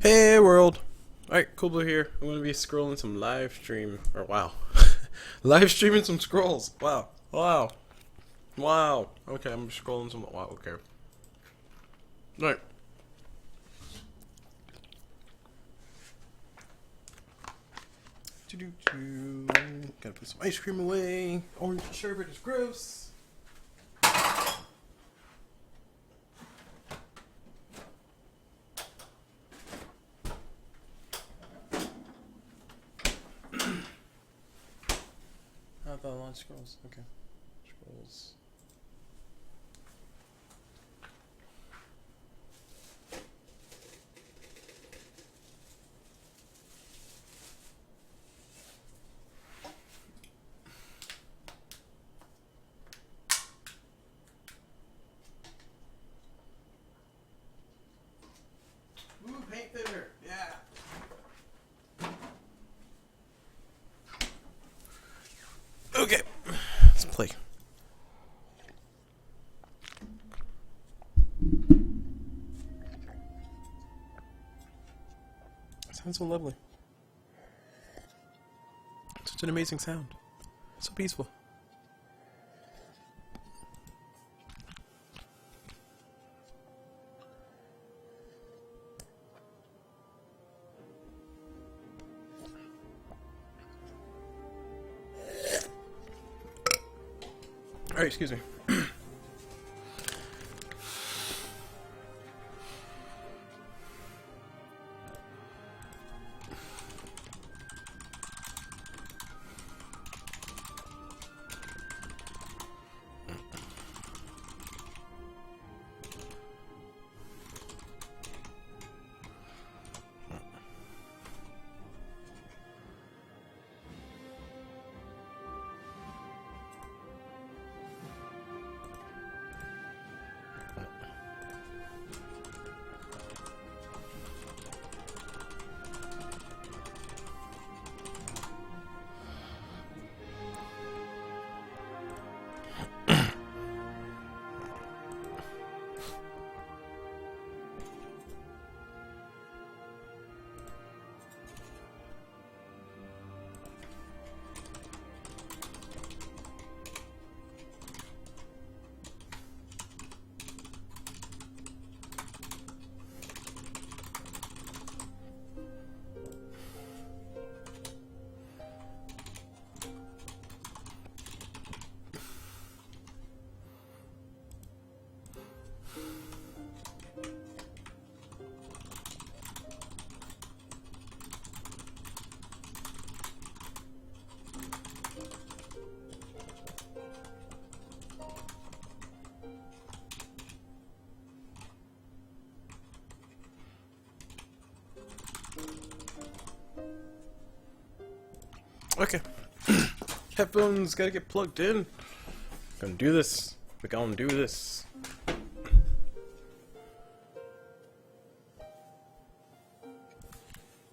Hey world! Alright, Kubla here. I'm gonna be scrolling some live stream. Or wow. Live streaming some scrolls. Wow. Wow. Wow. Okay, I'm scrolling some. Wow, okay. Alright. Gotta put some ice cream away. Orange sherbet is gross. I thought I launched scrolls. Okay. Scrolls. Ooh, paint thinner. Yeah. Okay. Let's play. Sounds so lovely. Such an amazing sound. So peaceful. Alright, excuse me. Okay. Headphones gotta get plugged in. Gonna do this. We're gonna do this.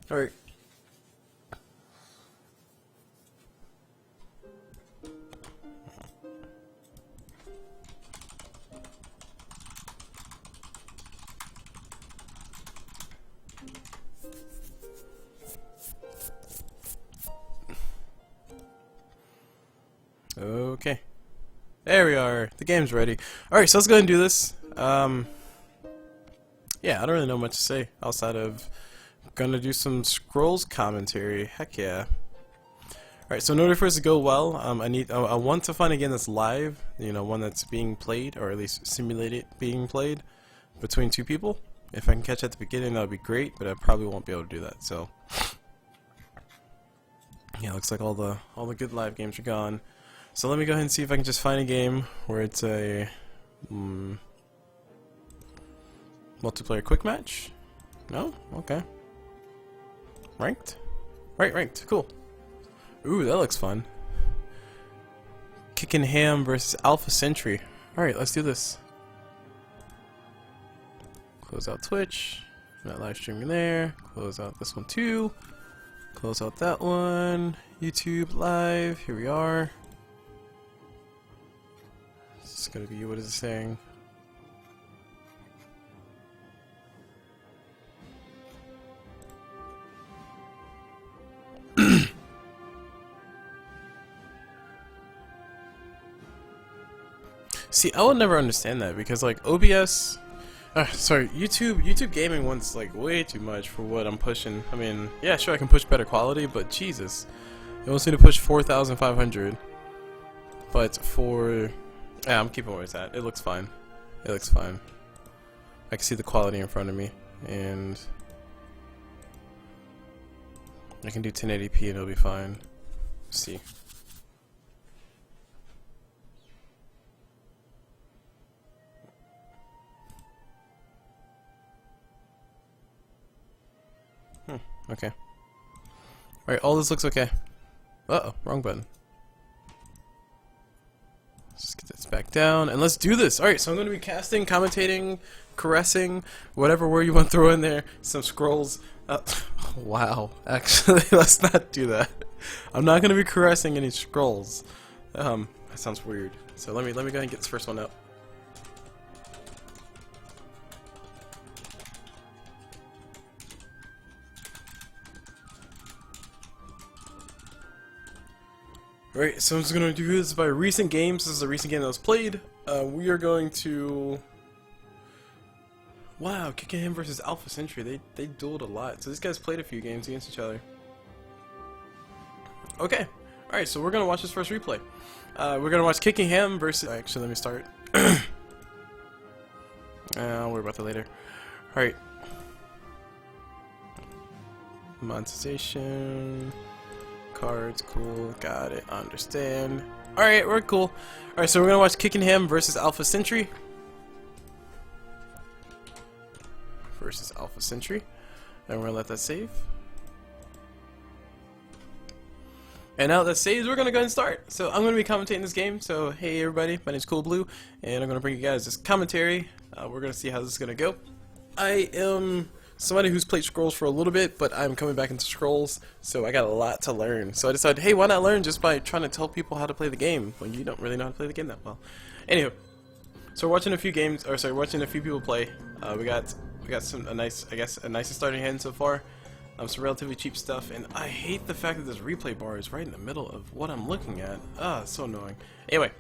Alright. Okay. There we are. The game's ready. Alright, so let's go ahead and do this. Yeah, I don't really know much to say outside of gonna do some scrolls commentary. Heck yeah. Alright, so in order for this to go well, I want to find a game that's live, you know, one that's being played, or at least simulated being played between two people. If I can catch at the beginning, that would be great, but I probably won't be able to do that, so yeah, looks like all the good live games are gone. So let me go ahead and see if I can just find a game where it's a multiplayer quick match. No? Okay. Ranked? Right, ranked. Cool. Ooh, that looks fun. Kickin' Ham versus Alpha Sentry. Alright, let's do this. Close out Twitch. Not live streaming there. Close out this one too. Close out that one. YouTube live. Here we are. This is gonna be, what is it saying? See, I would never understand that because like OBS, sorry, YouTube gaming wants like way too much for what I'm pushing. I mean, yeah, sure I can push better quality, but Jesus, it wants me to push 4,500. But for, yeah, I'm keeping where it's at. It looks fine. It looks fine. I can see the quality in front of me, and I can do 1080p and it'll be fine. Let's see. Okay. Alright, all this looks okay. Uh-oh, wrong button. Let's get this back down, and let's do this! Alright, so I'm going to be casting, commentating, caressing, whatever word you want to throw in there, some scrolls. Wow, actually, let's not do that. I'm not going to be caressing any scrolls. That sounds weird. So let me go ahead and get this first one up. Alright, so I'm just going to do this by recent games. This is a recent game that was played. We are going to... Wow, Kicking Him versus Alpha Sentry. They dueled a lot. So these guys played a few games against each other. Okay. Alright, so we're going to watch this first replay. We're going to watch Kicking Him versus... Actually, let me start. I'll worry about that later. Alright. Monetization... Cards, cool, got it, understand. Alright, we're cool. Alright, so we're gonna watch Kicking Him versus Alpha Sentry. And we're gonna let that save. And now that saves, we're gonna go ahead and start. So I'm gonna be commentating this game. So hey everybody, my name's Cool Blue, and I'm gonna bring you guys this commentary. We're gonna see how this is gonna go. I am somebody who's played Scrolls for a little bit, but I'm coming back into Scrolls, so I got a lot to learn. So I decided, hey, why not learn just by trying to tell people how to play the game when you don't really know how to play the game that well. Anywho, so we're watching a few games, or sorry, watching a few people play. We got a nice starting hand so far. Some relatively cheap stuff, and I hate the fact that this replay bar is right in the middle of what I'm looking at. It's so annoying. Anyway,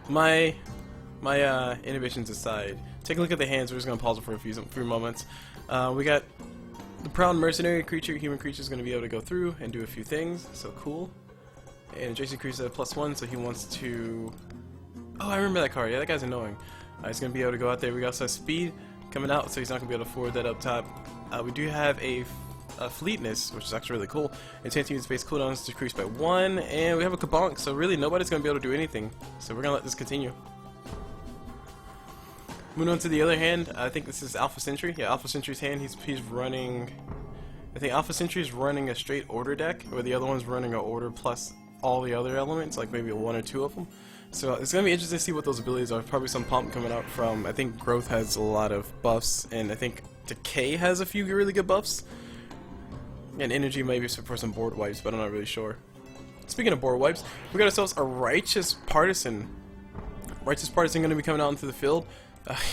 my inhibitions aside, take a look at the hands. We're just gonna pause it for a few moments. We got the Proud Mercenary creature. Human creature is going to be able to go through and do a few things, so cool. And adjacent creature at +1, so he wants to... Oh, I remember that card. Yeah, that guy's annoying. He's going to be able to go out there. We also have speed coming out, so he's not going to be able to forward that up top. We do have a fleetness, which is actually really cool. Intent to use space cooldowns decreased by 1, and we have a Kabonk, so really nobody's going to be able to do anything. So we're going to let this continue. Moving on to the other hand, I think this is Alpha Sentry. Yeah, Alpha Sentry's hand, he's running... I think Alpha Sentry's running a straight order deck, where the other one's running an order plus all the other elements, like maybe 1 or 2 of them. So it's going to be interesting to see what those abilities are. Probably some pump coming out from... I think Growth has a lot of buffs, and I think Decay has a few really good buffs. And Energy maybe for some board wipes, but I'm not really sure. Speaking of board wipes, we got ourselves a Righteous Partisan. Righteous Partisan going to be coming out into the field.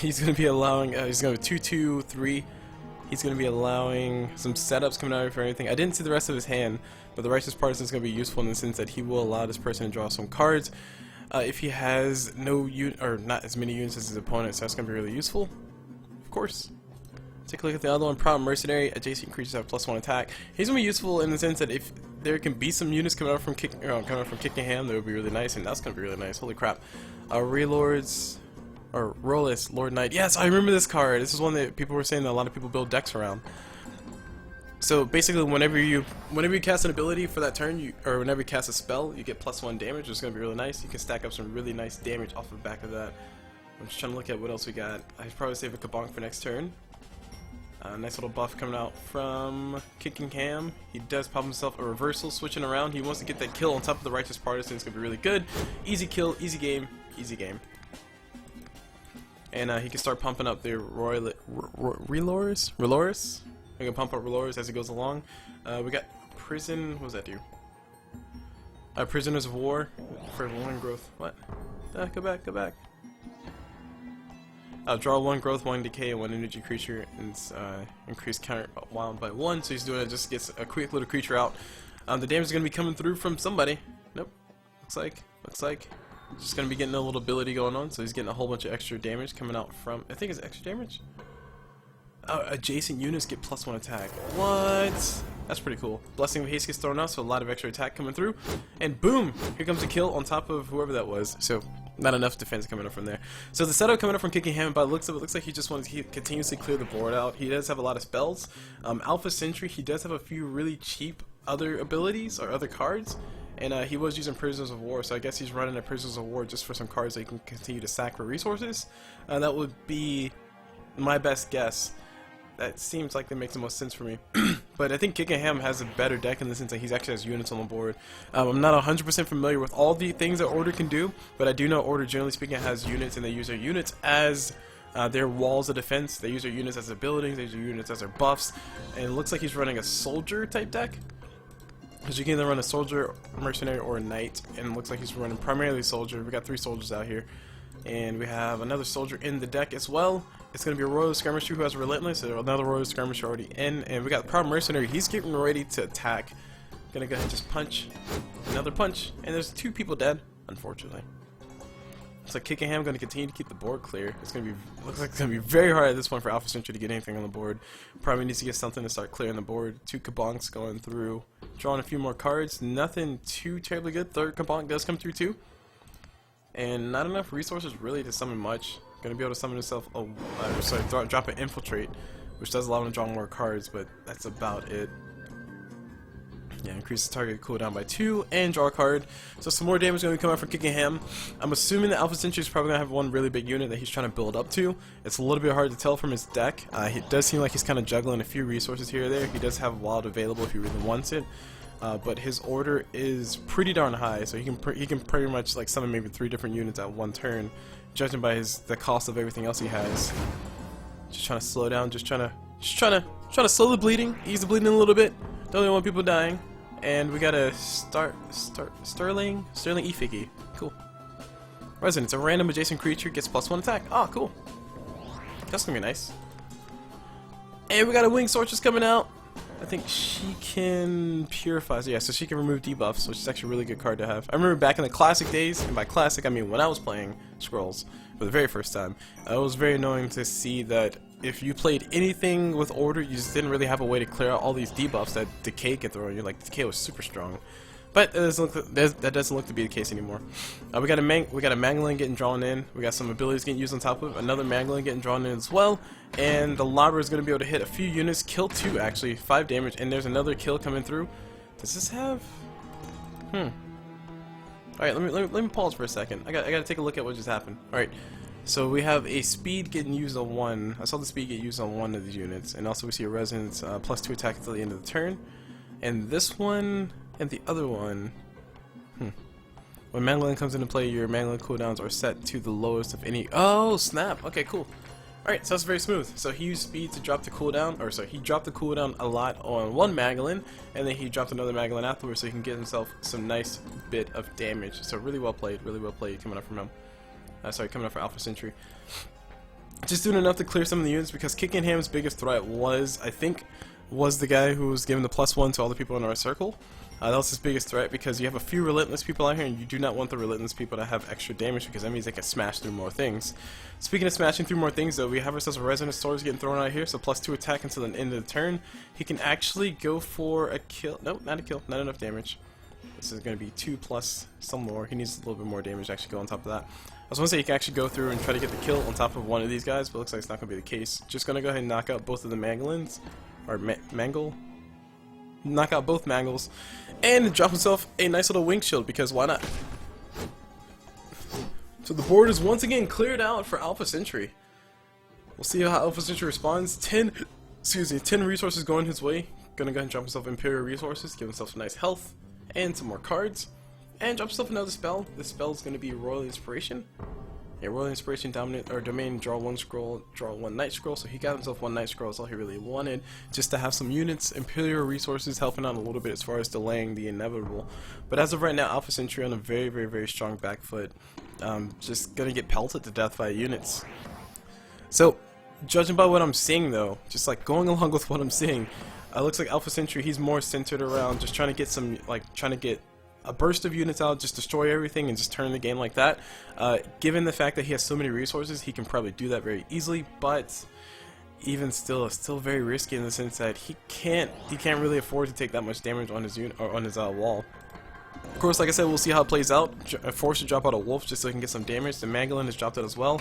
He's going to be allowing, he's going to 2/2/3. He's going to be allowing some setups coming out for anything. I didn't see the rest of his hand, but the Righteous Partisan is going to be useful in the sense that he will allow this person to draw some cards. If he has no or not as many units as his opponent, so that's going to be really useful. Of course. Take a look at the other one, Proud Mercenary. Adjacent creatures have +1 attack. He's going to be useful in the sense that if there can be some units coming out from Kicking Him, that would be really nice, and that's going to be really nice. Holy crap. Relords... Or Rollis, Lord Knight. Yes, I remember this card. This is one that people were saying that a lot of people build decks around. So basically, whenever you cast an ability for that turn, or whenever you cast a spell, you get +1 damage, which is going to be really nice. You can stack up some really nice damage off the back of that. I'm just trying to look at what else we got. I'd probably save a Kabonk for next turn. Nice little buff coming out from Kicking Him. He does pop himself a reversal, switching around. He wants to get that kill on top of the Righteous Partisan. It's going to be really good. Easy kill, easy game, easy game. And he can start pumping up the Relores? We can pump up Relores as he goes along. We got Prison, what does that do? Prisoners of War for 1 growth. What? Go back, go back. Draw 1 growth, 1 decay, and 1 energy creature, and increase counter wild by 1. So he's doing it, just gets a quick little creature out. The damage is going to be coming through from somebody. Nope. Looks like. Just gonna be getting a little ability going on, so he's getting a whole bunch of extra damage coming out from, I think it's extra damage? Oh, adjacent units get +1 attack. What? That's pretty cool. Blessing of Haste gets thrown out, so a lot of extra attack coming through. And boom! Here comes a kill on top of whoever that was. So, not enough defense coming up from there. So the setup coming up from Kicking Ham, by the looks of it, looks like he just wants to continuously clear the board out. He does have a lot of spells. Alpha Sentry, he does have a few really cheap other abilities, or other cards. And he was using Prisoners of War, so I guess he's running a Prisoners of War just for some cards that he can continue to sack for resources. That would be my best guess. That seems like that makes the most sense for me. But I think Kicking Ham has a better deck in the sense that he actually has units on the board. I'm not 100% familiar with all the things that Order can do, but I do know Order, generally speaking, has units, and they use their units as their walls of defense. They use their units as their abilities, they use their units as their buffs, and it looks like he's running a soldier type deck. Because you can either run a soldier, a mercenary, or a knight, and it looks like he's running primarily soldier. We got 3 soldiers out here. And we have another soldier in the deck as well. It's going to be a Royal Skirmisher who has Relentless, so another Royal Skirmisher already in. And we got Proud Mercenary, he's getting ready to attack. Gonna go ahead and just punch. Another punch. And there's 2 people dead, unfortunately. So Kicking Ham going to continue to keep the board clear. It's going to be, looks like it's going to be very hard at this point for Alpha Sentry to get anything on the board. Probably needs to get something to start clearing the board. 2 Kabonks going through. Drawing a few more cards. Nothing too terribly good. 3rd Kabonk does come through too. And not enough resources really to summon much. Gonna be able to summon himself drop an Infiltrate, which does allow him to draw more cards, but that's about it. Yeah, increase the target cooldown by 2 and draw a card. So some more damage gonna be coming out from Kicking Ham. I'm assuming that Alpha Sentry is probably gonna have one really big unit that he's trying to build up to. It's a little bit hard to tell from his deck. It does seem like he's kind of juggling a few resources here or there. He does have Wild available if he really wants it. But his order is pretty darn high, so he can pretty much like summon maybe 3 different units at one turn, judging by the cost of everything else he has. Just trying to slow down, just trying to slow the bleeding, ease the bleeding a little bit. Don't really want people dying. And we got a Sterling Efiki. Cool. Resonance, a random adjacent creature gets +1 attack. Ah, cool. That's gonna be nice. And we got a Winged Sorceress coming out. I think she can purify, so yeah, so she can remove debuffs, which is actually a really good card to have. I remember back in the classic days, and by classic I mean when I was playing Scrolls for the very first time, it was very annoying to see that if you played anything with Order, you just didn't really have a way to clear out all these debuffs that Decay could throw at you. Like, Decay was super strong. But that doesn't look to be the case anymore. We got a Manglin getting drawn in. We got some abilities getting used on top of it. Another Manglin getting drawn in as well. And the Lobber is going to be able to hit a few units. Kill 2 actually. 5 damage. And there's another kill coming through. Does this have... Alright, let me pause for a second. I gotta take a look at what just happened. Alright. So we have a speed getting used on 1. I saw the speed get used on 1 of these units. And also we see a Resonance +2 attack until the end of the turn. And this one... And the other one, when Manglin comes into play, your Manglin cooldowns are set to the lowest of any. Oh, snap! Okay, cool. Alright, so that's very smooth. So he used speed to drop the cooldown, or sorry, he dropped the cooldown a lot on one Manglin, and then he dropped another Manglin afterwards so he can get himself some nice bit of damage. So really well played coming up from him. Coming up for Alpha Sentry. Just doing enough to clear some of the units because Kicking Ham's biggest threat was the guy who was giving the +1 to all the people in our circle. That was his biggest threat because you have a few Relentless people out here and you do not want the Relentless people to have extra damage because that means they can smash through more things. Speaking of smashing through more things though, we have ourselves a Resonant Swords getting thrown out here, so +2 attack until the end of the turn. He can actually go for a kill. Nope, not a kill, not enough damage. This is going to be 2 plus some more. He needs a little bit more damage to actually go on top of that. I was going to say he can actually go through and try to get the kill on top of one of these guys, but it looks like it's not going to be the case. Just going to go ahead and knock out both of the Manglins, or Mangle. Knock out both Mangles, and drop himself a nice little Wing Shield, because why not? So the board is once again cleared out for Alpha Sentry. We'll see how Alpha Sentry responds. 10 resources going his way. Gonna go ahead and drop himself Imperial Resources, give himself some nice health, and some more cards. And drop himself another spell. This spell is gonna be Royal Inspiration. Yeah, Royal Inspiration, Dominant, or Domain, draw 1 scroll, draw 1 Night Scroll, so he got himself 1 Night Scroll, that's all he really wanted, just to have some units, Imperial Resources helping out a little bit as far as delaying the inevitable. But as of right now, Alpha Sentry on a very, very, very strong back foot, just gonna get pelted to death by units. So, judging by what I'm seeing though, just like going along with what I'm seeing, it looks like Alpha Sentry, he's more centered around just trying to get some, like, trying to get a burst of units out, just destroy everything, and just turn the game like that. Given the fact that he has so many resources, he can probably do that very easily, but even still, it's still very risky in the sense that he can't really afford to take that much damage on his unit or on his wall. Of course, like I said, we'll see how it plays out. Forced to drop out a wolf just so he can get some damage. The Magdalene has dropped out as well.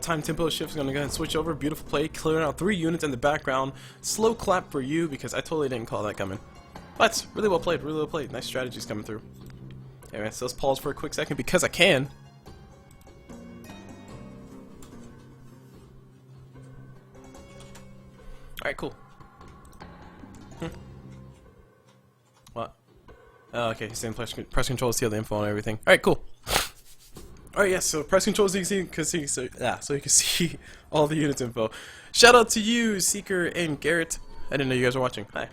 Time tempo shift is going to go ahead and switch over. Beautiful play, clearing out 3 units in the background. Slow clap for you because I totally didn't call that coming. But really well played, really well played. Nice strategies coming through. Anyway, so let's pause for a quick second because I can. Alright, cool. What? Oh, okay, he's saying press control to see all the info and everything. Alright, cool. Alright, yes, so press control so you can see, so you can see all the units info. Shout out to you, Seeker and Garrett. I didn't know you guys were watching. Hi.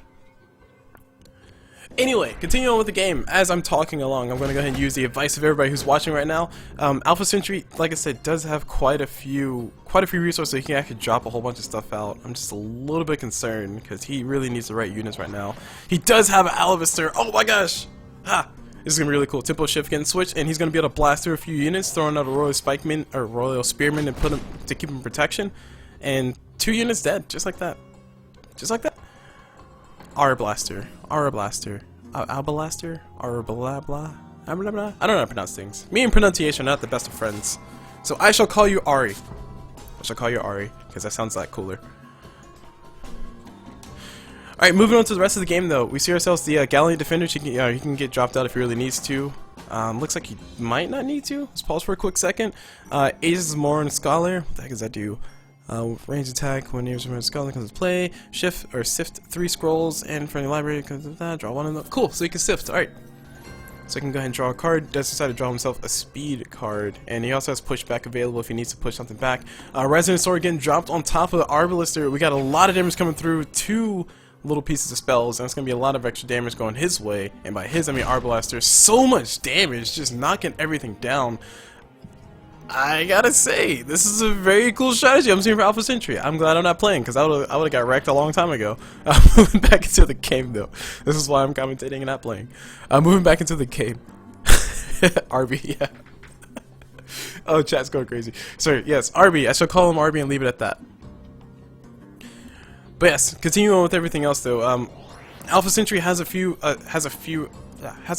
Anyway, continuing on with the game, as I'm talking along, I'm going to go ahead and use the advice of everybody who's watching right now. Alpha Sentry, like I said, does have quite a few resources so he can actually drop a whole bunch of stuff out. I'm just a little bit concerned because he really needs the right units right now. He does have an Alabaster. Oh my gosh! Ha! This is going to be really cool. Tempo shift getting switched, and he's going to be able to blast through a few units, throwing out a Royal Spikeman, or Royal Spearman, and put him to keep him protection. And 2 units dead, just like that. Just like that. Aura Blaster. Albalaster? Arabla? I don't know how to pronounce things. Me and pronunciation are not the best of friends. So I shall call you Ari. I shall call you Ari, because that sounds like cooler. Alright, moving on to the rest of the game though. We see ourselves the Gallant Defender. He can get dropped out if he really needs to. Looks like he might not need to. Let's pause for a quick second. Aces Moran Scholar. What the heck does that do? Range attack when nearest from Scholar comes into play. Shift or sift 3 scrolls and from the library comes with that. Draw one of them. Cool, so you can sift. Alright. So he can go ahead and draw a card. Does decide to draw himself a speed card. And he also has pushback available if he needs to push something back. Resonant Sword getting dropped on top of the Arbalister. We got a lot of damage coming through. 2 little pieces of spells, and it's going to be a lot of extra damage going his way. And by his, I mean Arbalaster. So much damage, just knocking everything down. I gotta say, this is a very cool strategy I'm seeing for Alpha Sentry. I'm glad I'm not playing, because I would have got wrecked a long time ago. Moving back into the game, though. This is why I'm commentating and not playing. Moving back into the game. RB, yeah. Oh, chat's going crazy. Sorry, yes, RB. I shall call him RB and leave it at that. But yes, continuing on with everything else, though. Alpha Sentry has a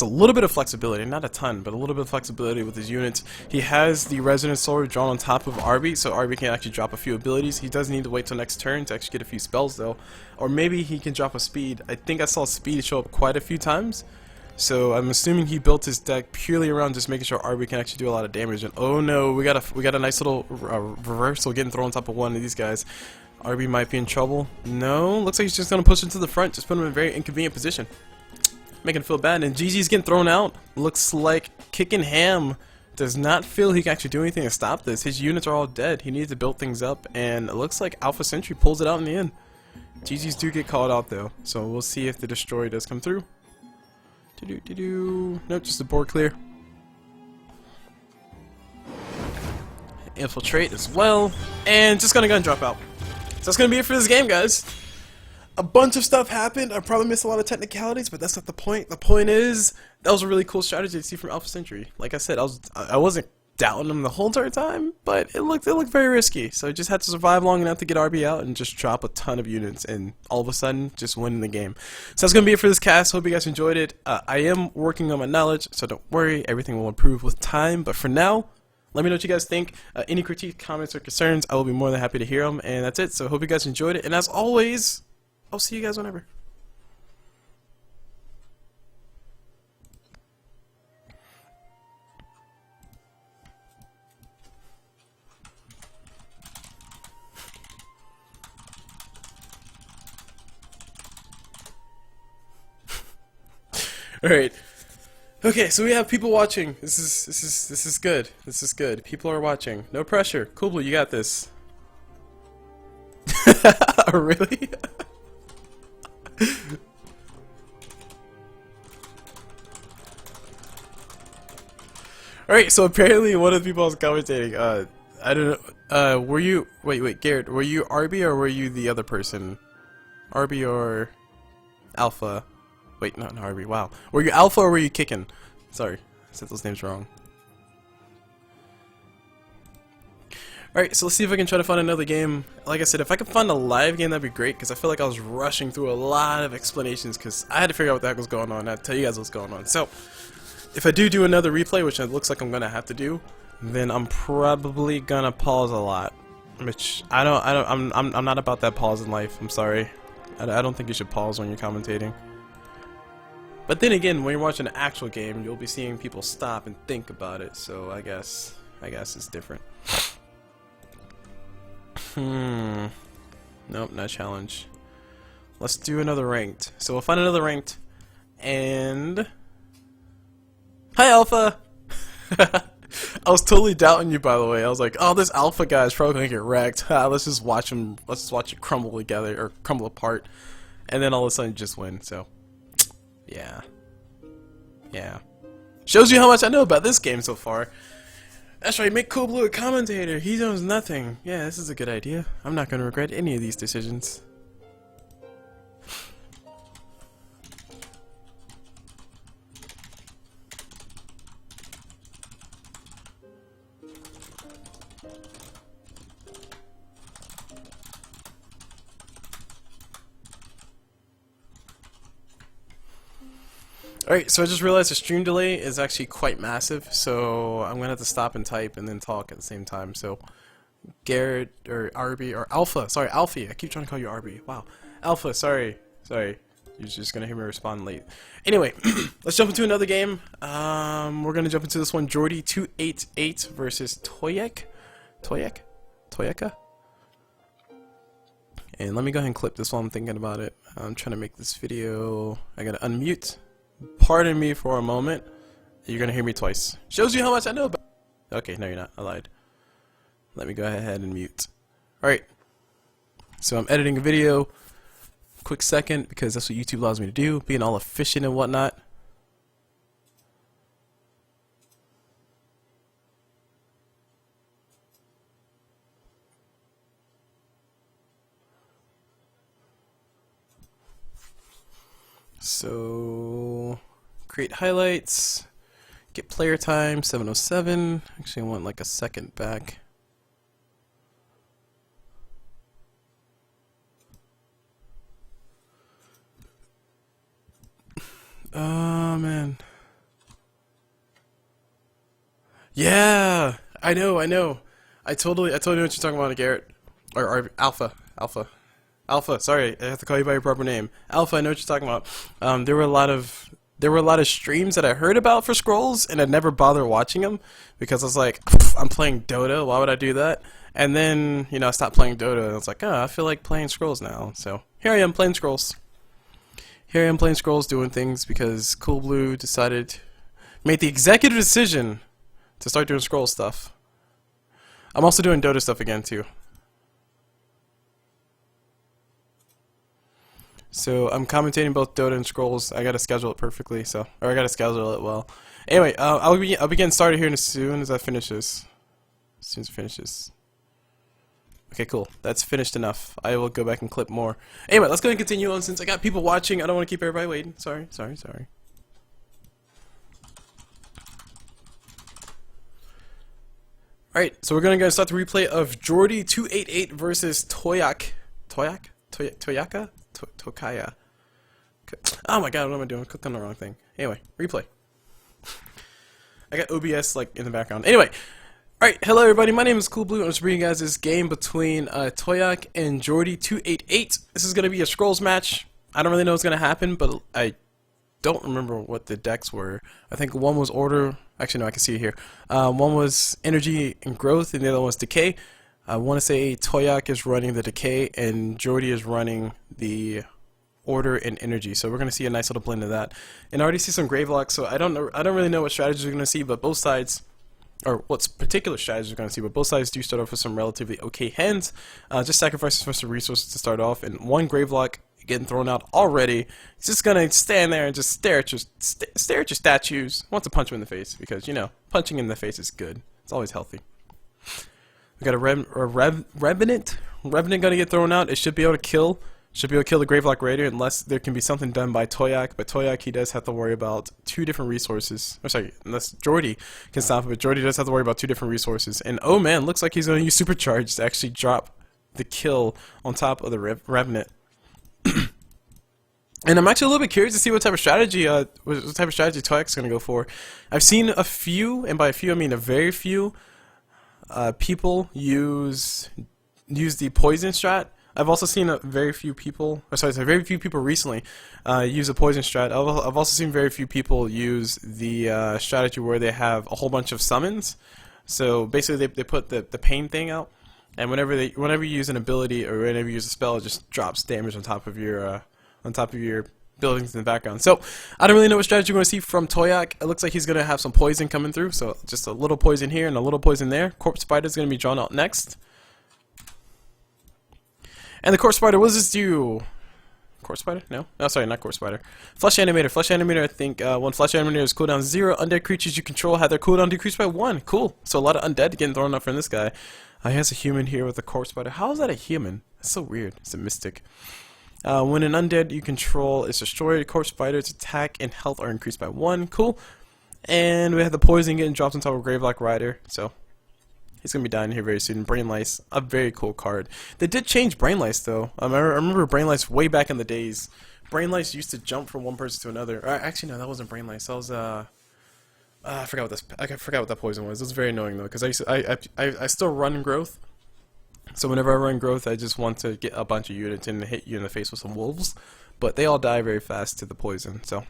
little bit of flexibility, not a ton, but a little bit of flexibility with his units. He has the Resonant Sword drawn on top of Arby, so Arby can actually drop a few abilities. He does need to wait till next turn to actually get a few spells though. Or maybe he can drop a speed. I think I saw speed show up quite a few times. So I'm assuming he built his deck purely around just making sure Arby can actually do a lot of damage. And oh no, we got a nice little reversal getting thrown on top of one of these guys. Arby might be in trouble. No, looks like he's just gonna push him to the front, just put him in a very inconvenient position. Making him feel bad, and GG's getting thrown out. Looks like Kicking Ham does not feel he can actually do anything to stop this. His units are all dead. He needs to build things up, and it looks like Alpha Sentry pulls it out in the end. GG's do get called out though, so we'll see if the destroy does come through. Nope, just the board clear. Infiltrate as well, and just gonna go and drop out. So that's gonna be it for this game, guys. A bunch of stuff happened. I probably missed a lot of technicalities, but that's not the point. The point is, that was a really cool strategy to see from Alpha Sentry. Like I said, I wasn't doubting him the whole entire time, but it looked very risky. So he just had to survive long enough to get RB out and just drop a ton of units, and all of a sudden, just winning the game. So that's gonna be it for this cast. Hope you guys enjoyed it. I am working on my knowledge, so don't worry. Everything will improve with time. But for now, let me know what you guys think. Any critique, comments, or concerns, I will be more than happy to hear them. And that's it. So hope you guys enjoyed it. And as always, I'll see you guys whenever. All right. Okay, so we have people watching. This is good. This is good. People are watching. No pressure. Cool Blue, you got this. Really? Alright, so apparently one of the people I was commentating, I don't know, were you, wait, Garrett, were you Arby or were you the other person? Arby or Alpha? Wait, not Arby, wow. Were you Alpha or were you Kicking? Sorry, I said those names wrong. Alright, so let's see if I can try to find another game. Like I said, if I could find a live game, that'd be great, because I feel like I was rushing through a lot of explanations, because I had to figure out what the heck was going on, and I'd tell you guys what's going on. So, if I do another replay, which it looks like I'm going to have to do, then I'm probably going to pause a lot. Which, I'm not about that pause in life, I'm sorry. I don't think you should pause when you're commentating. But then again, when you're watching an actual game, you'll be seeing people stop and think about it, so I guess it's different. Nope, not challenge. Let's do another ranked. So we'll find another ranked. And hi, Alpha. I was totally doubting you, by the way. I was like, oh, this Alpha guy is probably gonna get wrecked. Let's just watch him. Let's just watch it crumble together or crumble apart, and then all of a sudden just win. So yeah. Shows you how much I know about this game so far. That's right, make Cool Blue a commentator. He knows nothing. Yeah, this is a good idea. I'm not going to regret any of these decisions. Alright, so I just realized the stream delay is actually quite massive, so I'm going to have to stop and type and then talk at the same time. So, Garrett, or Arby, or Alpha, sorry, Alfie, I keep trying to call you Arby, wow. Alpha, sorry, you're just going to hear me respond late. Anyway, let's jump into another game. We're going to jump into this one, Jordy288 versus Toyeka? And let me go ahead and clip this while I'm thinking about it. I'm trying to make this video, I gotta unmute. Pardon me for a moment. You're gonna hear me twice. Shows you how much I know about. Okay, no, you're not. I lied. Let me go ahead and mute. Alright. So I'm editing a video. Quick second, because that's what YouTube allows me to do, being all efficient and whatnot. So, create highlights, get player time, 707. Actually, I want like a second back. Oh, man. Yeah, I know. I totally know what you're talking about, Garrett. Or Alpha. Sorry, I have to call you by your proper name. Alpha, I know what you're talking about. There were a lot of streams that I heard about for Scrolls, and I never bothered watching them because I was like, I'm playing Dota. Why would I do that? And then, I stopped playing Dota, and I was like, oh, I feel like playing Scrolls now. So here I am playing Scrolls. Doing things because Cool Blue made the executive decision to start doing Scrolls stuff. I'm also doing Dota stuff again too. So I'm commentating both Dota and Scrolls. I gotta schedule it perfectly, or I gotta schedule it well. Anyway, I'll begin started here as soon as I finish this. As soon as it finishes. Okay, cool. That's finished enough. I will go back and clip more. Anyway, let's go and continue on since I got people watching. I don't want to keep everybody waiting. Sorry. Alright, so we're gonna go start the replay of Jordy288 versus Toyeka? Tokaya. Oh my god, what am I doing? I clicked on the wrong thing. Anyway, replay. I got OBS like in the background. Anyway, alright, hello everybody, my name is Cool Blue, and I'm just bringing you guys this game between Toyeka and Jordy288. This is going to be a Scrolls match. I don't really know what's going to happen, but I don't remember what the decks were. I think one was Order, actually no, I can see it here. One was Energy and Growth, and the other one was Decay. I want to say Toyeka is running the Decay, and Jordy is running the Order and Energy. So we're going to see a nice little blend of that. And I already see some Gravelock, so I don't really know what strategies we're going to see, but both sides, or what particular strategies we're going to see, but both sides do start off with some relatively okay hands. Just sacrifices for some resources to start off, and one Gravelock getting thrown out already. He's just going to stand there and just stare at your statues. Wants to punch him in the face, because, punching in the face is good. It's always healthy. We got a Revenant. Revenant gonna get thrown out. It should be able to kill Should be able to kill the Gravelock Raider unless there can be something done by Toyak, but Toyak, he does have to worry about 2 different resources. Or sorry, unless Jordy can stop it, but Jordy does have to worry about 2 different resources. And oh man, looks like he's going to use Supercharge to actually drop the kill on top of the Revenant. And I'm actually a little bit curious to see what type of strategy Toyak's going to go for. I've seen a few, and by a few I mean a very few, people use the poison strat. I've also seen very few people recently use a poison strat. I've also seen very few people use the strategy where they have a whole bunch of summons. So basically, they put the pain thing out, and whenever you use an ability or whenever you use a spell, it just drops damage on top of your buildings in the background. So I don't really know what strategy we're going to see from Toyak. It looks like he's going to have some poison coming through. So just a little poison here and a little poison there. Corpse Spider is going to be drawn out next. And the Corpse Spider, what does this do? Corpse Spider? No? Oh, sorry, not Corpse Spider. Flesh Animator. Flesh Animator, I think when Flesh Animator is cooldown 0, undead creatures you control have their cooldown decreased by 1. Cool. So a lot of undead getting thrown out from this guy. He has a human here with a Corpse Spider. How is that a human? That's so weird. It's a mystic. When an undead you control is destroyed, Corpse Spider's attack and health are increased by 1. Cool. And we have the poison getting dropped on top of Gravelock Rider. So he's going to be dying here very soon. Brain Lice, a very cool card. They did change Brain Lice, though. I remember Brain Lice way back in the days. Brain Lice used to jump from one person to another. Actually, no, that wasn't Brain Lice. That was, I forgot what that poison was. It was very annoying, though, because I still run Growth. So whenever I run Growth, I just want to get a bunch of units and hit you in the face with some wolves. But they all die very fast to the poison, so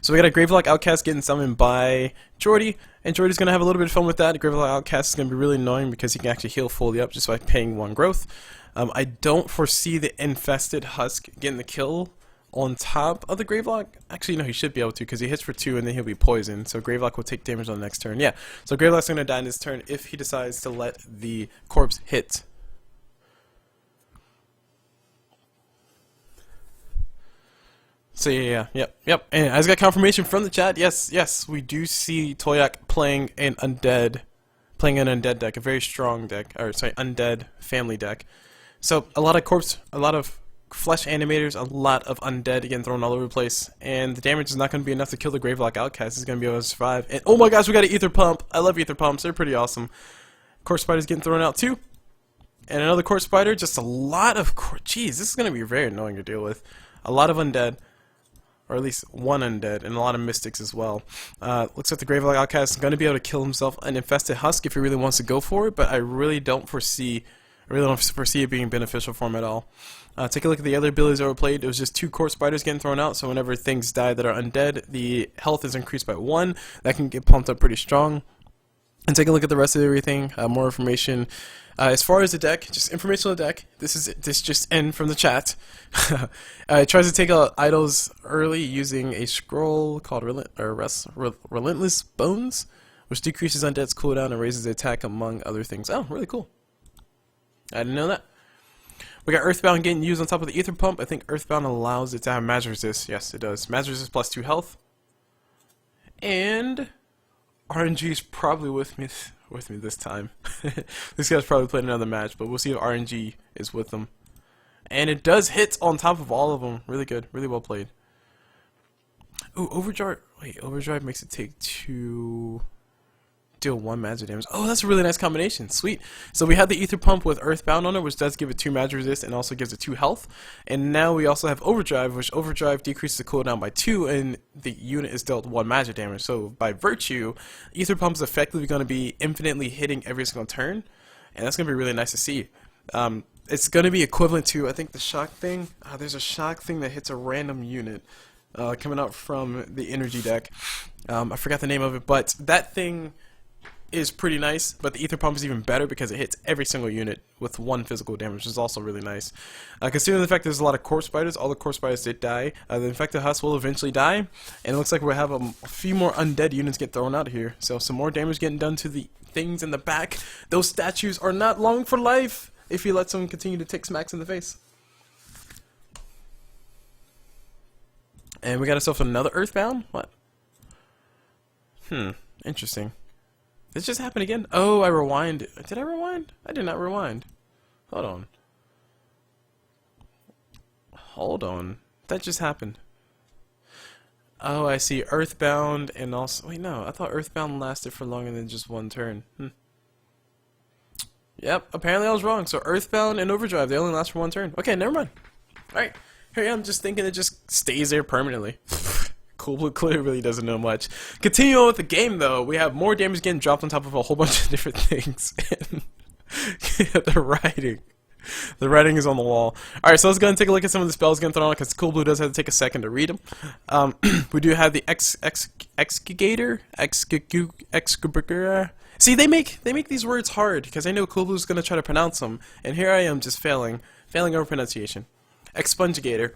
we got a Gravelock Outcast getting summoned by Jordy, and Jordy's going to have a little bit of fun with that. Gravelock Outcast is going to be really annoying because he can actually heal fully up just by paying 1 growth. I don't foresee the Infested Husk getting the kill on top of the Gravelock. Actually, no, he should be able to because he hits for 2 and then he'll be poisoned, so Gravelock will take damage on the next turn. Yeah, so Gravelock's going to die in his turn if he decides to let the corpse hit. So yep. And I just got confirmation from the chat. Yes, we do see Toyak playing an undead deck, a very strong deck, or sorry, undead family deck. So a lot of flesh animators, a lot of undead getting thrown all over the place, and the damage is not going to be enough to kill the Gravelock Outcast. It's going to be able to survive. And oh my gosh, we got an Ether Pump. I love Ether Pumps. They're pretty awesome. Corpse Spider's getting thrown out too. And another Corpse Spider. Just a lot of Jeez, this is going to be very annoying to deal with. A lot of undead. Or at least 1 undead, and a lot of mystics as well. Looks like the Gravelock Outcast is going to be able to kill himself an Infested Husk if he really wants to go for it, but I really don't foresee it being beneficial for him at all. Take a look at the other abilities that were played. It was just 2 Corpse Spiders getting thrown out, so whenever things die that are undead, the health is increased by 1. That can get pumped up pretty strong. And take a look at the rest of everything, more information. As far as the deck, just information on the deck. This just in from the chat. It tries to take out idols early using a scroll called Relentless Bones, which decreases undead's cooldown and raises the attack among other things. Oh, really cool. I didn't know that. We got Earthbound getting used on top of the Ether Pump. I think Earthbound allows it to have Magic Resist. Yes, it does. Magic Resist plus 2 health. And RNG is probably with me this time. This guy's probably played another match, but we'll see if RNG is with them. And it does hit on top of all of them. Really good. Really well played. Ooh, Overdrive. Wait, Overdrive makes it take 2... deal 1 magic damage. Oh, that's a really nice combination. Sweet. So we have the Ether Pump with Earthbound on it, which does give it 2 magic resist and also gives it 2 health. And now we also have Overdrive, which Overdrive decreases the cooldown by 2, and the unit is dealt 1 magic damage. So by virtue, Ether Pump is effectively going to be infinitely hitting every single turn, and that's going to be really nice to see. It's going to be equivalent to, I think, the shock thing. There's a shock thing that hits a random unit coming out from the energy deck. I forgot the name of it, but that thing is pretty nice, but the Ether Pump is even better because it hits every single unit with 1 physical damage, which is also really nice. Considering the fact there's a lot of Corpse Spiders, all the Corpse Spiders did die. The Infected Husk will eventually die, and it looks like we'll have a few more undead units get thrown out here. So some more damage getting done to the things in the back. Those statues are not long for life if you let someone continue to take smacks in the face. And we got ourselves another Earthbound? What? Interesting. Did this just happen again? Oh, I rewind. Did I rewind? I did not rewind. Hold on. Hold on. That just happened. Oh, I see. Earthbound and also... Wait, no. I thought Earthbound lasted for longer than just one turn. Yep, apparently I was wrong. So Earthbound and Overdrive, they only last for one turn. Okay, never mind. Alright, here I am just thinking it just stays there permanently. Cool Blue clearly doesn't know much. Continue on with the game though. We have more damage getting dropped on top of a whole bunch of different things. The writing. The writing is on the wall. Alright, so let's go and take a look at some of the spells getting thrown on because Cool Blue does have to take a second to read them. We do have the Excavator. See, they make these words hard because I know Cool Blue's gonna try to pronounce them, and here I am just failing over pronunciation. Expungigator.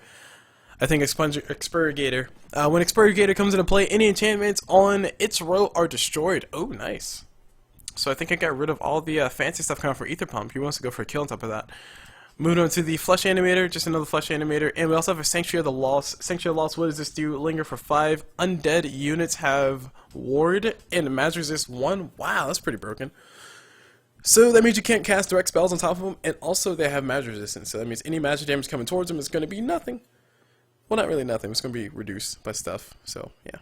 I think Expurgator. When Expurgator comes into play, any enchantments on its row are destroyed. Oh, nice. So I think I got rid of all the fancy stuff coming for Ether Pump. He wants to go for a kill on top of that. Moving on to the Flesh Animator, just another Flesh Animator, and we also have a Sanctuary of the Lost. Sanctuary of the Lost, what does this do? Linger for 5. Undead units have Ward and Magic Resist 1. Wow, that's pretty broken. So that means you can't cast direct spells on top of them, and also they have Magic Resistance. So that means any magic damage coming towards them is going to be nothing. Well, not really nothing. It's going to be reduced by stuff. So, yeah.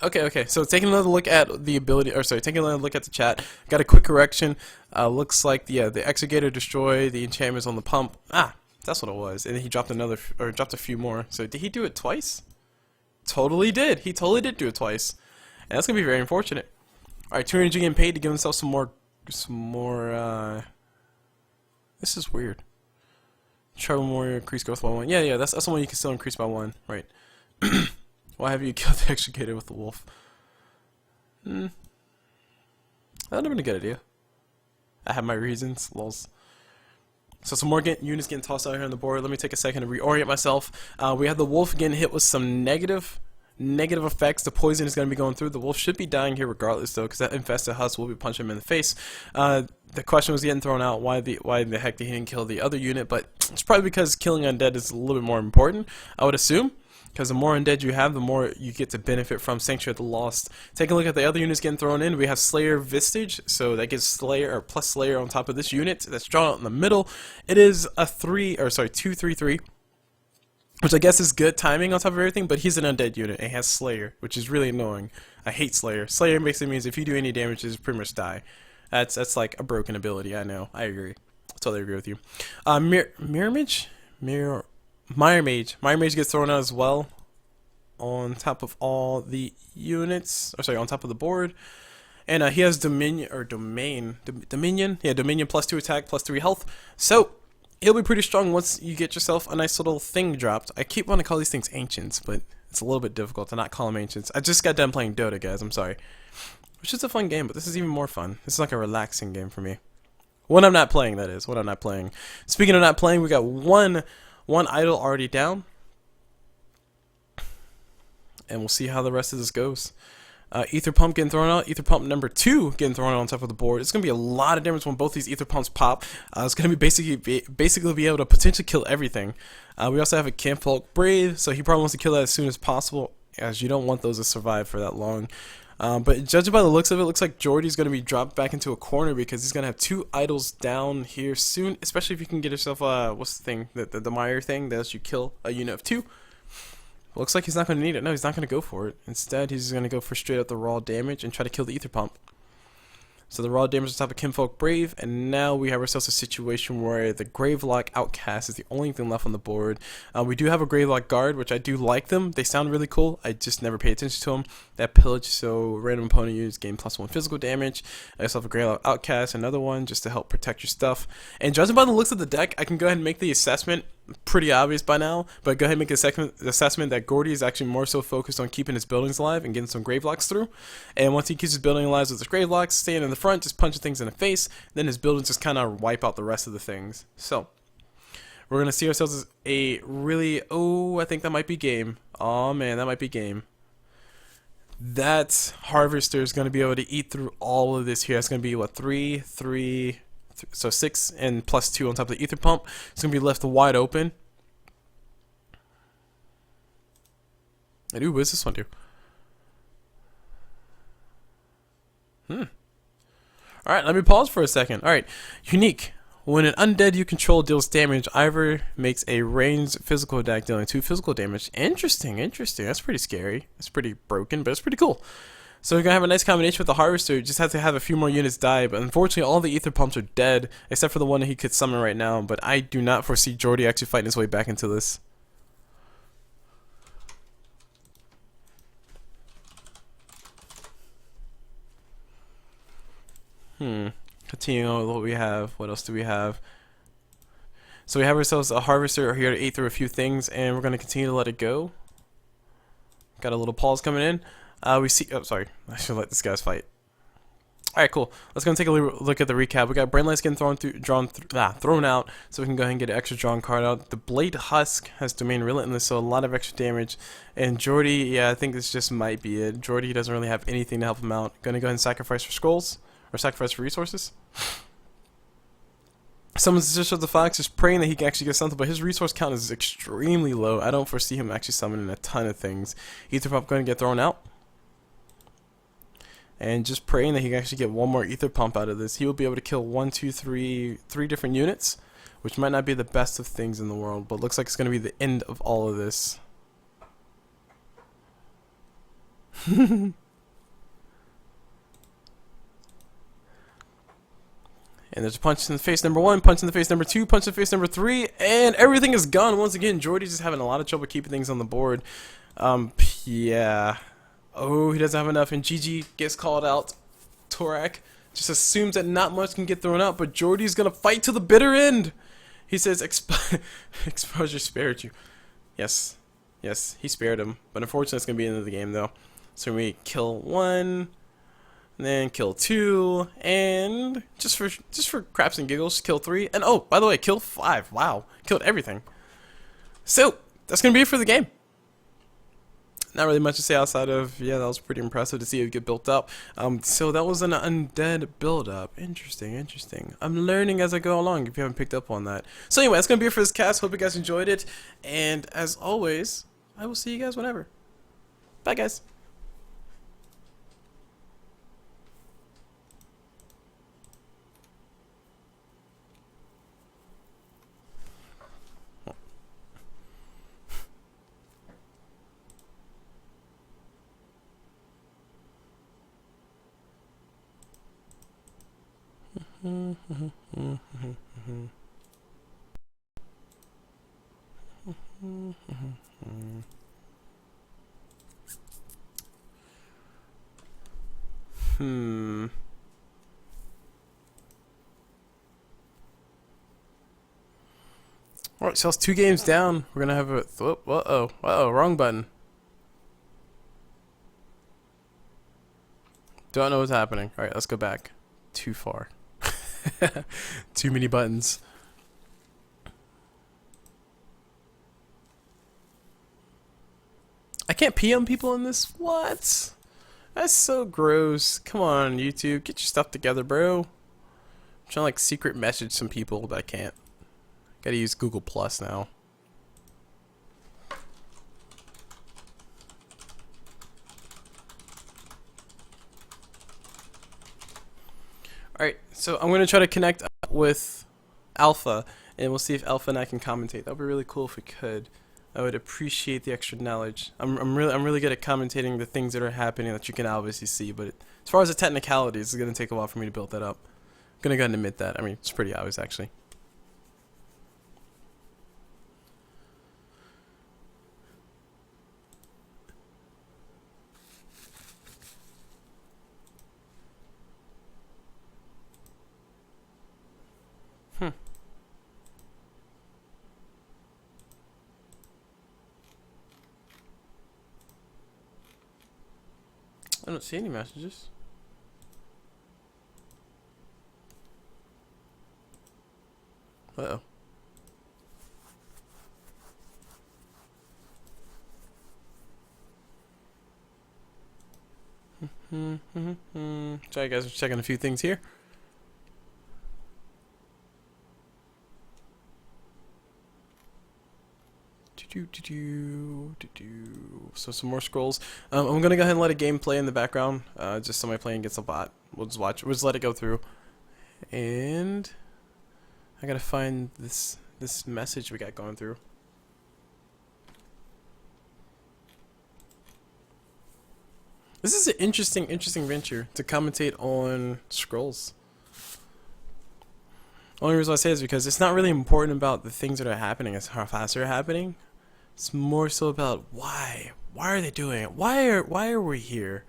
Okay, so taking another look at the ability, or sorry, taking another look at the chat, got a quick correction. Looks like the Exegator destroy the enchantments on the pump. Ah, that's what it was. And then he dropped dropped a few more. So did he do it twice? Totally did. He totally did do it twice. And that's gonna be very unfortunate. Alright, 200 getting paid to give himself some more, this is weird. Trouble Warrior, increase growth by 1. Yeah, that's the one you can still increase by 1, right. Why have you killed the Exegator with the wolf? That would have been a good idea. I have my reasons, lols. So some more units getting tossed out here on the board. Let me take a second to reorient myself. We have the wolf getting hit with some negative effects. The poison is going to be going through. The wolf should be dying here regardless though, because that infested husk will be punching him in the face. The question was getting thrown out, why the heck did he didn't kill the other unit, but it's probably because killing undead is a little bit more important, I would assume. Because the more undead you have, the more you get to benefit from Sanctuary of the Lost. Take a look at the other units getting thrown in. We have Slayer Vistage, so that gives Slayer or plus Slayer on top of this unit that's drawn out in the middle. It is a 2/3/3, which I guess is good timing on top of everything. But he's an undead unit. And he has Slayer, which is really annoying. I hate Slayer. Slayer basically means if you do any damage, you pretty much die. That's like a broken ability. I know. I agree. I totally agree with you. Mirror Mage gets thrown out as well on top of all the units, or sorry, on top of the board. And he has Dominion plus 2 attack, plus 3 health. So he'll be pretty strong once you get yourself a nice little thing dropped. I keep wanting to call these things ancients, but it's a little bit difficult to not call them ancients. I just got done playing Dota, guys. I'm sorry. Which is a fun game, but this is even more fun. This is like a relaxing game for me. When I'm not playing, that is. When I'm not playing. Speaking of not playing, we got one idol already down, and we'll see how the rest of this goes. Ether Pump getting thrown out. Ether Pump number 2 getting thrown out on top of the board. It's going to be a lot of damage when both these Ether Pumps pop. It's going to be basically be able to potentially kill everything. We also have a Kinfolk Brave, so he probably wants to kill that as soon as possible, as you don't want those to survive for that long. But judging by the looks of it, looks like Jordy's going to be dropped back into a corner because he's going to have 2 idols down here soon, especially if you can get yourself, what's the thing, the Mire thing that lets you kill a unit of 2. Looks like he's not going to need it. No, he's not going to go for it. Instead, he's going to go for straight up the raw damage and try to kill the Ether Pump. So the raw damage on top of Kinfolk Brave, and now we have ourselves a situation where the Gravelock Outcast is the only thing left on the board. We do have a Gravelock Guard, which I do like them. They sound really cool. I just never pay attention to them. That Pillage, so random opponent units gain +1 physical damage. I also have a Gravelock Outcast, another one, just to help protect your stuff. And judging by the looks of the deck, I can go ahead and make the assessment. Pretty obvious by now, but go ahead and make the assessment that Gordy is actually more so focused on keeping his buildings alive and getting some Gravelocks through. And once he keeps his building alive with his Gravelocks, staying in the front, just punching things in the face, then his buildings just kind of wipe out the rest of the things. So we're going to see ourselves as a really, I think that might be game. Oh man, that might be game. That Harvester is going to be able to eat through all of this here. It's going to be, what, 3, so 6 and +2 on top of the Ether Pump. It's going to be left wide open. And ooh, what does this one do? Alright, let me pause for a second. Alright, unique. When an undead you control deals damage, Ivor makes a ranged physical attack dealing 2 physical damage. Interesting, interesting. That's pretty scary. It's pretty broken, but it's pretty cool. So we're going to have a nice combination with the Harvester. You just have to have a few more units die, but unfortunately all the Ether Pumps are dead, except for the one that he could summon right now, but I do not foresee Jordy actually fighting his way back into this. Continuing on with what we have. What else do we have? So we have ourselves a Harvester here to eat through a few things, and we're going to continue to let it go. Got a little pause coming in. We see. Oh, sorry. I should let this guys fight. All right, cool. Let's go and take a look at the recap. We got Brainlights getting thrown out, so we can go ahead and get an extra drawn card out. The Blade Husk has Domain Relentless, so a lot of extra damage. And Jordy, yeah, I think this just might be it. Jordy doesn't really have anything to help him out. Gonna go ahead and sacrifice for scrolls, or sacrifice for resources. Summons the Sister of the Fox, just praying that he can actually get something, but his resource count is extremely low. I don't foresee him actually summoning a ton of things. Ether Pump going to get thrown out. And just praying that he can actually get one more Ether Pump out of this. He will be able to kill 1, 2, 3 different units, which might not be the best of things in the world, but looks like it's going to be the end of all of this. And there's a punch in the face number 1, punch in the face number 2, punch in the face number 3, and everything is gone. Once again, Jordy's just having a lot of trouble keeping things on the board. Yeah. Oh, he doesn't have enough, and GG gets called out. Torak just assumes that not much can get thrown out, but Jordy's gonna fight to the bitter end. He says, exposure spared you. Yes. Yes, he spared him. But unfortunately, it's gonna be the end of the game, though. So we kill 1. And then kill 2, and just for craps and giggles, kill 3, and oh, by the way, kill 5. Wow, killed everything. So that's gonna be it for the game. Not really much to say outside of, yeah, that was pretty impressive to see it get built up. So that was an undead build up. Interesting, interesting. I'm learning as I go along. If you haven't picked up on that. So anyway, that's gonna be it for this cast. Hope you guys enjoyed it, and as always, I will see you guys whenever. Bye, guys. Alright, so it's 2 games down. We're gonna have a uh-oh, wrong button. Don't know what's happening. Alright, let's go back. Too far. Too many buttons. I can't PM people in this? What? That's so gross. Come on, YouTube. Get your stuff together, bro. I'm trying to like secret message some people, but I can't. Gotta use Google Plus now. Alright, so I'm going to try to connect with Alpha, and we'll see if Alpha and I can commentate. That would be really cool if we could. I would appreciate the extra knowledge. I'm really good at commentating the things that are happening that you can obviously see, but as far as the technicalities, it's going to take a while for me to build that up. I'm going to go ahead and admit that. I mean, it's pretty obvious, actually. I don't see any messages. Uh-oh. Sorry guys, we're checking a few things here. So some more scrolls. I'm gonna go ahead and let a game play in the background, just so my playing gets a bot. We'll just watch. We'll just let it go through. And I gotta find this message we got going through. This is an interesting venture to commentate on scrolls. Only reason I say is because it's not really important about the things that are happening as how fast they're happening. It's more so about why. Why are they doing it? Why are we here?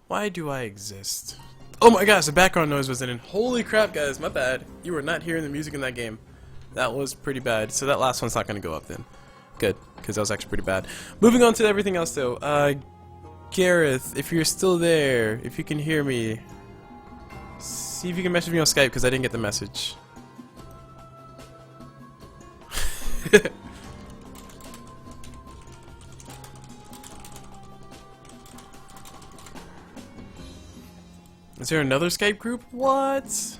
Why do I exist? Oh my gosh, the background noise was in. Holy crap, guys, my bad. You were not hearing the music in that game. That was pretty bad. So that last one's not going to go up then. Good, because that was actually pretty bad. Moving on to everything else though. Gareth, if you're still there, if you can hear me, see if you can message me on Skype because I didn't get the message. Is there another Skype group? What?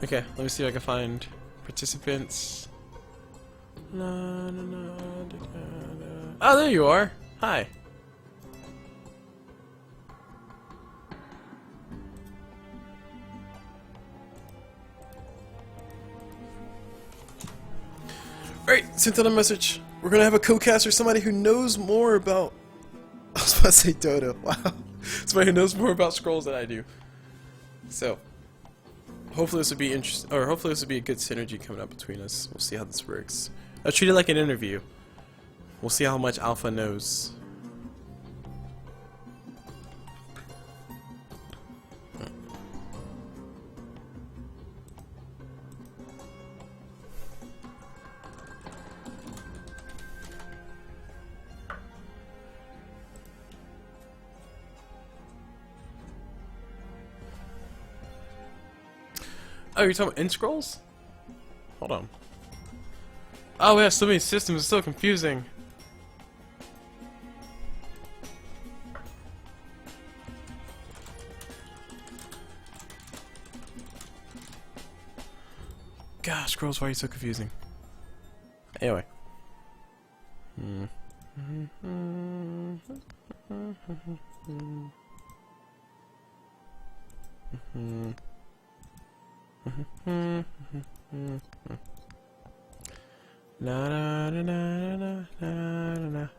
Okay, let me see if I can find participants. Oh, there you are. Hi. Alright, sent out a message. We're gonna have a co-caster, somebody who knows more about... I was about to say Dota. Wow. Somebody who knows more about scrolls than I do. So, hopefully this will be interesting, or hopefully this will be a good synergy coming up between us. We'll see how this works. I'll treat it like an interview. We'll see how much Alpha knows. Oh, you're talking about in scrolls? Hold on. Oh, we have so many systems, it's so confusing. Gosh, scrolls, why are you so confusing? Anyway.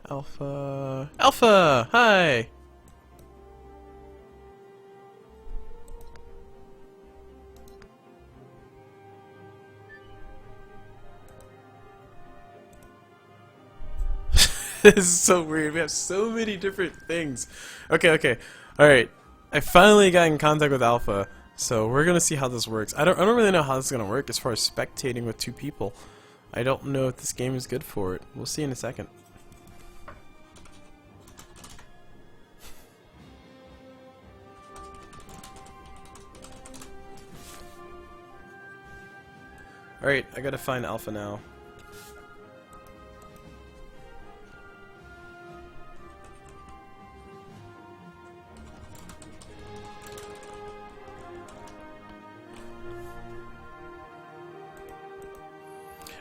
Alpha. Alpha! Hi! This is so weird. We have so many different things. Okay. Alright. I finally got in contact with Alpha. So we're gonna see how this works. I don't really know how this is gonna work as far as spectating with two people. I don't know if this game is good for it. We'll see in a second. Alright, I gotta find Alpha now.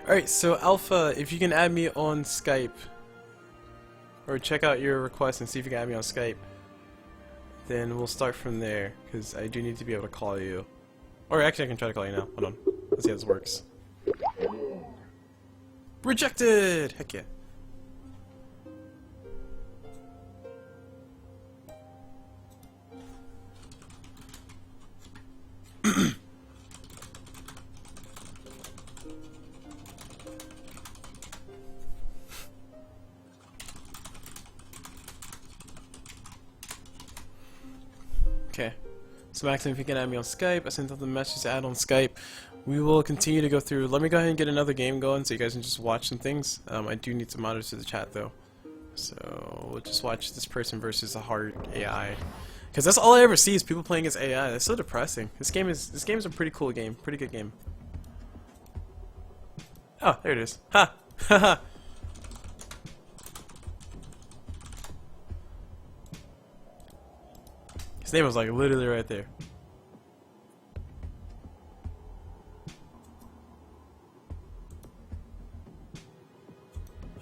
Alright, so Alpha, if you can add me on Skype, or check out your request and see if you can add me on Skype, then we'll start from there, because I do need to be able to call you. Or actually I can try to call you now. Hold on. Let's see how this works. Rejected! Heck yeah. Okay. So Maxim, if you can add me on Skype, I sent out the message to add on Skype. We will continue to go through. Let me go ahead and get another game going so you guys can just watch some things. I do need to monitor the chat though. So we'll just watch this person versus a hard AI. Because that's all I ever see is people playing as AI. That's so depressing. This game is a pretty cool game. Pretty good game. Oh, there it is. Ha! Haha! His name was like literally right there.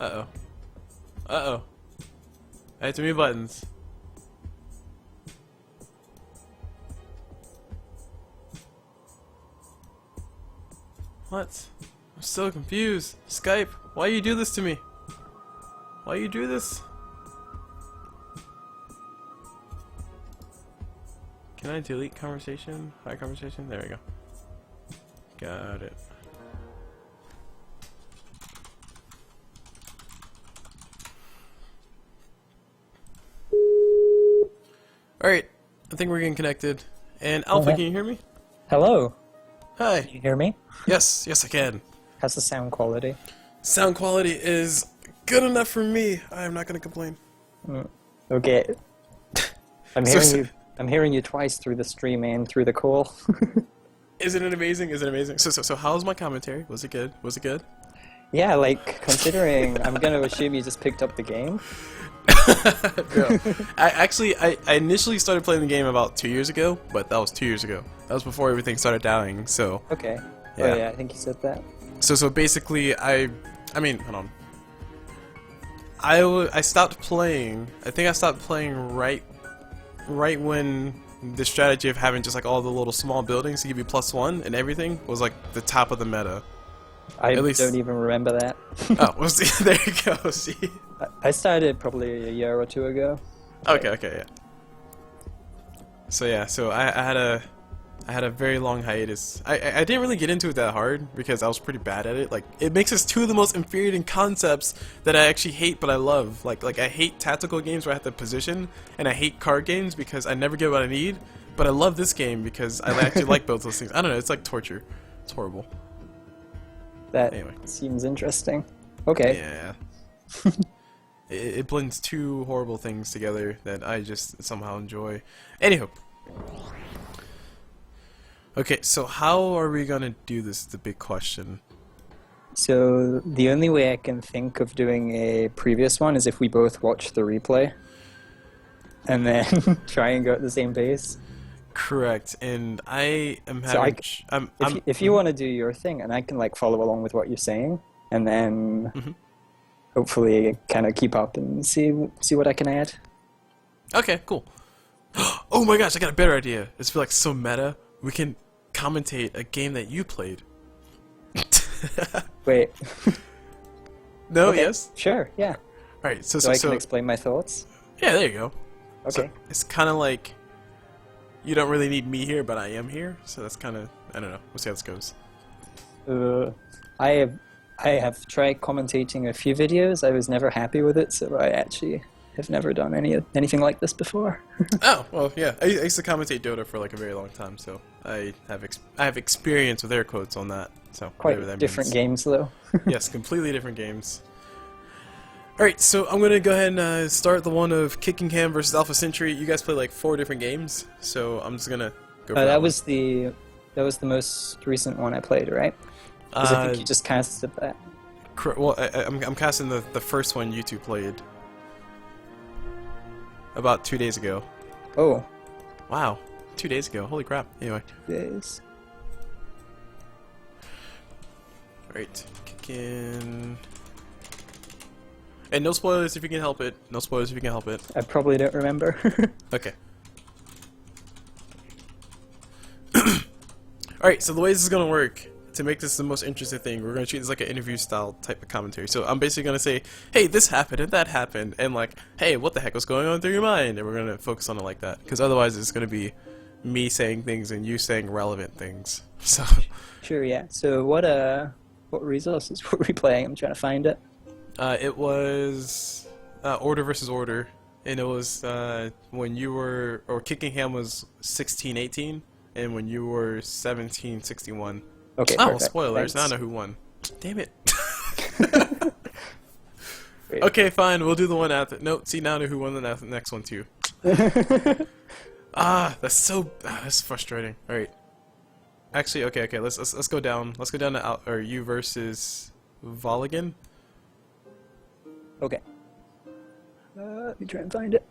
Uh-oh. Uh-oh. I had too many buttons. What? I'm so confused. Skype, why you do this to me? Why you do this? Can I delete conversation? Hi conversation? There we go. Got it. Alright, I think we're getting connected. And Alpha, can you hear me? Hello. Hi. Can you hear me? Yes, yes I can. How's the sound quality? Sound quality is good enough for me. I am not gonna complain. Okay. I'm So- hearing you. I'm hearing you twice through the stream and through the call. Isn't it amazing? Isn't it amazing? So how's my commentary? Was it good? Was it good? Yeah, like considering I'm gonna assume you just picked up the game. Bro, I initially started playing the game about 2 years ago, but that was 2 years ago. That was before everything started dying. So Okay. Yeah. Oh yeah, I think you said that. so basically I mean, hold on. I stopped playing. I think I stopped playing right when the strategy of having just like all the little small buildings to give you +1 and everything was like the top of the meta. I At least- don't even remember that. Oh, well, see, there you go. See. I started probably a year or two ago. Okay, yeah. So yeah, so I had a very long hiatus. I didn't really get into it that hard because I was pretty bad at it. Like it makes us two of the most infuriating concepts that I actually hate, but I love. Like I hate tactical games where I have to position, and I hate card games because I never get what I need. But I love this game because I actually like both those things. I don't know. It's like torture. It's horrible. That Anyway. seems interesting. Okay. Yeah. It blends two horrible things together that I just somehow enjoy. Anywho. Okay, so how are we gonna do this? The big question. So the only way I can think of doing a previous one is if we both watch the replay, and then try and go at the same pace. Correct, and I am So having. If you want to do your thing, and I can like follow along with what you're saying, and then Mhm. hopefully kind of keep up and see what I can add. Okay, cool. Oh my gosh, I got a better idea. It's like so meta. We can commentate a game that you played. Wait. No, Okay, yes. Sure. Yeah. All right, So I can explain my thoughts. yeah, there you go. Okay. So it's kind of like you don't really need me here, but I am here. So that's kind of, I don't know. We'll see how this goes. I have tried commentating a few videos. I was never happy with it, so I actually have never done anything like this before. Oh well, yeah. I used to commentate Dota for like a very long time, so I have experience with air quotes on that. So whatever Quite that different means. games, though. Yes, completely different games. All right, so I'm gonna go ahead and start the one of Kickingham versus Alpha Century. You guys played like 4 different games, so I'm just gonna go. For That one. was the most recent one I played, right? Because I think you just casted that. Well, I'm casting the first one you two played about 2 days ago. Oh, Wow, 2 days ago. Holy crap. Anyway, yes. right, kick in. And no spoilers if you can help it. No spoilers if you can help it. I probably don't remember. Okay. Alright, so the way this is gonna work, to make this the most interesting thing, we're gonna treat this like an interview style type of commentary. So I'm basically gonna say, hey, this happened and that happened, and like, hey, what the heck was going on through your mind? And we're gonna focus on it like that. Because otherwise it's gonna be me saying things and you saying relevant things. So Sure, yeah. So what resources were we playing? I'm trying to find it. it was Order versus Order, and it was when you were, or Kickingham was 16-18, and when you were 17-61. Okay. Oh, perfect. spoilers! Now I Thanks. know who won. Damn it. Great. Okay, fine. We'll do the one after. No, see, now I know who won the next one too. That's frustrating. All right. Actually, okay. Let's go down. Let's go down to you versus Voligan. Okay. Let me try and find it.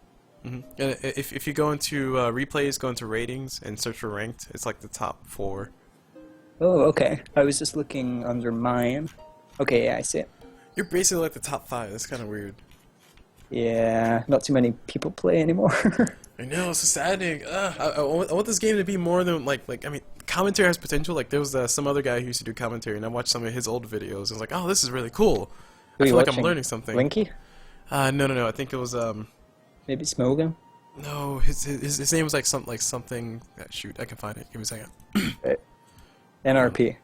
And if you go into replays, go into ratings, and search for ranked, it's like the top 4. Oh, okay. I was just looking under mine. Okay, yeah, I see it. You're basically like the top 5. That's kind of weird. Yeah, not too many people play anymore. I know, it's so saddening. I want this game to be more than I mean, commentary has potential. Like there was some other guy who used to do commentary, and I watched some of his old videos. And I was like, oh, this is really cool. Who I are you feel like I'm watching? learning something. Linky? No. I think it was Maybe Smogan? no, his name was like something. Shoot, I can find it. Give me a second. Right. NRP.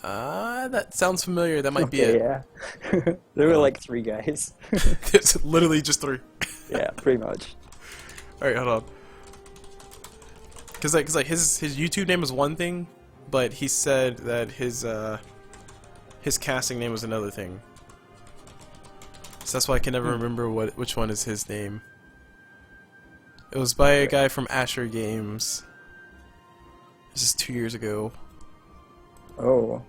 That sounds familiar. That might be Okay, it. yeah. There were like 3 guys. There's literally just 3. Yeah, pretty much. All right, hold on. Cause his YouTube name was one thing, but he said that his casting name was another thing. So that's why I can never remember which one is his name. It was by a guy from Asher Games. This is 2 years ago, Oh.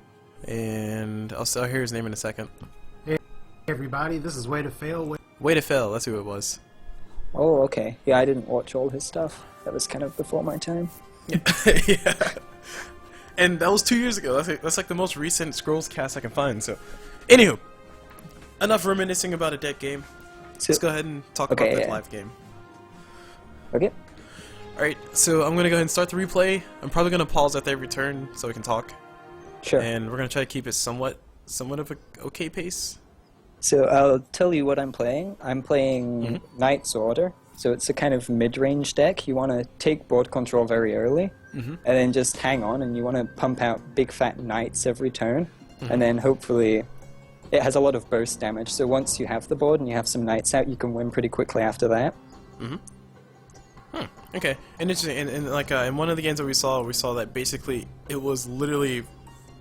and I'll hear his name in a second. Hey everybody, this is Way to Fail. Way to Fail, that's who it was. Oh, okay. Yeah, I didn't watch all his stuff. That was kind of before my time. Yeah. And that was 2 years ago. That's like the most recent Scrolls cast I can find. So, anywho, enough reminiscing about a deck game. So, Let's go ahead and talk Okay, about the yeah. live game. okay. Alright, so I'm gonna go ahead and start the replay. I'm probably gonna pause at every turn so we can talk. Sure. And we're gonna try to keep it somewhat of a okay pace. So I'll tell you what I'm playing. I'm playing Mm-hmm. Knight's Order. So it's a kind of mid-range deck. You want to take board control very early, Mhm. and then just hang on, and you want to pump out big fat knights every turn, Mm-hmm. and then hopefully it has a lot of burst damage. So once you have the board and you have some knights out, you can win pretty quickly after that. Okay, and interesting. And like in one of the games that we saw that basically it was literally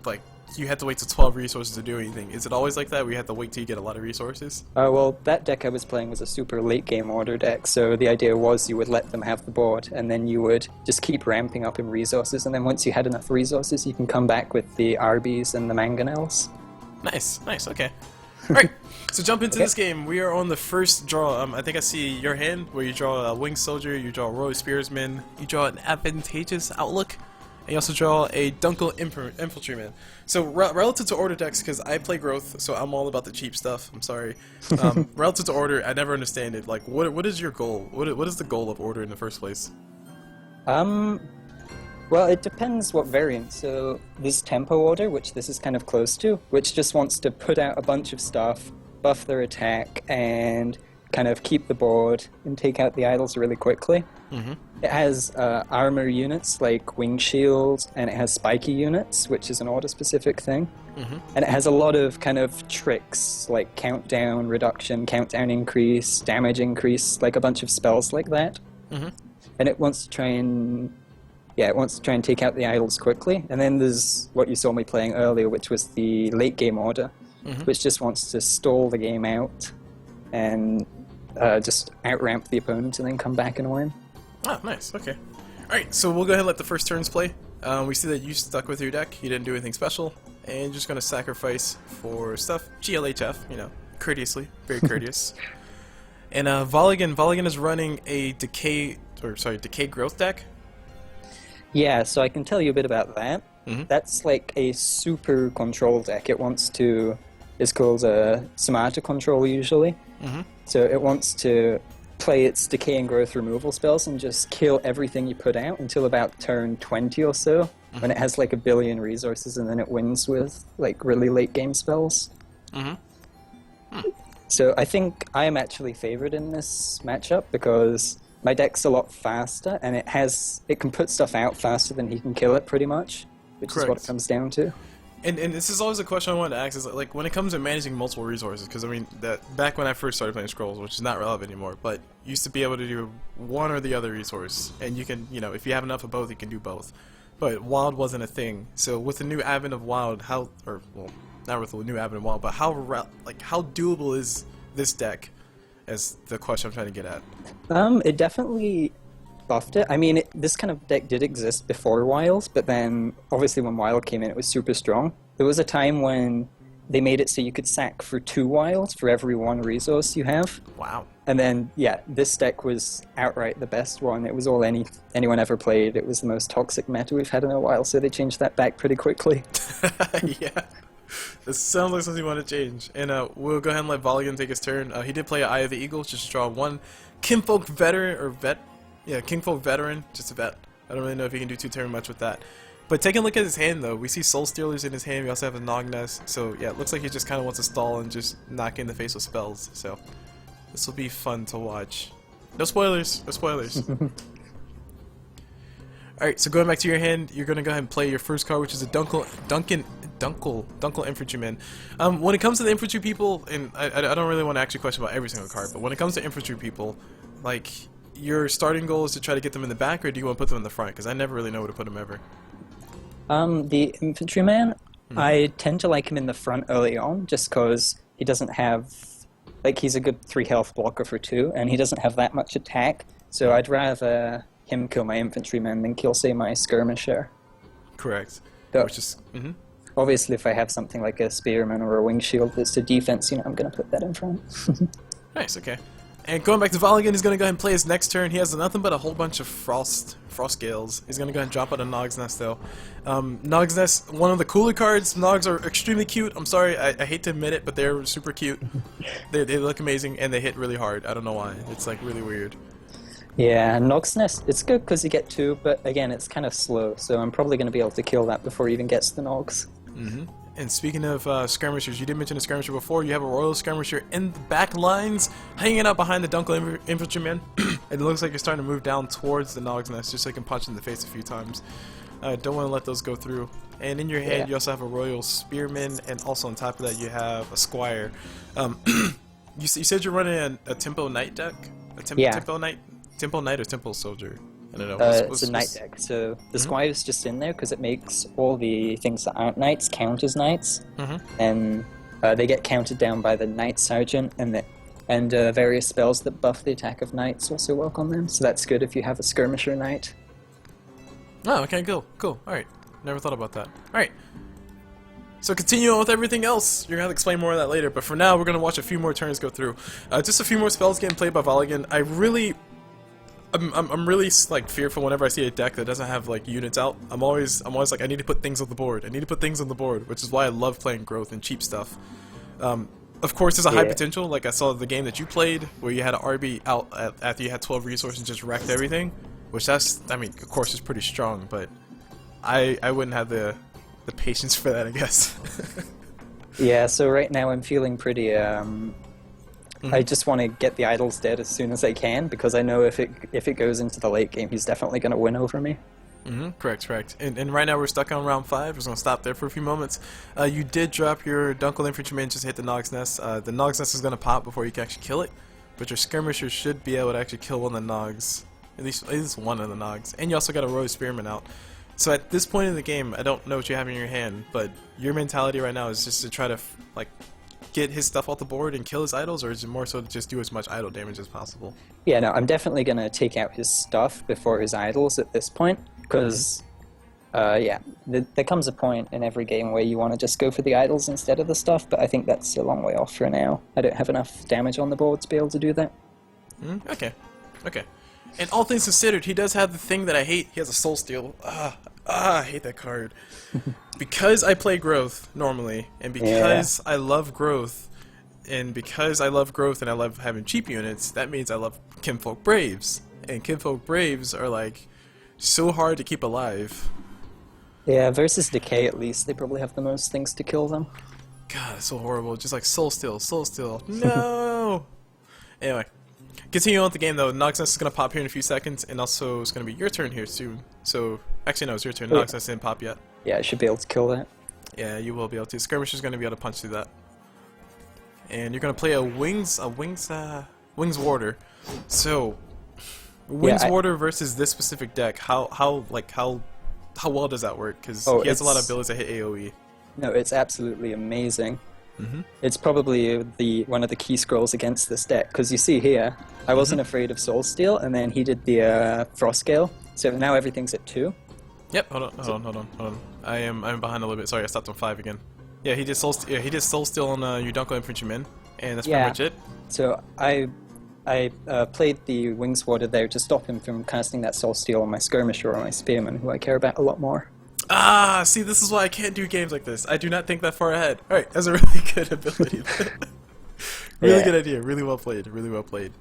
like you had to wait till 12 resources to do anything. Is it always like that? We had to wait till you get a lot of resources. Well, that deck I was playing was a super late game order deck, so the idea was you would let them have the board, and then you would just keep ramping up in resources, and then once you had enough resources, you can come back with the Arby's and the Mangonels. Nice. Okay. All right. So jump into Okay. this game. We are on the first draw. I think I see your hand where you draw a winged soldier, you draw a royal spearsman, you draw an advantageous outlook, and you also draw a Dunkel infantryman. So relative to order decks, because I play growth, so I'm all about the cheap stuff. I'm sorry. Relative to order, I never understand it. Like, what is your goal? What is the goal of order in the first place? Well, it depends what variant. So there's Tempo Order, which this is kind of close to, which just wants to put out a bunch of stuff, buff their attack, and kind of keep the board and take out the idols really quickly. Mm-hmm. It has armor units like Wing Shield, and it has spiky units, which is an order-specific thing. Mm-hmm. And it has a lot of kind of tricks like countdown reduction, countdown increase, damage increase, like a bunch of spells like that. Mm-hmm. And it wants to try and take out the idols quickly. And then there's what you saw me playing earlier, which was the late game order, Mhm. which just wants to stall the game out and just outramp the opponent and then come back and win. Oh, nice. Okay. Alright, so we'll go ahead and let the first turns play. We see that you stuck with your deck. You didn't do anything special. And you're just going to sacrifice for stuff. GLHF, courteously. Very courteous. And Voligan is running a Decay Growth deck. Yeah, so I can tell you a bit about that. Mhm. That's like a super control deck. It's called Samata Control usually. Mm-hmm. So it wants to play its decay and growth removal spells and just kill everything you put out until about turn 20 or so, when it has like 1 billion resources, and then it wins with like really late game spells. Mm-hmm. So I think I am actually favored in this matchup because my deck's a lot faster, and it can put stuff out faster than he can kill it pretty much, which is what Correct. it comes down to. And this is always a question I wanted to ask is like when it comes to managing multiple resources, because I mean that back when I first started playing Scrolls, which is not relevant anymore, but used to be able to do one or the other resource, and you can if you have enough of both, you can do both. But Wild wasn't a thing. So with the new advent of Wild, not with the new advent of Wild, but how doable is this deck? Is the question I'm trying to get at. It definitely buffed it. I mean, this kind of deck did exist before Wild, but then obviously when Wild came in, it was super strong. There was a time when they made it so you could sack for 2 Wilds for every 1 resource you have. Wow. And then, yeah, this deck was outright the best one. It was all anyone ever played. It was the most toxic meta we've had in a while, so they changed that back pretty quickly. Yeah. This sounds like something you want to change. And we'll go ahead and let Voligan take his turn. He did play Eye of the Eagle, just draw one. Kinfolk Veteran, or Vet. Yeah, Kinfolk Veteran, just a vet. I don't really know if he can do too terribly much with that. But taking a look at his hand, though, we see Soul Stealers in his hand. We also have a Nognest. So, yeah, it looks like he just kind of wants to stall and just knock you in the face with spells. So, this will be fun to watch. No spoilers. No spoilers. Alright, so going back to your hand, you're going to go ahead and play your first card, which is a Dunkel Infantryman. When it comes to the infantry people, and I don't really want to actually question about every single card, but when it comes to infantry people, like, your starting goal is to try to get them in the back, or do you want to put them in the front? Because I never really know where to put them ever. The Infantryman, I tend to like him in the front early on, just because he doesn't have, like, he's a good 3 health blocker for 2, and he doesn't have that much attack, so I'd rather him kill my Infantryman than kill, say, my Skirmisher. Correct. But Which is... obviously, if I have something like a Spearman or a Wing Shield that's to defense, I'm going to put that in front. Nice, okay. And going back to Voligan, he's going to go ahead and play his next turn. He has nothing but a whole bunch of Frost Gales. He's going to go ahead and drop out a Nog's Nest, though. Nog's Nest, one of the cooler cards. Nogs are extremely cute. I'm sorry, I hate to admit it, but they're super cute. They look amazing, and they hit really hard. I don't know why. It's, like, really weird. Yeah, Nog's Nest, it's good because you get 2, but again, it's kind of slow, so I'm probably going to be able to kill that before he even gets the Nogs. And speaking of skirmishers, you did mention a skirmisher before. You have a Royal Skirmisher in the back lines, hanging out behind the Dunkel Infantryman. It looks like you're starting to move down towards the Nog's Nest, just so you can punch in the face a few times. Don't want to let those go through. And in your hand, you also have a Royal Spearman, and also on top of that, you have a Squire. You said you're running a Tempo Knight deck? Tempo Knight or Tempo Soldier? I don't know. It's a Knight deck, so the Squire's just in there because it makes all the things that aren't Knights count as Knights, and they get counted down by the Knight Sergeant, and various spells that buff the attack of Knights also work on them, so that's good if you have a Skirmisher Knight. Oh, okay, cool. Alright, never thought about that. Alright. So continue on with everything else. You're going to have to explain more of that later, but for now, we're going to watch a few more turns go through. Just a few more spells getting played by Voligan. I'm really like fearful whenever I see a deck that doesn't have like units out. I'm always like, I need to put things on the board. Which is why I love playing growth and cheap stuff. Of course, there's a high potential. Like I saw the game that you played where you had an RB out after you had 12 resources and just wrecked everything. Which I mean, of course, is pretty strong, but I wouldn't have the patience for that, I guess. Yeah. So right now I'm feeling pretty. I just want to get the idols dead as soon as I can, because I know if it goes into the late game, he's definitely going to win over me. Correct. And right now we're stuck on round 5. We're just going to stop there for a few moments. You did drop your Dunkel Infantryman, just hit the Nog's Nest. The Nog's Nest is going to pop before you can actually kill it, but your Skirmisher should be able to actually kill one of the Nogs. At least one of the Nogs. And you also got a Royal Spearman out. So at this point in the game, I don't know what you have in your hand, but your mentality right now is just to try to, like, get his stuff off the board and kill his idols, or is it more so to just do as much idol damage as possible? Yeah, no, I'm definitely going to take out his stuff before his idols at this point, because, there comes a point in every game where you want to just go for the idols instead of the stuff, but I think that's a long way off for now. I don't have enough damage on the board to be able to do that. Okay. And all things considered, he does have the thing that I hate. He has a Soul Steal. I hate that card. Because I play growth normally, and because I love growth, and I love having cheap units, that means I love Kinfolk Braves. And Kinfolk Braves are like so hard to keep alive. Yeah, versus Decay at least, they probably have the most things to kill them. God, it's so horrible. Just like Soul Steal. No! Anyway. Continuing on with the game though, Nog's Nest is going to pop here in a few seconds, and also it's going to be your turn here soon. So, actually no, it's your turn. Nog's Nest didn't pop yet. Yeah, I should be able to kill that. Yeah, you will be able to. Skirmisher's going to be able to punch through that. And you're going to play a Wings Warder. So, Wings Warder versus this specific deck, how well does that work? Because he has a lot of abilities that hit AoE. No, it's absolutely amazing. It's probably one of the key scrolls against this deck, because you see here, I wasn't afraid of Soul Steal, and then he did the Frost Gale, so now everything's at 2. Yep, hold on. I'm behind a little bit. Sorry, I stopped on 5 again. Yeah, he did Soul Steal on your Dunkel Infantryman, and that's pretty much it. So I played the Wings Warder there to stop him from casting that Soul Steal on my Skirmisher or my Spearman, who I care about a lot more. Ah, see, this is why I can't do games like this. I do not think that far ahead. Alright, that's a really good ability. Really Yeah. good idea. Really well played. Really well played.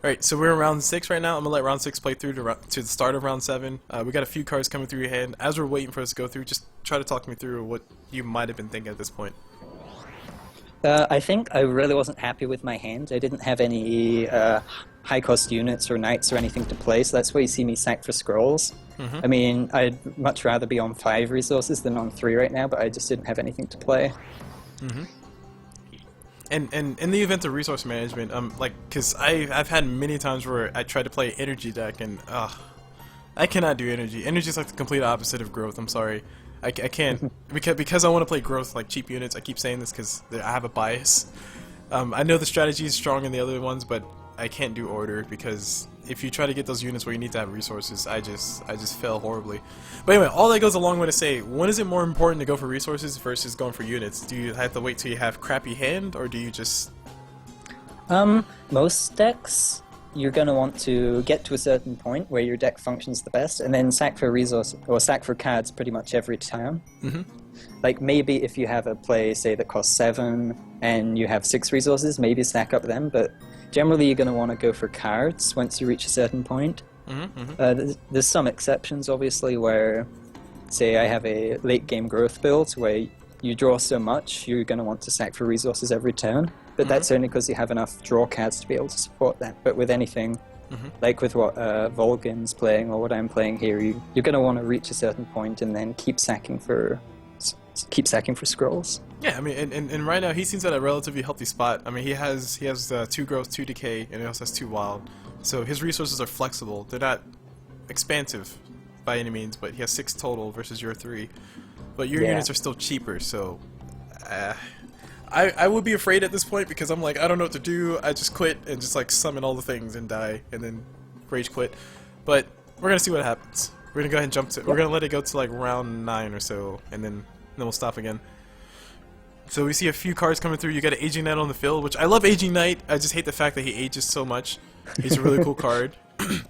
Alright, so we're in round 6 right now. I'm gonna let round 6 play through to the start of round 7. We got a few cards coming through your hand. As we're waiting for us to go through, just try to talk me through what you might have been thinking at this point. I think I really wasn't happy with my hand. I didn't have any high-cost units or knights or anything to play, so that's why you see me sack for scrolls. I mean, I'd much rather be on 5 resources than on 3 right now, but I just didn't have anything to play. And in the event of resource management, like, cause I've had many times where I tried to play energy deck and I cannot do energy. Energy is like the complete opposite of growth. I'm sorry, I can't because I want to play growth like cheap units. I keep saying this because I have a bias. I know the strategy is strong in the other ones, but I can't do order because if you try to get those units where you need to have resources, I just fail horribly. But anyway, all that goes a long way to say, when is it more important to go for resources versus going for units? Do you have to wait till you have crappy hand, or do you just... Most decks, you're going to want to get to a certain point where your deck functions the best, and then sack for resource or sack for cards pretty much every time. Like maybe if you have a play, say, that costs 7 and you have 6 resources, maybe stack up them, but generally you're going to want to go for cards once you reach a certain point. There's some exceptions, obviously, where, say, I have a late game growth build where you draw so much, you're going to want to sack for resources every turn, but that's only because you have enough draw cards to be able to support that. But with anything, like with what Volgin's playing or what I'm playing here, you're going to want to reach a certain point and then keep sacking for scrolls. Yeah, I mean, and right now he seems at a relatively healthy spot. I mean, he has 2 growth, 2 decay, and he also has 2 wild. So his resources are flexible. They're not expansive by any means, but he has 6 total versus your 3. But your units are still cheaper, so I would be afraid at this point because I'm like, I don't know what to do. I just quit and just like summon all the things and die and then rage quit. But we're gonna see what happens. We're gonna go ahead and jump to. We're gonna let it go to like round 9 or so, and then we'll stop again. So we see a few cards coming through. You got an Aging Knight on the field, which I love Aging Knight. I just hate the fact that he ages so much. He's a really cool card.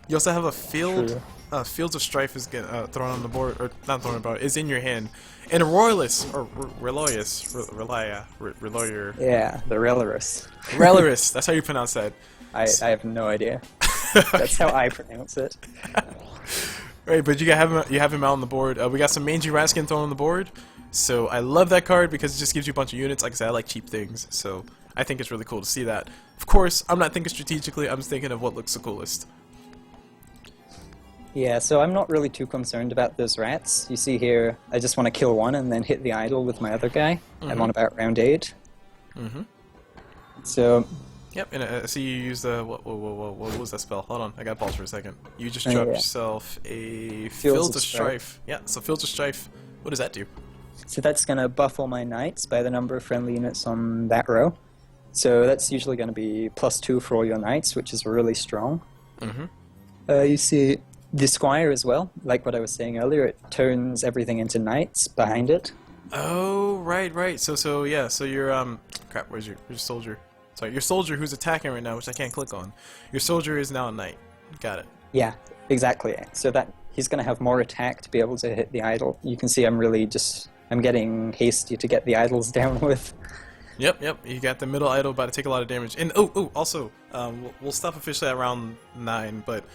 You also have a Field. Fields of Strife is thrown on the board, or not thrown on the board, is in your hand. And a Royalist, or Reloyus, Reloyer. Yeah, the Relorus. Relorus, that's how you pronounce that. I have no idea. That's how I pronounce it. Right, but you have him out on the board. We got some Mangy Raskin thrown on the board. So I love that card because it just gives you a bunch of units. Like I said, I like cheap things, so I think it's really cool to see that. Of course, I'm not thinking strategically, I'm just thinking of what looks the coolest. Yeah, so I'm not really too concerned about those rats. You see here, I just want to kill one and then hit the idol with my other guy. I'm on about round 8. So... Yep, and I see you use the... What was that spell? Hold on, I got balls for a second. You just dropped yourself a Fields of Strife. Yeah, so Fields of Strife, what does that do? So that's going to buff all my knights by the number of friendly units on that row. So that's usually going to be +2 for all your knights, which is really strong. You see the Squire as well, like what I was saying earlier, it turns everything into knights behind it. Oh, right. So yeah, so your crap, where's your soldier? Sorry, your soldier who's attacking right now, which I can't click on. Your soldier is now a knight. Got it. Yeah, exactly. So that he's going to have more attack to be able to hit the idol. You can see I'm getting hasty to get the idols down with. Yep. You got the middle idol about to take a lot of damage. And also, we'll stop officially at round 9, but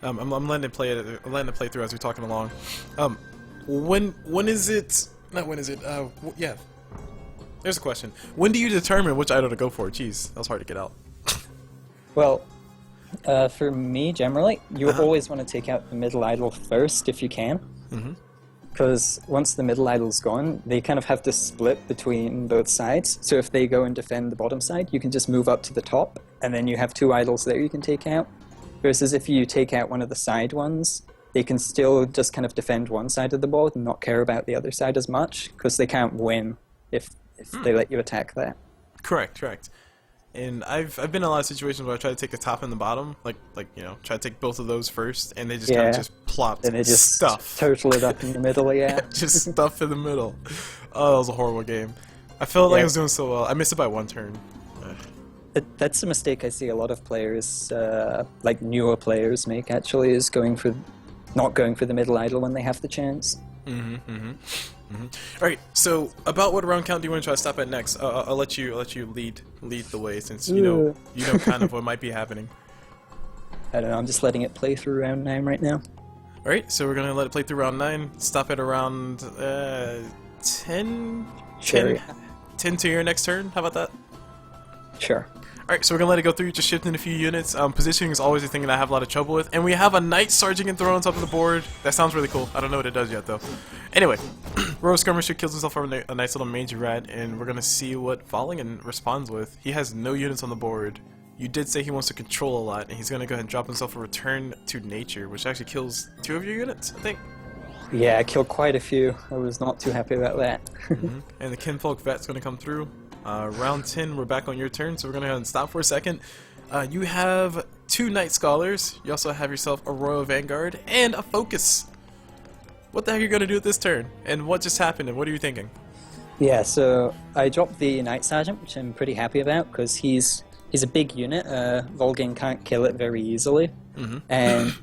I'm letting it play. I'm letting it play through as we're talking along. When is it? Not when is it? Yeah. There's a question. When do you determine which idol to go for? Jeez, that was hard to get out. Well, for me, generally, you always want to take out the middle idol first if you can. Because once the middle idol's gone, they kind of have to split between both sides. So if they go and defend the bottom side, you can just move up to the top, and then you have 2 idols there you can take out. Versus if you take out one of the side ones, they can still just kind of defend one side of the board and not care about the other side as much, because they can't win if they let you attack that. Correct. And I've been in a lot of situations where I try to take the top and the bottom, like try to take both of those first, and they just kind of just plop and they just stuff. Total it up in the middle, yeah. Just stuff in the middle. Oh, that was a horrible game. I felt like I was doing so well. I missed it by 1 turn. That's a mistake I see a lot of players, like newer players, make. Actually, is not going for the middle idol when they have the chance. All right. So, about what round count do you want to try to stop at next? I'll let you lead the way since you know kind of what might be happening. I don't know, I'm just letting it play through round 9 right now. All right. So we're gonna let it play through round 9. Stop at around 10. Sure. 10 to your next turn. How about that? Sure. Alright, so we're gonna let it go through, just shifting a few units. Positioning is always a thing that I have a lot of trouble with. And we have a Knight Sergeant getting thrown on top of the board. That sounds really cool. I don't know what it does yet, though. Anyway, Royal Skirmisher kills himself from a nice little mangy rat, and we're gonna see what Vollingen responds with. He has no units on the board. You did say he wants to control a lot, and he's gonna go ahead and drop himself a Return to Nature, which actually kills 2 of your units, I think. Yeah, I killed quite a few. I was not too happy about that. And the Kinfolk Vet's gonna come through. Round 10, we're back on your turn, so we're gonna go ahead and stop for a second. You have 2 Knight Scholars. You also have yourself a Royal Vanguard and a Focus. What the heck are you gonna do with this turn? And what just happened? And what are you thinking? Yeah, so I dropped the Knight Sergeant, which I'm pretty happy about because he's a big unit. Volgin can't kill it very easily, and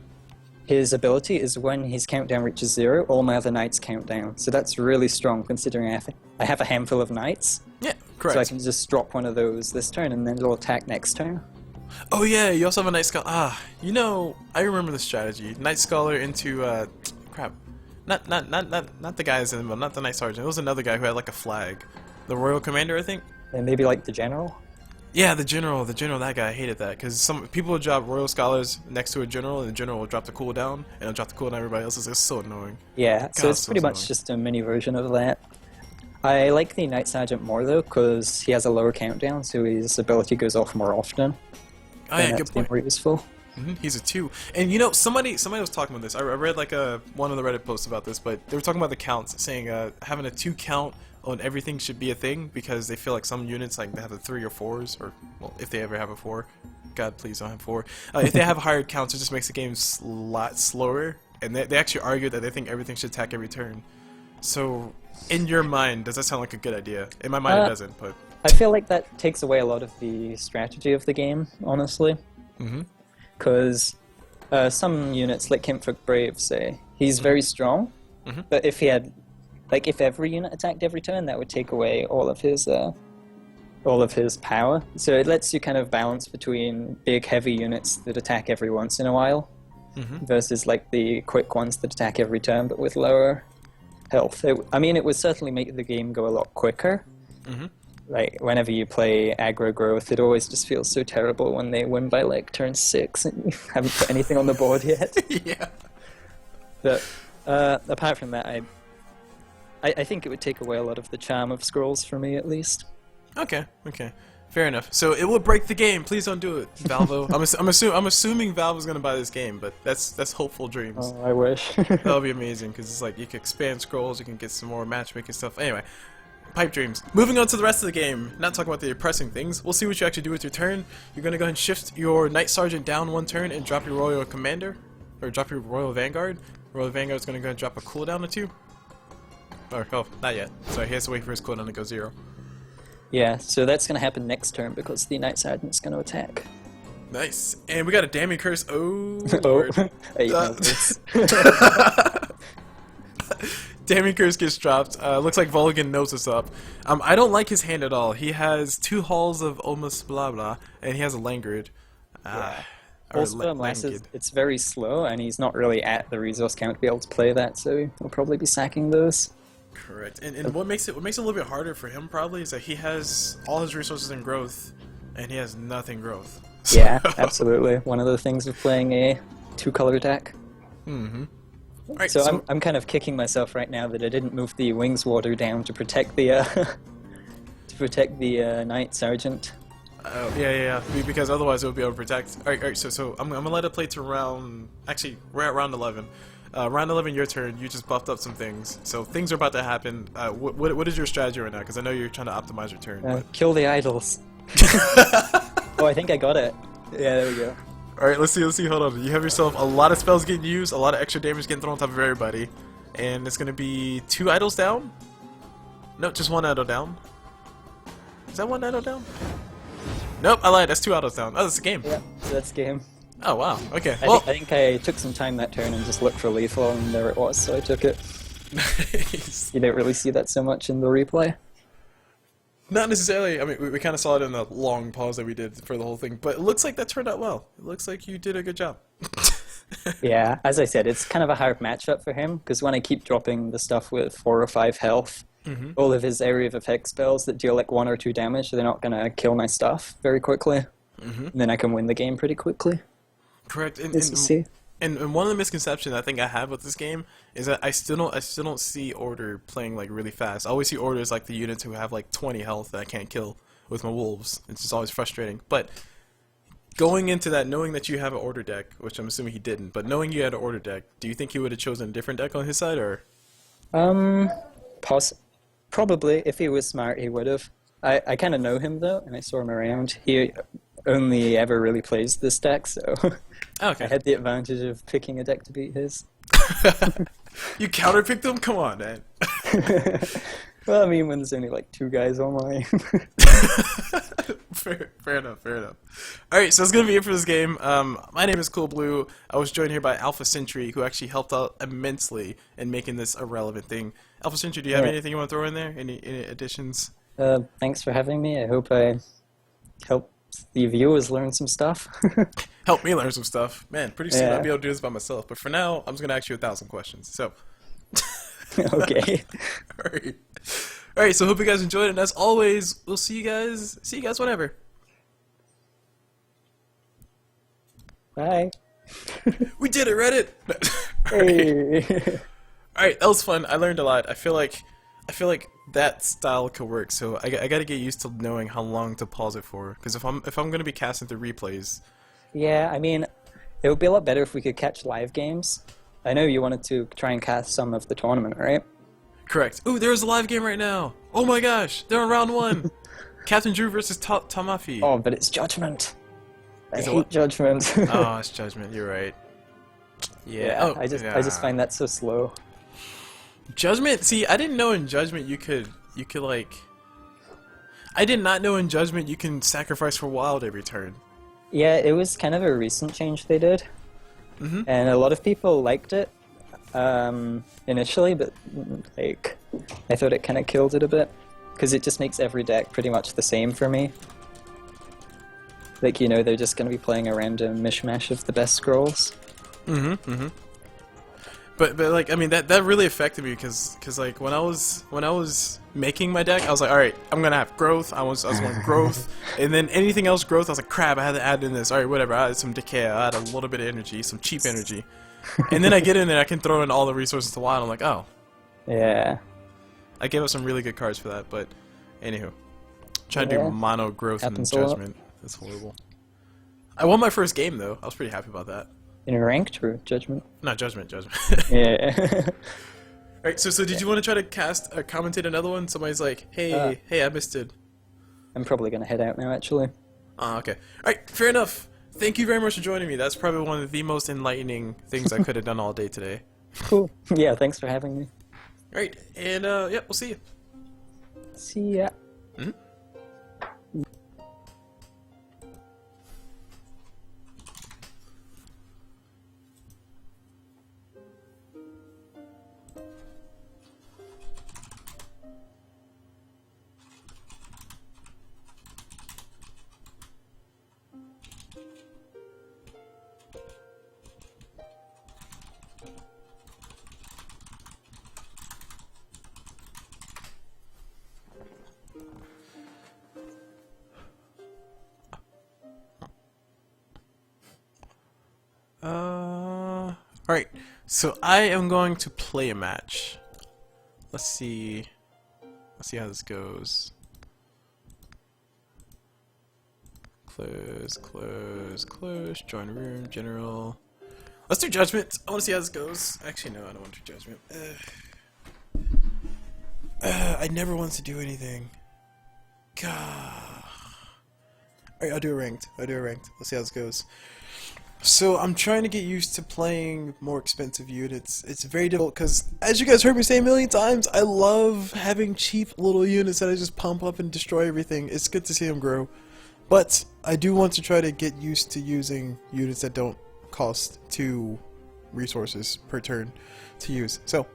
his ability is when his countdown reaches 0, all my other knights count down. So that's really strong considering I have a handful of knights. Yeah, correct. So I can just drop one of those this turn and then it'll attack next turn. Oh yeah, you also have a Knight Scholar. I remember the strategy. Knight Scholar into crap. Not the guys in the middle, not the Knight Sergeant. It was another guy who had like a flag. The Royal Commander, I think. And maybe like the general. Yeah, the general, that guy, I hated that, because some people would drop Royal Scholars next to a general, and the general will drop the cooldown, and it'll drop the cooldown everybody else's. It's so annoying. Yeah, so God, it's pretty much annoying. just a mini version of that. I like the Knight Sergeant more though, because he has a lower countdown, so his ability goes off more often. Oh yeah, and good that's point. more useful. He's a 2. And you know, somebody was talking about this. I read like one of the Reddit posts about this, but they were talking about the counts, saying having a 2 count on everything should be a thing because they feel like some units, like they have the 3 or 4s, or well, if they ever have a 4. God, please don't have 4. If they have higher counts, it just makes the game a lot slower. And they actually argue that they think everything should attack every turn. So, in your mind, does that sound like a good idea? In my mind, it doesn't, but I feel like that takes away a lot of the strategy of the game, honestly. Because some units, like Kinfolk Brave, say, he's very strong, but if he had, like, if every unit attacked every turn, that would take away all of his power. So it lets you kind of balance between big, heavy units that attack every once in a while, versus, like, the quick ones that attack every turn, but with lower health. It would certainly make the game go a lot quicker. Like, whenever you play aggro growth, it always just feels so terrible when they win by, like, turn 6 and you haven't put anything on the board yet. yeah. But apart from that, I think it would take away a lot of the charm of Scrolls for me, at least. Okay. Fair enough. So it will break the game. Please don't do it, Valvo. I'm assuming Valve is gonna buy this game, but that's hopeful dreams. Oh, I wish. That'll be amazing because it's like you can expand Scrolls, you can get some more matchmaking stuff. Anyway, pipe dreams. Moving on to the rest of the game. Not talking about the depressing things. We'll see what you actually do with your turn. You're gonna go ahead and shift your Knight Sergeant down 1 turn and drop your Royal Commander, or drop your Royal Vanguard. Royal Vanguard's gonna go ahead and drop a cooldown or 2. Or not yet. Sorry, he has to wait for his cooldown to go 0. Yeah, so that's going to happen next turn because the Knight Sergeant's going to attack. Nice. And we got a Damning Curse. Oh, Oh, Lord. I know this. Damning Curse gets dropped. Looks like Volgin knows what's up. I don't like his hand at all. He has 2 Halls of Almost Blah Blah, and he has a Langrid. Also, unless it's very slow, and he's not really at the resource count to be able to play that, so he'll probably be sacking those. Correct. And what makes it a little bit harder for him probably is that he has all his resources in growth, and he has nothing growth. Yeah, absolutely. One of the things of playing a 2-color deck. Alright, So I'm kind of kicking myself right now that I didn't move the Wings Warder down to protect the Knight Sergeant. yeah. Because otherwise it would be able to protect. Alright, so I'm gonna let it play to round. Actually, we're at round 11. Round 11, your turn. You just buffed up some things, so things are about to happen. What is your strategy right now? Because I know you're trying to optimize your turn. Kill the idols. Oh, I think I got it. Yeah, there we go. All right, let's see. Hold on. You have yourself a lot of spells getting used, a lot of extra damage getting thrown on top of everybody, and it's gonna be 2 idols down. No, just 1 idol down. Is that 1 idol down? Nope, I lied. That's 2 idols down. Oh, that's a game. Yeah, so that's game. Oh wow. Okay. I think I took some time that turn and just looked for lethal, and there it was, so I took it. Nice. You don't really see that so much in the replay. Not necessarily. I mean, we kind of saw it in the long pause that we did for the whole thing, but it looks like that turned out well. It looks like you did a good job. Yeah, as I said, it's kind of a hard matchup for him, because when I keep dropping the stuff with 4 or 5 health, all of his area of effect spells that deal like 1 or 2 damage, they're not going to kill my stuff very quickly. And then I can win the game pretty quickly. Correct. As you see. And one of the misconceptions I think I have with this game is that I still don't see Order playing like really fast. I always see Order as like the units who have like 20 health that I can't kill with my wolves. It's just always frustrating. But going into that, knowing that you have an Order deck, which I'm assuming he didn't, but knowing you had an Order deck, do you think he would have chosen a different deck on his side, or? Probably. If he was smart, he would have. I kind of know him though, and I saw him around. He only ever really plays this deck, so Okay. I had the advantage of picking a deck to beat his. You counterpicked him? Come on, man. Well, I mean, when there's only like 2 guys online. Fair enough, fair enough. Alright, so that's going to be it for this game. My name is Cool Blue. I was joined here by Alpha Sentry, who actually helped out immensely in making this a relevant thing. Alpha Sentry, do you have Yeah. anything you want to throw in there? Any additions? Thanks for having me. I hope I helped the viewers learn some stuff. Help me learn some stuff. Man, pretty soon Yeah. I'll be able to do this by myself. But for now, I'm just going to ask you 1,000 questions. So, Okay. Alright, so hope you guys enjoyed it. And as always, we'll see you guys whenever. Bye. We did it, Reddit! Hey. Alright, that was fun. I learned a lot. I feel like that style could work. So I got to get used to knowing how long to pause it for. Because if I'm going to be casting through replays, Yeah, I mean, it would be a lot better if we could catch live games. I know you wanted to try and cast some of the tournament, right? correct. Ooh, there's a live game right now. Oh my gosh, they're on round 1. Captain Drew versus Tamafi. Oh, but it's Judgment. I Is it hate what? Judgment. Oh, it's Judgment. You're right. Yeah. Oh, I just find that so slow. Judgment. See, I didn't know in Judgment you could like. I did not know in Judgment you can sacrifice for wild every turn. Yeah, it was kind of a recent change they did, and a lot of people liked it initially, but like I thought it kind of killed it a bit because it just makes every deck pretty much the same for me. Like, you know, they're just going to be playing a random mishmash of the best scrolls. But like, I mean, that really affected me because like when I was making my deck, I was like, all right, I'm gonna have growth. I was want growth, and then anything else growth, I was like, crap, I had to add in this. All right, whatever. I had some decay. I had a little bit of energy, some cheap energy, and then I get in there, I can throw in all the resources to wild. I'm like, oh, Yeah. I gave up some really good cards for that. But anywho, trying to Yeah. do mono growth and Happens a lot. judgment. That's horrible. I won my first game though. I was pretty happy about that. In ranked or Judgment? Not judgment. Yeah. Alright, so did you want to try to cast or commentate another one? Somebody's like, hey, I missed it. I'm probably going to head out now, actually. Okay. Alright, fair enough. Thank you very much for joining me. That's probably one of the most enlightening things I could have done all day today. Cool. Yeah, thanks for having me. Alright, and yeah, we'll see you. See ya. Alright, so I am going to play a match. Let's see how this goes. Close, join room, general. Let's do judgment. I want to see how this goes. Actually, no, I don't want to do judgment. I never want to do anything. God. Alright, I'll do a ranked. Let's see how this goes. So I'm trying to get used to playing more expensive units. It's very difficult because, as you guys heard me say a million times, I love having cheap little units that I just pump up and destroy everything. It's good to see them grow. But I do want to try to get used to using units that don't cost 2 resources per turn to use. So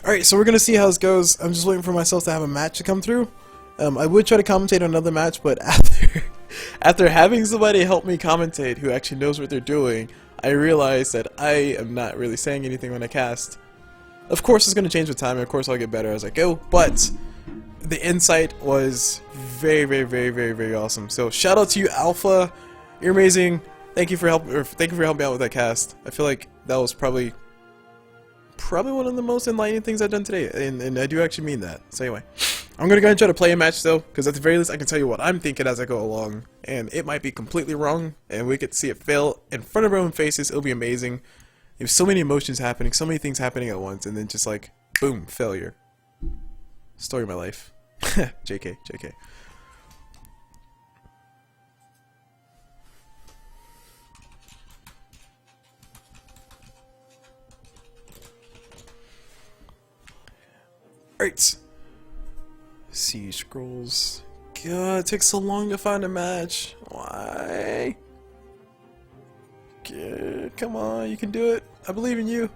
Alright, so we're gonna see how this goes. I'm just waiting for myself to have a match to come through. I would try to commentate on another match, but after having somebody help me commentate who actually knows what they're doing, I realized that I am not really saying anything when I cast. Of course it's gonna change with time, and of course I'll get better as I go, but the insight was very awesome. So shout out to you, Alpha. You're amazing. Thank you for helping me out with that cast. I feel like that was probably one of the most enlightening things I've done today, and I do actually mean that. So anyway, I'm gonna go ahead and try to play a match though, because at the very least I can tell you what I'm thinking as I go along, and it might be completely wrong, and we could see it fail in front of our own faces. It'll be amazing. There's so many emotions happening, so many things happening at once, and then just like boom, failure. Story of my life. JK. Alright. See scrolls. God, it takes so long to find a match. Why? Come on, you can do it. I believe in you.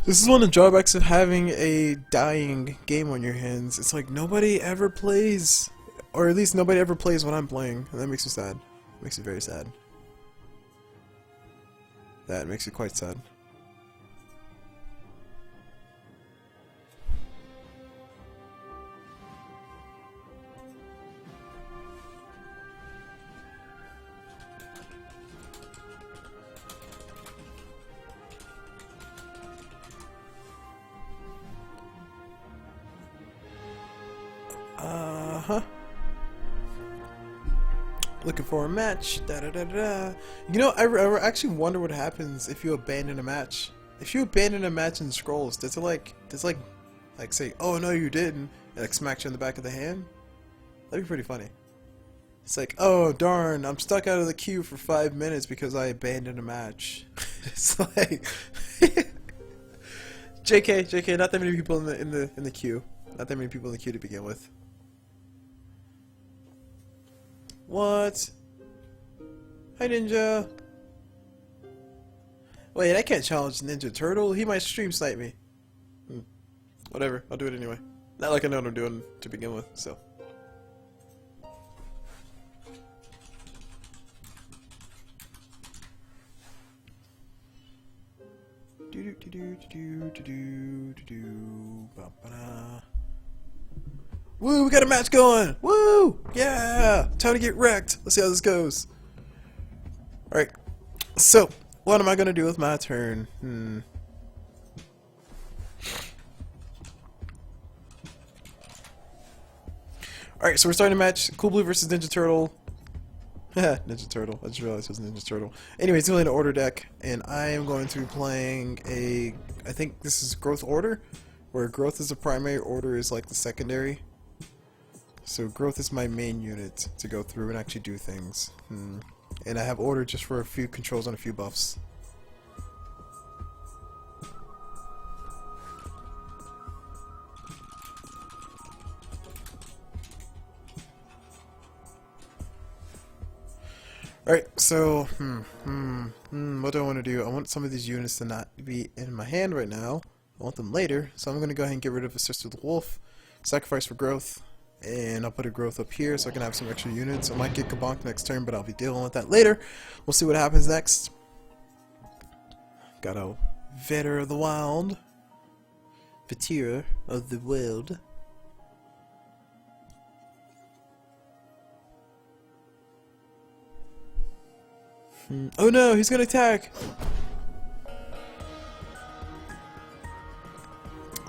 This is one of the drawbacks of having a dying game on your hands. It's like nobody ever plays, or at least nobody ever plays when I'm playing, and that makes me sad. It makes me very sad. That makes me quite sad. Looking for a match. You know, I actually wonder what happens if you abandon a match. If you abandon a match in Scrolls, does it like say, oh no you didn't, and like smacks you in the back of the hand? That'd be pretty funny. It's like, oh darn, I'm stuck out of the queue for 5 minutes because I abandoned a match. It's like JK, not that many people in the queue. Not that many people in the queue to begin with. What? Hi Ninja. Wait, I can't challenge Ninja Turtle. He might stream snipe me. Whatever, I'll do it anyway. Not like I know what I'm doing to begin with, so. Woo, we got a match going! Woo! Yeah! Time to get wrecked. Let's see how this goes. Alright. So, what am I gonna do with my turn? Alright, so we're starting a match. Cool Blue versus Ninja Turtle. Ninja Turtle. I just realized it was Ninja Turtle. Anyway, it's only an order deck, and I am going to be playing a... I think this is Growth Order, where Growth is the primary, Order is like the secondary. So Growth is my main unit to go through and actually do things. And I have Order just for a few controls and a few buffs. Alright, so, what do I want to do? I want some of these units to not be in my hand right now. I want them later, so I'm going to go ahead and get rid of a Sister the Wolf, sacrifice for Growth, and I'll put a Growth up here so I can have some extra units. I might get Kabonk next turn, but I'll be dealing with that later. We'll see what happens next. Got a Vetter of the Wild. Vitir of the Wild. Oh no, he's gonna attack!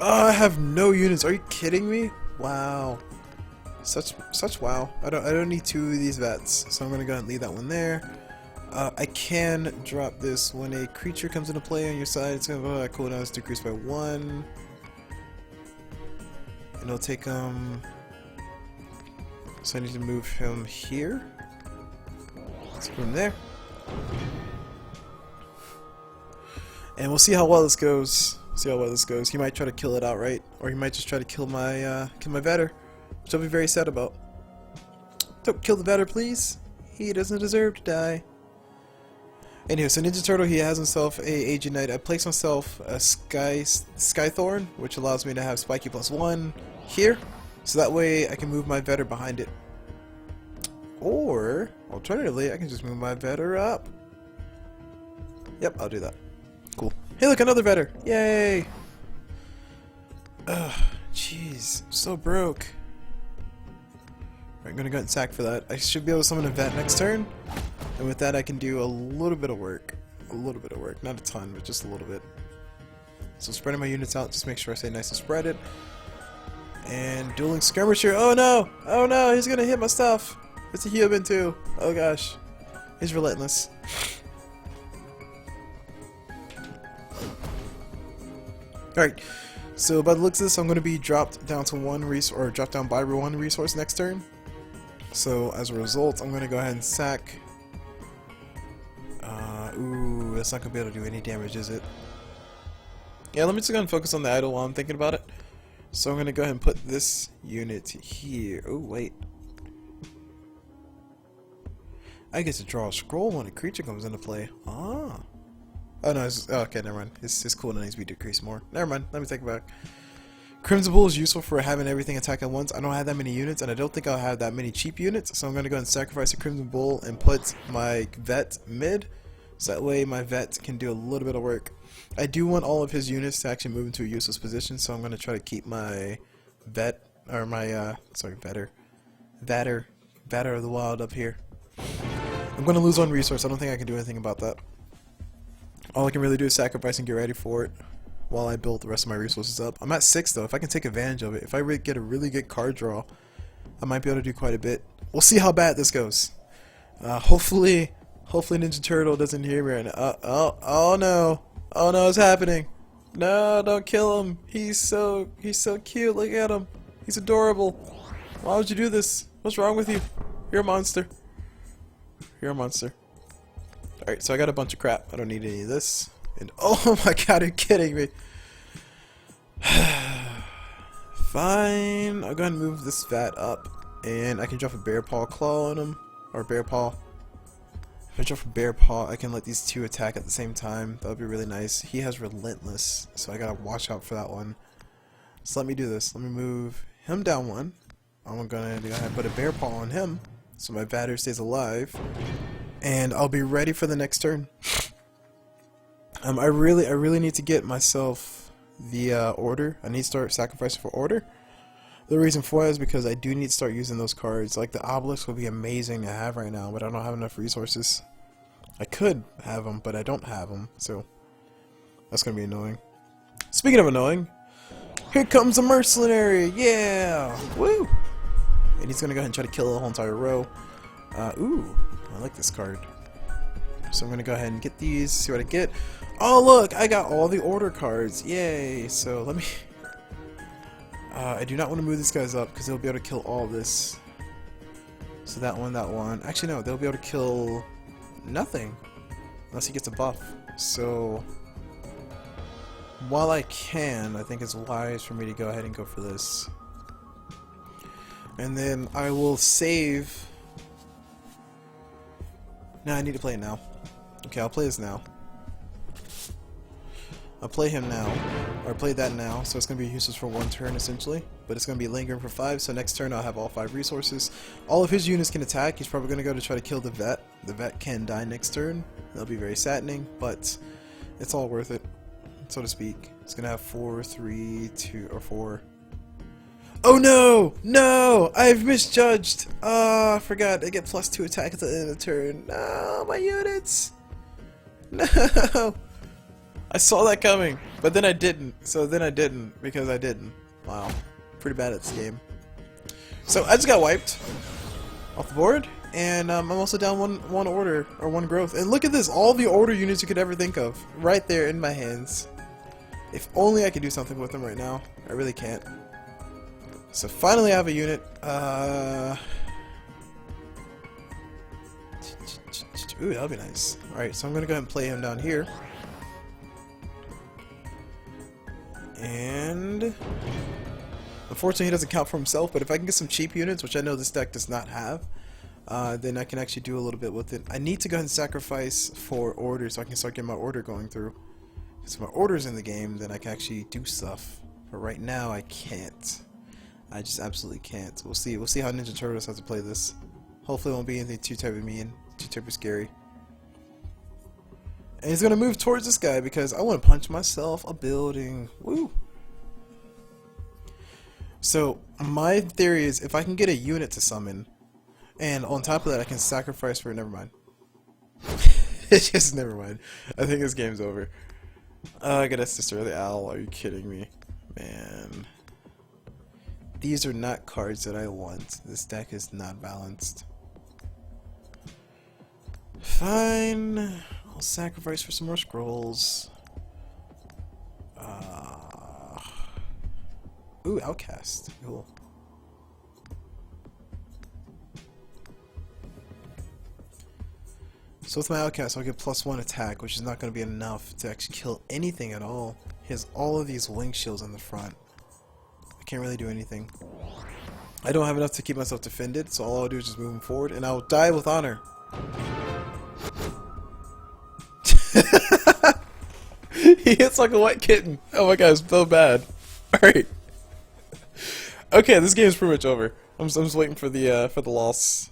Oh, I have no units. Are you kidding me? Wow. Such wow. I don't need 2 of these vets, so I'm gonna go ahead and leave that one there. I can drop this when a creature comes into play on your side. It's gonna cooldown is decreased by 1. And it'll take so I need to move him here. Let's put him there. And we'll see how well this goes. He might try to kill it outright, or he might just try to kill my Vetter, which I'll be very sad about. Don't kill the Vetter, please. He doesn't deserve to die. Anyway, so Ninja Turtle, he has himself a Aged Knight. I placed myself a Skythorn, which allows me to have Spiky +1 here. So that way I can move my Vetter behind it. Or, alternatively, I can just move my Vetter up. Yep, I'll do that. Cool. Hey, look, another Vetter! Yay! Ugh, jeez, I'm so broke. I'm gonna go ahead and sack for that. I should be able to summon a vet next turn. And with that I can do a little bit of work. A little bit of work. Not a ton, but just a little bit. So spreading my units out, just make sure I stay nice and spread it. And dueling skirmisher. Oh no! Oh no, he's gonna hit my stuff! It's a human too. Oh gosh. He's relentless. Alright. So by the looks of this, I'm gonna be dropped down to one resource, or dropped down by one resource next turn. So as a result, I'm gonna go ahead and sack. Ooh, that's not gonna be able to do any damage, is it? Yeah, let me just go and focus on the idol while I'm thinking about it. So I'm gonna go ahead and put this unit here. Oh wait, I get to draw a scroll when a creature comes into play. Ah. Oh no, okay, never mind. His cooldown needs to be decreased more. Never mind, let me take it back. Crimson Bull is useful for having everything attack at once. I don't have that many units, and I don't think I'll have that many cheap units, so I'm going to go and sacrifice a Crimson Bull and put my vet mid, so that way my vet can do a little bit of work. I do want all of his units to actually move into a useless position, so I'm going to try to keep my vet, or my, Vatter of the Wild up here. I'm going to lose one resource. I don't think I can do anything about that. All I can really do is sacrifice and get ready for it while I build the rest of my resources up. I'm at 6 though. If I can take advantage of it, if I get a really good card draw, I might be able to do quite a bit. We'll see how bad this goes. Hopefully Ninja Turtle doesn't hear me right now. Oh no. Oh no, it's happening. No, don't kill him. He's so cute. Look at him. He's adorable. Why would you do this? What's wrong with you? You're a monster. You're a monster. Alright, so I got a bunch of crap. I don't need any of this. And oh my god, are you kidding me? Fine. I'll go ahead and move this vat up. And I can drop a Bear Paw Claw on him. Or Bear Paw. If I drop a Bear Paw, I can let these two attack at the same time. That would be really nice. He has Relentless, so I gotta watch out for that one. So let me do this. Let me move him down one. I'm gonna go ahead and put a Bear Paw on him, so my Vatter stays alive. And I'll be ready for the next turn. I really need to get myself the order. I need to start sacrificing for order. The reason for that is because I do need to start using those cards. Like the Obelisk would be amazing to have right now, but I don't have enough resources. I could have them, but I don't have them, so that's gonna be annoying. Speaking of annoying, here comes a mercenary. Yeah, woo! And he's gonna go ahead and try to kill the whole entire row. Ooh, I like this card. So I'm gonna go ahead and get these, see what I get. Oh look, I got all the order cards. Yay! So let me... I do not want to move these guys up because they'll be able to kill all this. So that one. Actually no, they'll be able to kill nothing unless he gets a buff. So while I can, I think it's wise for me to go ahead and go for this. And then I will save... No, I need to play it now. Okay, I'll play this now. I'll play him now, or play that now, so it's going to be useless for one turn essentially, but it's going to be lingering for 5, so next turn I'll have all 5 resources. All of his units can attack. He's probably going to go to try to kill the vet. The vet can die next turn. That'll be very saddening, but it's all worth it, so to speak. It's going to have 4, 3, 2, or 4. Oh no! No! I've misjudged! I forgot. I get +2 attack at the end of the turn. No, my units! No! I saw that coming, but then I didn't. So then I didn't, because I didn't. Wow. Pretty bad at this game. So I just got wiped off the board, and I'm also down one order, or 1 growth. And look at this, all the order units you could ever think of, right there in my hands. If only I could do something with them right now. I really can't. So finally I have a unit. Ooh, that'll be nice. Alright, so I'm gonna go ahead and play him down here. And unfortunately he doesn't count for himself, but if I can get some cheap units, which I know this deck does not have, then I can actually do a little bit with it. I need to go ahead and sacrifice for order so I can start getting my order going through. Because if my order's in the game, then I can actually do stuff. But right now, I can't. I just absolutely can't. We'll see. We'll see how Ninja Turtles have to play this. Hopefully, it won't be anything too terribly mean, too terribly scary. And he's gonna move towards this guy because I want to punch myself a building. Woo! So my theory is if I can get a unit to summon, and on top of that I can sacrifice for it. Never mind. It's just never mind. I think this game's over. I gotta destroy the owl. Are you kidding me? Man. These are not cards that I want. This deck is not balanced. Fine. I'll sacrifice for some more scrolls. Ooh, Outcast. Cool. So with my Outcast, I'll get +1 attack, which is not going to be enough to actually kill anything at all. He has all of these wing shields in the front. I can't really do anything. I don't have enough to keep myself defended, so all I'll do is just move him forward, and I'll die with honor. He hits like a wet kitten. Oh my god, it's so bad. Alright. Okay, this game is pretty much over. I'm just waiting for the loss.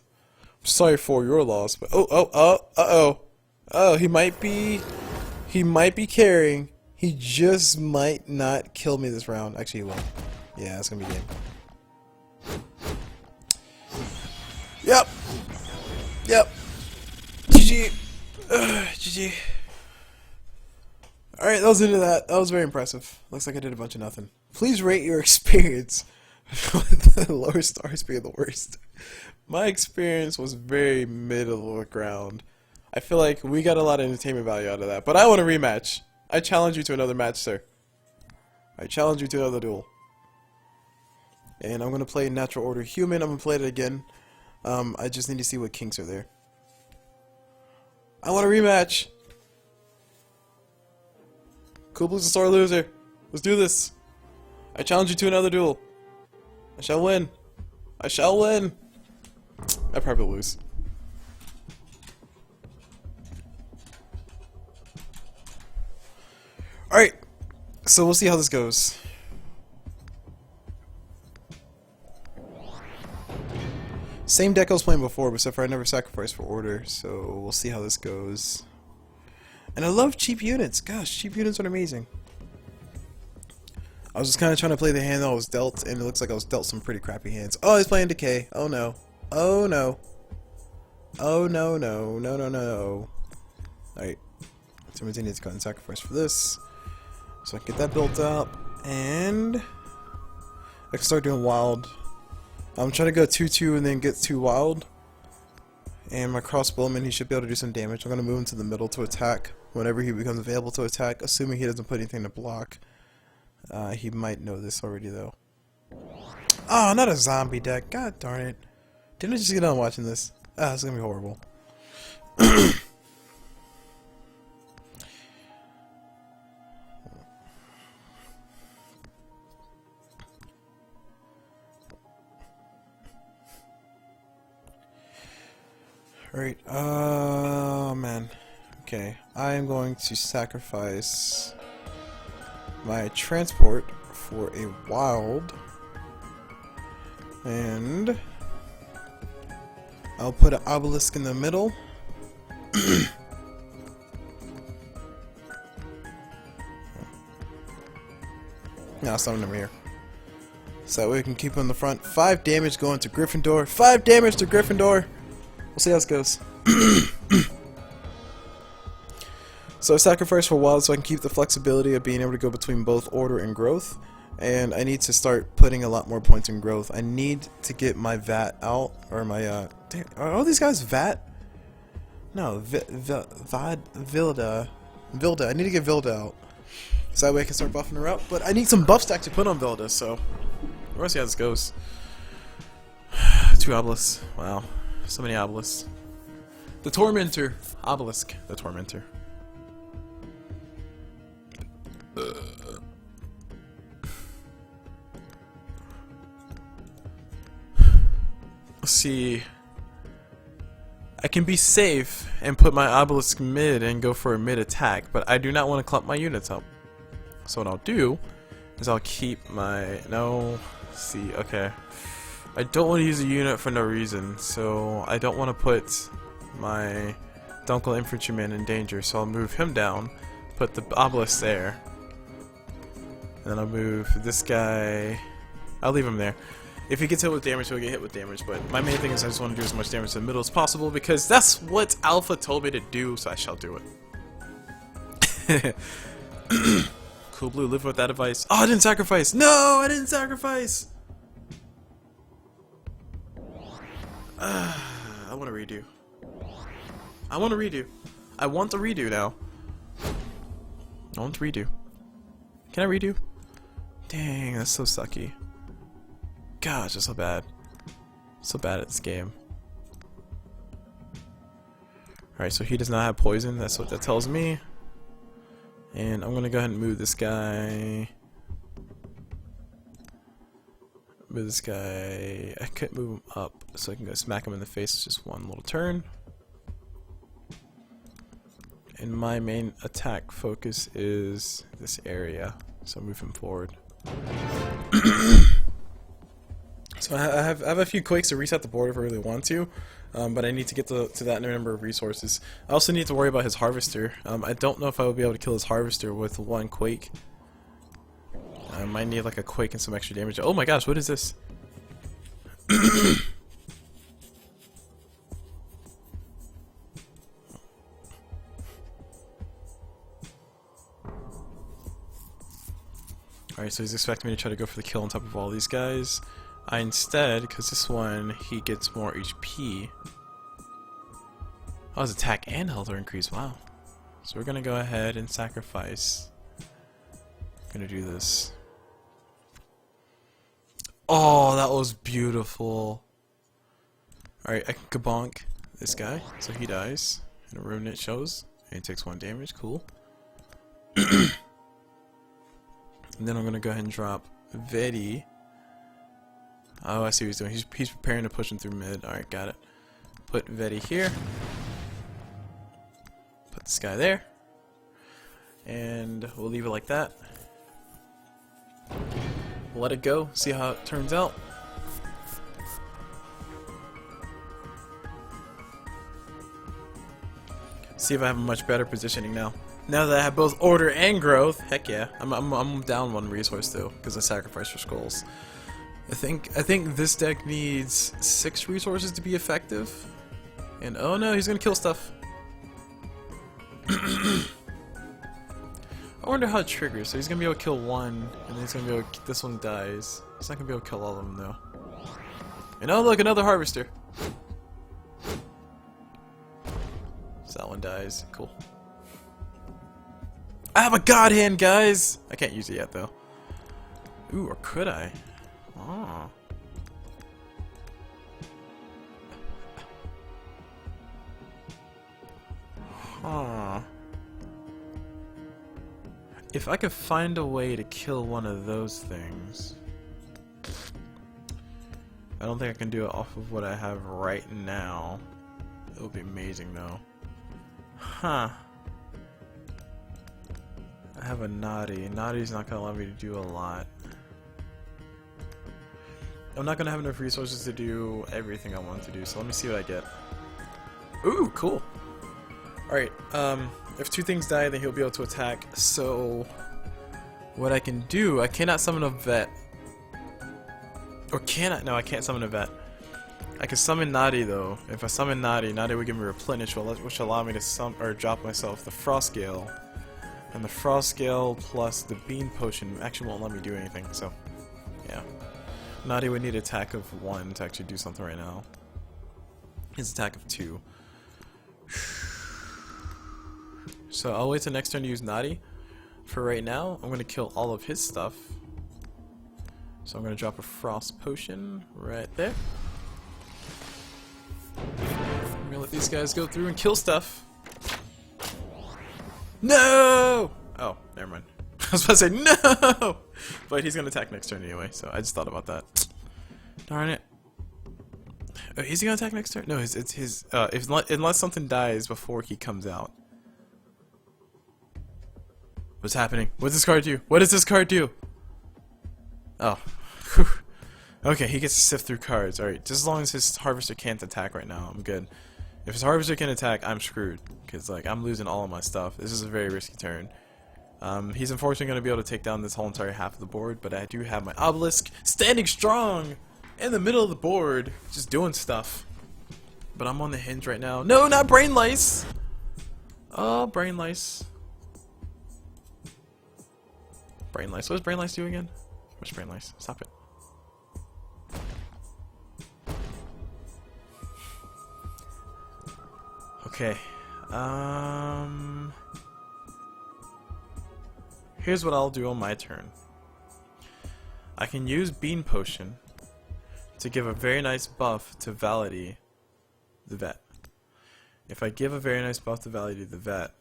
I'm sorry for your loss, but oh, he might be carrying. He just might not kill me this round. Actually, he will. Yeah, it's gonna be game. Yep. GG. GG. Alright, that was into that. That was very impressive. Looks like I did a bunch of nothing. Please rate your experience with the lower stars being the worst. My experience was very middle of the ground. I feel like we got a lot of entertainment value out of that. But I want a rematch. I challenge you to another match, sir. I challenge you to another duel. And I'm going to play Natural Order Human. I'm going to play it again. I just need to see what kinks are there. I want a rematch. Cool Blues a sore loser. Let's do this. I challenge you to another duel. I shall win. I shall win. I probably lose. Alright. So we'll see how this goes. Same deck I was playing before, but except for I never sacrificed for order, so we'll see how this goes. And I love cheap units. Gosh, cheap units are amazing. I was just kind of trying to play the hand that I was dealt, and it looks like I was dealt some pretty crappy hands. Oh, he's playing Decay. Oh no. Oh no. Oh no, no, no, no, no. Alright. So I need to go ahead and sacrifice for this. So I can get that built up, and I can start doing wild. I'm trying to go 2-2 and then get 2 wild. And my crossbowman, he should be able to do some damage. I'm going to move him to the middle to attack whenever he becomes available to attack, assuming he doesn't put anything to block. He might know this already, though. Oh, not a zombie deck. God darn it. Didn't I just get done watching this? Ah, it's going to be horrible. Alright, oh man. Okay, I am going to sacrifice my transport for a wild. And I'll put an obelisk in the middle. Now summon him here. So that way we can keep him in the front. 5 damage going to Gryffindor. 5 damage to Gryffindor! We'll see how this goes. So I sacrifice for wild so I can keep the flexibility of being able to go between both order and growth. And I need to start putting a lot more points in growth. I need to get my VAT out, or my, damn, are all these guys VAT? No, Vilda. Vilda, I need to get Vilda out. So that way I can start buffing her up. But I need some buff stack to put on Vilda, so we'll see how this goes. 2 obelisks, wow. So many obelisks. The Tormentor. Obelisk. The Tormentor. Let's see. I can be safe and put my obelisk mid and go for a mid attack, but I do not want to clump my units up. So what I'll do is I'll keep my... No, see, okay. I don't want to use a unit for no reason, so I don't want to put my Dunkel infantryman in danger, so I'll move him down, put the obelisk there, and then I'll move this guy... I'll leave him there. If he gets hit with damage, he'll get hit with damage, but my main thing is I just want to do as much damage to the middle as possible, because that's what Alpha told me to do, so I shall do it. Cool Blue, live with that advice. Oh, I didn't sacrifice! No, I didn't sacrifice! I want to redo. I want to redo. I want the redo now. I want to redo. Can I redo? Dang, that's so sucky. Gosh, that's so bad. So bad at this game. Alright, so he does not have poison. That's what that tells me. And I'm going to go ahead and move this guy. Move this guy. I could move him up so I can go smack him in the face just one little turn. And my main attack focus is this area. So move him forward. So I have a few quakes to reset the board if I really want to, but I need to get to that number of resources. I also need to worry about his harvester. I don't know if I will be able to kill his harvester with one quake. I might need like a quake and some extra damage. Oh my gosh, what is this? Alright, so he's expecting me to try to go for the kill on top of all these guys. I instead, because this one, he gets more HP. Oh, his attack and health are increased, wow. So we're gonna go ahead and sacrifice. Gonna do this. Oh, that was beautiful. Alright, I can kabonk this guy, so he dies. And a remnant shows, and he takes 1 damage, cool. And then I'm gonna go ahead and drop Vedi. Oh, I see what he's doing. He's preparing to push him through mid. Alright, got it. Put Vedi here. Put this guy there. And we'll leave it like that. We'll let it go, see how it turns out. See if I have a much better positioning now. Now that I have both order and growth, heck yeah. I'm down 1 resource though, because I sacrificed for skulls. I think this deck needs 6 resources to be effective. And oh no, he's gonna kill stuff. I wonder how it triggers. So he's gonna be able to kill 1, and then he's gonna be able to, this one dies. He's not gonna be able to kill all of them though. And oh look, another harvester. So that one dies. Cool. I have a god hand, guys! I can't use it yet though. Ooh, or could I? Oh. Huh. If I could find a way to kill one of those things. I don't think I can do it off of what I have right now. It would be amazing though. Huh. I have a Nadi. Nadi's not gonna allow me to do a lot. I'm not gonna have enough resources to do everything I want to do, so let me see what I get. Ooh, cool. Alright, if 2 things die, then he'll be able to attack, so what I can do, I cannot summon a vet. Or can I? No, I can't summon a vet. I can summon Nadi though. If I summon Nadi, Nadi would give me replenish, which will allow me to drop myself the Frost Gale. And the Frost Gale plus the Bean Potion actually won't let me do anything, so yeah. Nadi would need attack of 1 to actually do something right now. His attack of 2. So I'll wait till next turn to use Nadi. For right now, I'm going to kill all of his stuff. So I'm going to drop a Frost Potion right there. I'm going to let these guys go through and kill stuff. No! Oh, never mind. I was about to say no! But he's going to attack next turn anyway, so I just thought about that. Darn it. Is he gonna attack next turn? No, it's his. Unless something dies before he comes out. What's happening? What does this card do? What does this card do? Oh. Whew. Okay, he gets to sift through cards. Alright, just as long as his Harvester can't attack right now, I'm good. If his Harvester can attack, I'm screwed. Because, like, I'm losing all of my stuff. This is a very risky turn. He's unfortunately going to be able to take down this whole entire half of the board, but I do have my Obelisk standing strong in the middle of the board, just doing stuff. But I'm on the hinge right now. No, not Brain Lice! Oh, Brain Lice. Brain Lice. What does Brain Lice do again? Where's Brain Lice? Stop it. Okay. Here's what I'll do on my turn. I can use Bean Potion to give a very nice buff to Validity the Vet. If I give a very nice buff to Validity the Vet,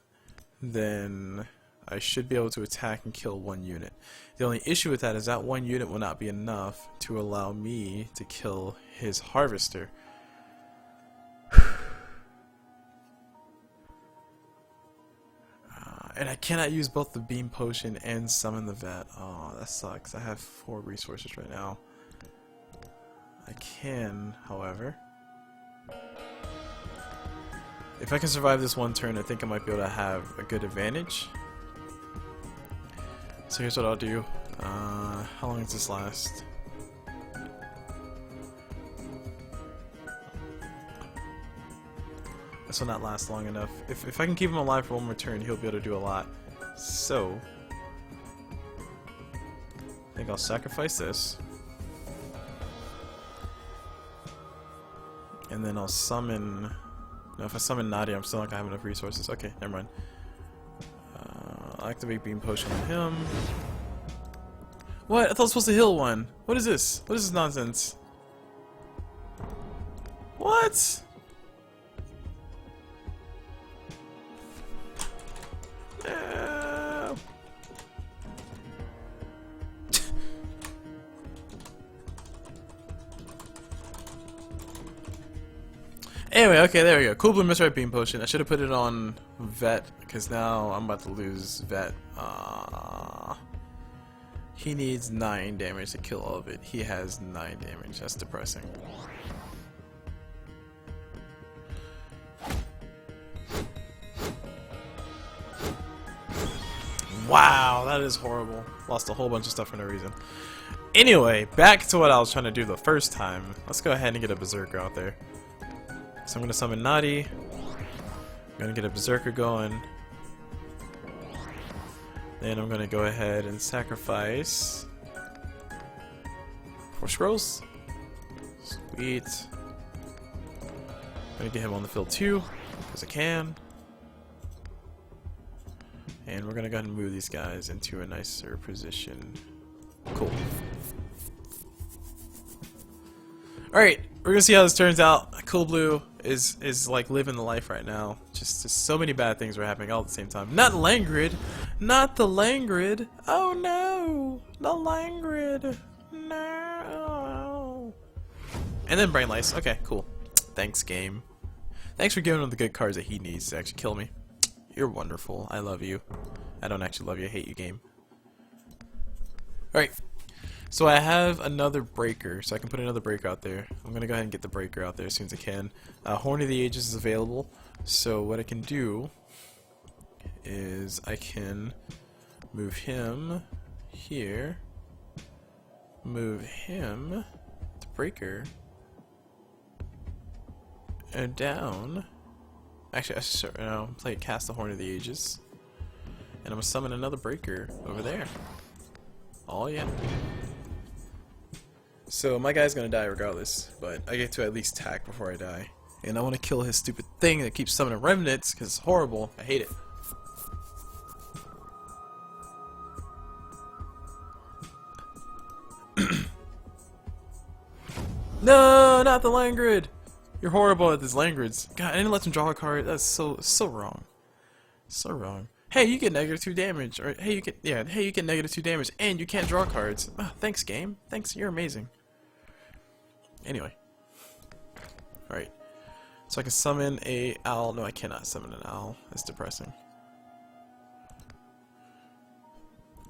then I should be able to attack and kill one unit. The only issue with that is that one unit will not be enough to allow me to kill his Harvester. And I cannot use both the Beam Potion and Summon the Vet. Oh, that sucks. I have 4 resources right now. I can, however. If I can survive this one turn, I think I might be able to have a good advantage. So here's what I'll do. How long does this last? This will not last long enough. If I can keep him alive for one more turn, he'll be able to do a lot. So, I think I'll sacrifice this. And then I'll summon... No, if I summon Nadia, I'm still not gonna have enough resources. Okay, never mind. I'll activate Beam Potion on him. What? I thought I was supposed to heal one. What is this? What is this nonsense? What? No. Anyway, okay, there we go. Cool Blue Misrite Beam Potion. I should have put it on Vet, because now I'm about to lose Vet. He needs 9 damage to kill all of it. He has 9 damage. That's depressing. Wow, that is horrible. Lost a whole bunch of stuff for no reason. Anyway, back to what I was trying to do the first time. Let's go ahead and get a Berserker out there. So I'm going to summon Nadi. I'm going to get a Berserker going. Then I'm going to go ahead and sacrifice 4 scrolls. Sweet. I'm going to get him on the field too, because I can. And we're going to go ahead and move these guys into a nicer position. Cool. Alright, we're going to see how this turns out. Cool Blue is like living the life right now. Just so many bad things are happening all at the same time. Not Langrid! Not the Langrid! Oh no! The Langrid! No! And then Brain Lice. Okay, cool. Thanks, game. Thanks for giving him the good cards that he needs to actually kill me. You're wonderful. I love you. I don't actually love you. I hate you, game. Alright. So I have another breaker, so I can put another breaker out there. I'm going to go ahead and get the breaker out there as soon as I can. Horn of the Ages is available, so what I can do is I can move him here, move him, the breaker, and down. Actually, I cast the Horn of the Ages, and I'm going to summon another breaker over there. Oh yeah. So my guy's gonna die regardless, but I get to at least attack before I die. And I want to kill his stupid thing that keeps summoning remnants, because it's horrible. I hate it. No, not the Langrid! You're horrible at these Langrids. God, I didn't let him draw a card. That's so wrong. So wrong. Hey, you get -2 damage, or hey, you get -2 damage, and you can't draw cards. Oh, thanks, game. Thanks, you're amazing. Anyway, Alright. So I can summon a owl. No, I cannot summon an owl. That's depressing.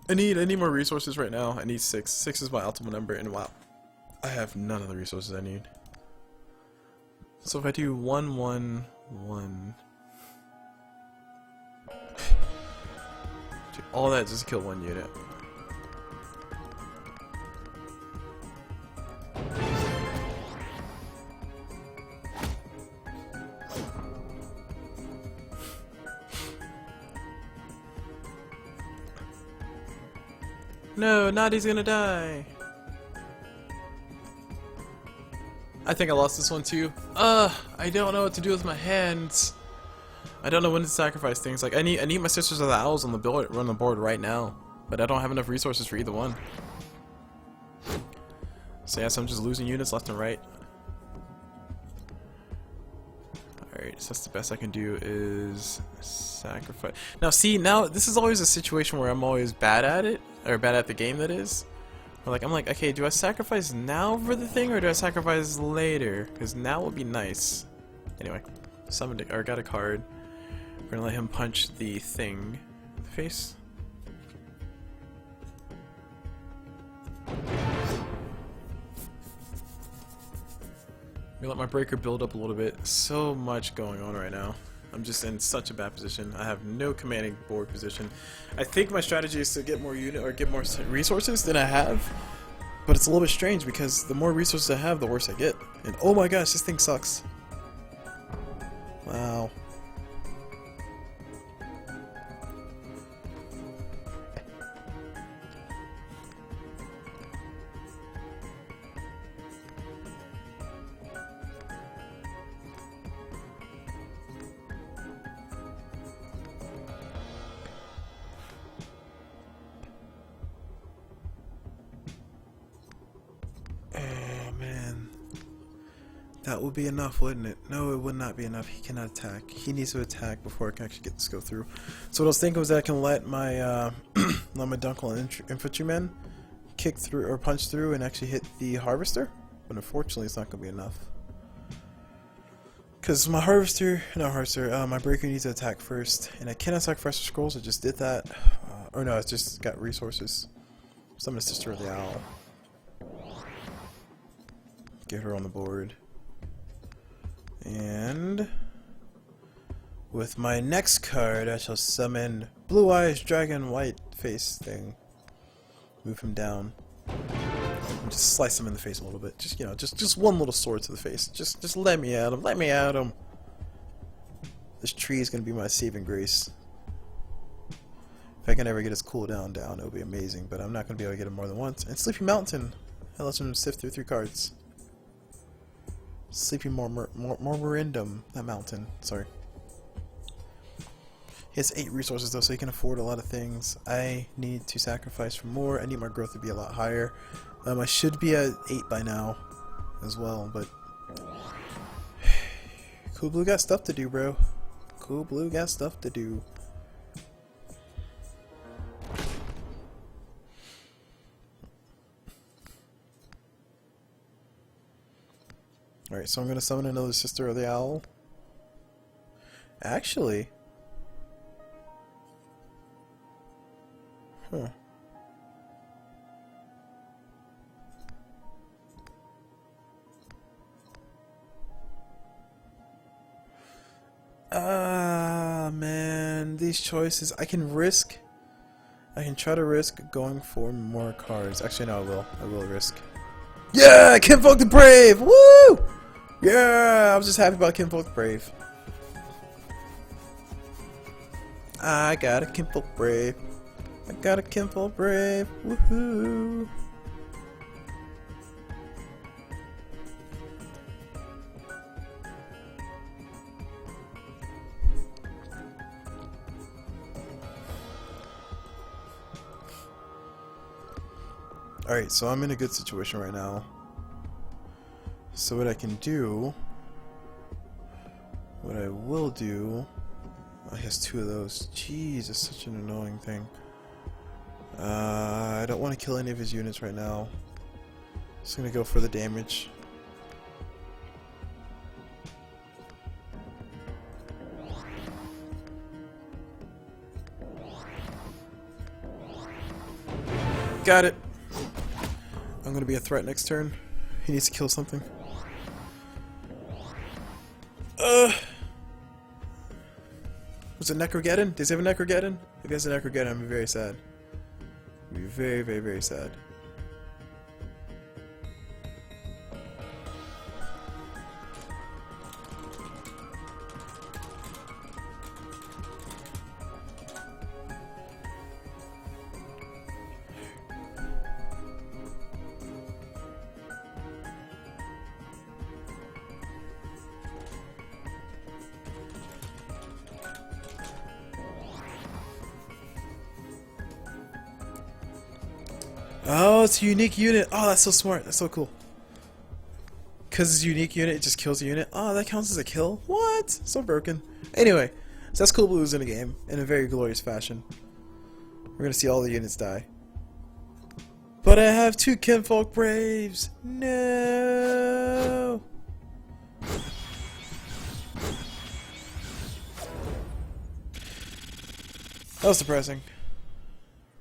I need more resources right now. I need 6. 6 is my ultimate number, and wow, I have none of the resources I need. So if I do 1, 1, 1, do all that just to kill 1 unit. No, Nadi's gonna die. I think I lost this one too. I don't know what to do with my hands. I don't know when to sacrifice things. Like I need my Sisters of the Owls on the board right now, but I don't have enough resources for either one. So yes, I'm just losing units left and right. Alright, so that's the best I can do is sacrifice. Now see, now this is always a situation where I'm always bad at it, or bad at the game that is. Or like I'm like, okay, do I sacrifice now for the thing or do I sacrifice later? Because now would be nice. Anyway, summoned it, or got a card. We're gonna let him punch the thing in the face. We let my breaker build up a little bit. So much going on right now. I'm just in such a bad position. I have no commanding board position. I think my strategy is to get more unit or get more resources than I have, but it's a little bit strange because the more resources I have, the worse I get. And oh my gosh, this thing sucks. Wow. That would be enough, wouldn't it? No, it would not be enough. He cannot attack. He needs to attack before I can actually get this go through. So what I was thinking was that I can let my let my Dunkel infantrymen kick through or punch through and actually hit the harvester. But unfortunately, it's not going to be enough. Because my my breaker needs to attack first, and I cannot sacrifice the scrolls. I just did that, or no, I just got resources. Summon a Sister of the Owl. Get her on the board. And with my next card, I shall summon Blue Eyes Dragon White Face thing. Move him down. And just slice him in the face a little bit. Just just one little sword to the face. Just let me at him. Let me at him. This tree is gonna be my saving grace. If I can ever get his cooldown down, it would be amazing. But I'm not gonna be able to get him more than once. And Sleepy Mountain. That lets him sift through 3 cards. Sleepy Mormorindum, that mountain, sorry. He has 8 resources though, so he can afford a lot of things. I need to sacrifice for more. I need my growth to be a lot higher. I should be at 8 by now as well, but Cool Blue got stuff to do, bro. Cool Blue got stuff to do. Alright, so I'm going to summon another Sister of the Owl. Actually... Huh. Man, these choices. I can try to risk going for more cards. Actually, no, I will risk. Yeah! Kinfolk the Brave! Woo! Yeah! I was just happy about Kinfolk the Brave. I got a Kinfolk Brave. I got a Kinfolk Brave. Woohoo! Alright, so I'm in a good situation right now. So what I can do, what I will do, oh, he has 2 of those. Jeez, it's such an annoying thing. I don't want to kill any of his units right now. Just gonna go for the damage. Got it. I'm gonna be a threat next turn. He needs to kill something. Was it Necrogeddon? Does he have a Necrogeddon? If he has a Necrogeddon, I'm very sad. I'd be very, very, very sad. Oh, it's a unique unit. Oh, that's so smart. That's so cool. Because it's a unique unit, it just kills a unit. Oh, that counts as a kill? What? So broken. Anyway, so that's Cool Blues in a game in a very glorious fashion. We're going to see all the units die. But I have 2 Kinfolk Braves. No. That was depressing.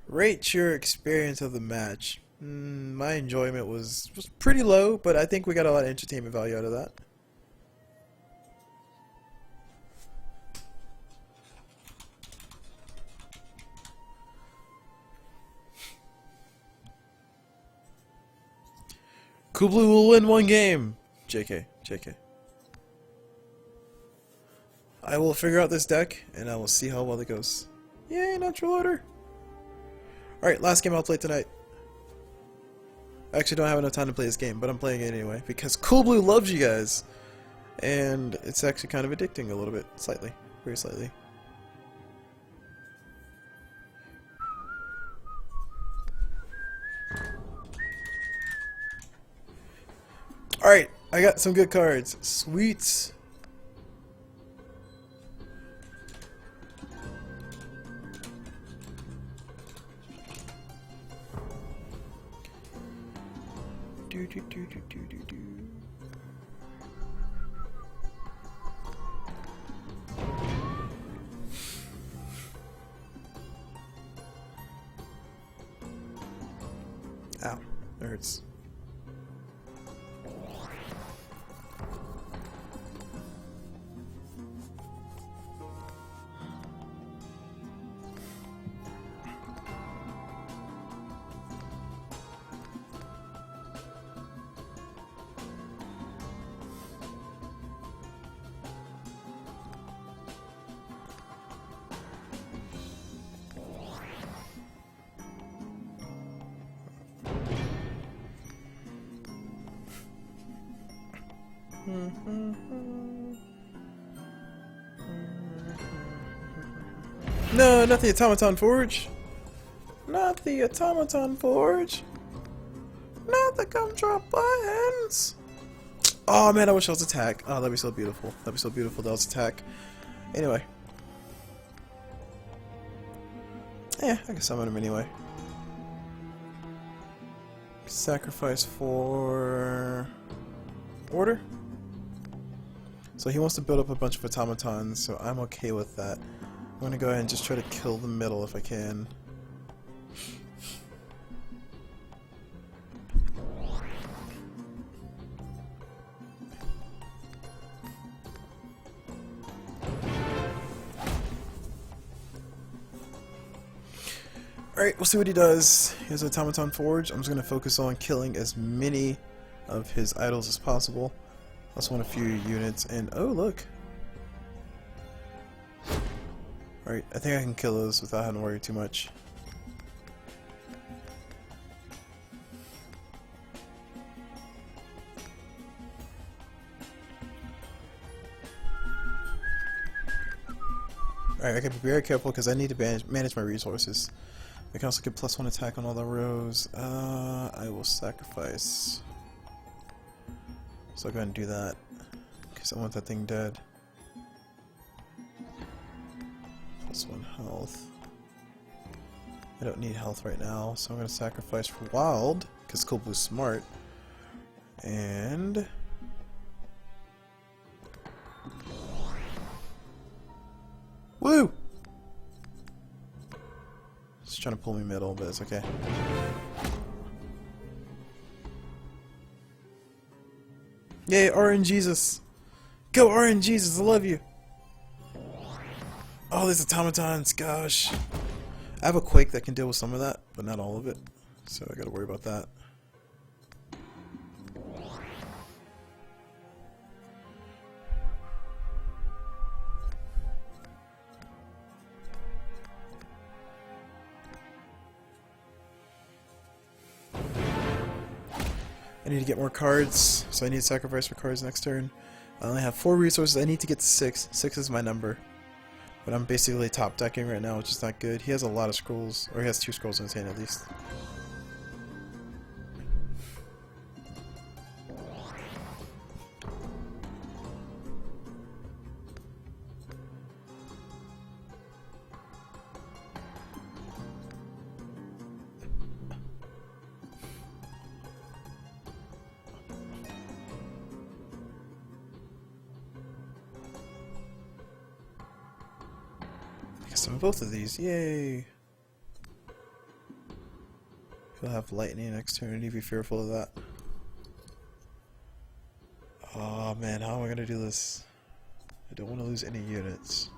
Rate your experience of the match. My enjoyment was pretty low, but I think we got a lot of entertainment value out of that. Cool Blue will win 1 game. JK, JK. I will figure out this deck, and I will see how well it goes. Yay, natural order. Alright, last game I'll play tonight. I actually don't have enough time to play this game, but I'm playing it anyway, because Cool Blue loves you guys! And it's actually kind of addicting a little bit. Slightly. Very slightly. Alright, I got some good cards. Sweet. Do, do, do, do, do, do, do. Ow, that hurts. No, not the Automaton Forge. Not the Automaton Forge. Not the Gumdrop Buttons. Oh man, I wish I was attack. Oh, that'd be so beautiful. That'd be so beautiful. That was attack. Anyway. Yeah, I can summon him anyway. Sacrifice for order. So he wants to build up a bunch of automatons, so I'm okay with that. I'm gonna go ahead and just try to kill the middle if I can. Alright, we'll see what he does. He has an Automaton Forge. I'm just gonna focus on killing as many of his idols as possible. I also want a few units, and oh look! Alright, I think I can kill those without having to worry too much. Alright, I gotta be very careful because I need to manage my resources. I can also get +1 attack on all the rows. I will sacrifice. So I'll go ahead and do that, because I want that thing dead. +1 health. I don't need health right now, so I'm going to sacrifice for wild, because Cool Blue's smart. And... woo! Just trying to pull me middle, but it's okay. Yay, RNGesus! Go RNGesus, I love you! Oh, these automatons, gosh. I have a Quake that can deal with some of that, but not all of it. So I gotta worry about that. I need to get more cards, so I need to sacrifice for cards next turn. I only have 4 resources. I need to get to 6. 6 is my number. But I'm basically top decking right now, which is not good. He has a lot of scrolls, or he has 2 scrolls in his hand at least. Some of both of these, yay! He'll have lightning next turn, need to be fearful of that. Oh man, how am I gonna do this? I don't want to lose any units.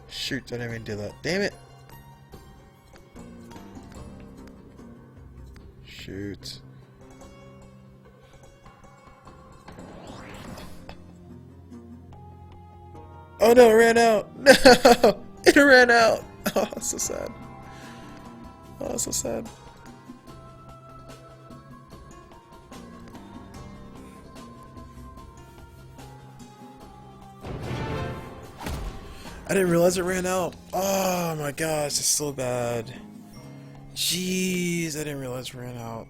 Shoot, I didn't even do that. Damn it! Shoot. Oh no, it ran out! No! It ran out! Oh, so sad. Oh, so sad. I didn't realize it ran out. Oh my gosh, it's so bad. Jeez, I didn't realize it ran out.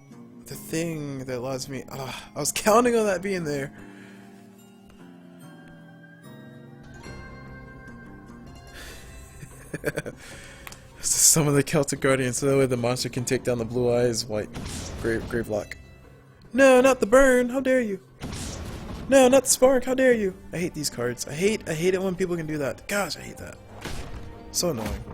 The thing that allows me... I was counting on that being there. Summon the Celtic Guardian so that way the monster can take down the Blue Eyes White Gravelock. No, not the burn! How dare you! No, not the spark! How dare you! I hate these cards. I hate it when people can do that. Gosh, I hate that. So annoying.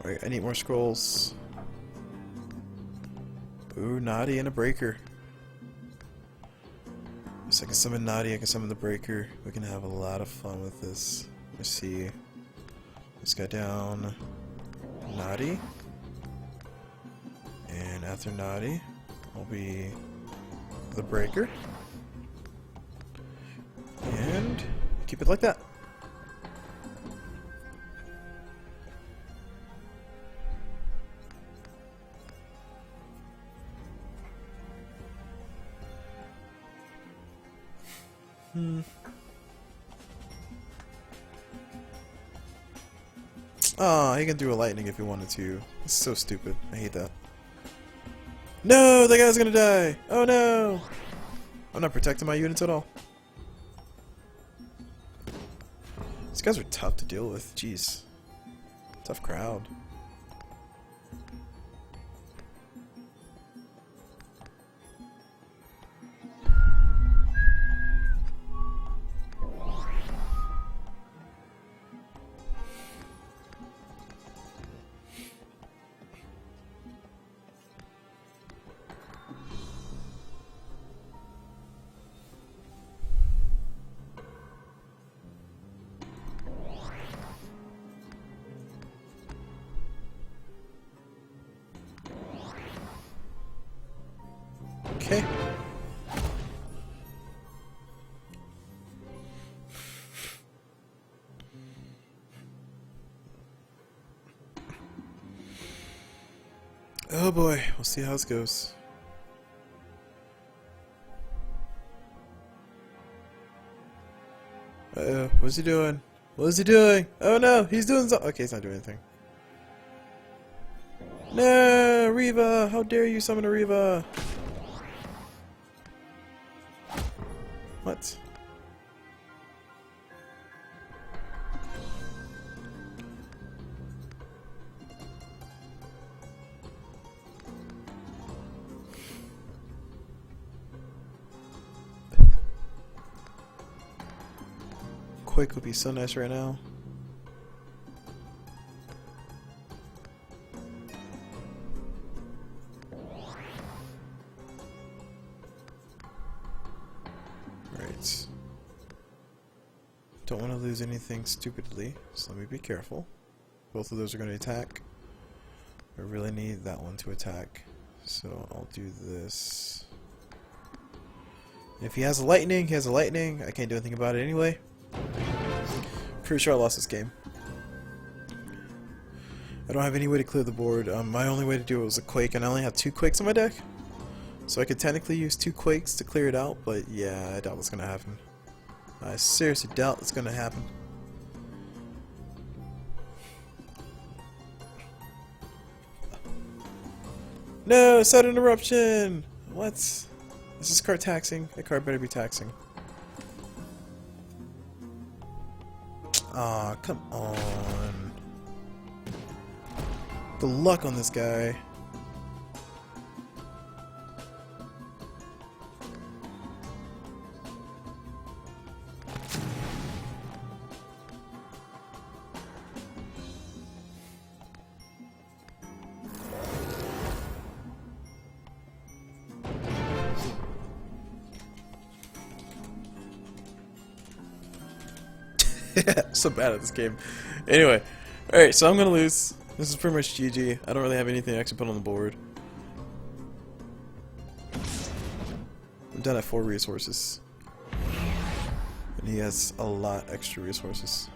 Alright, I need more scrolls. Ooh, Naughty and a Breaker. So I can summon Naughty, I can summon the Breaker. We can have a lot of fun with this. Let's see. This guy down. Naughty. And after Naughty will be the Breaker. And keep it like that. Oh, he can do a lightning if he wanted to. It's so stupid. I hate that. No, that guy's gonna die! Oh no! I'm not protecting my units at all. These guys are tough to deal with. Jeez. Tough crowd. Okay. Oh boy, we'll see how this goes. Uh-oh, what's he doing? What is he doing? Oh no, he's doing something. Okay, he's not doing anything. No, Reva! How dare you summon a Reva? What? Quake would be so nice right now. Right. Don't want to lose anything stupidly, so let me be careful. Both of those are going to attack. I really need that one to attack, so I'll do this. If he has a lightning, he has a lightning. I can't do anything about it anyway. Pretty sure I lost this game. I don't have any way to clear the board. My only way to do it was a Quake, and I only have 2 Quakes on my deck. So I could technically use 2 Quakes to clear it out, but yeah, I doubt that's going to happen. I seriously doubt it's going to happen. No, sudden eruption! What? Is this card taxing? That card better be taxing. Aw, come on. The luck on this guy. So bad at this game. Anyway, alright, so I'm gonna lose. This is pretty much GG. I don't really have anything extra put on the board. I'm done at 4 resources. And he has a lot extra resources.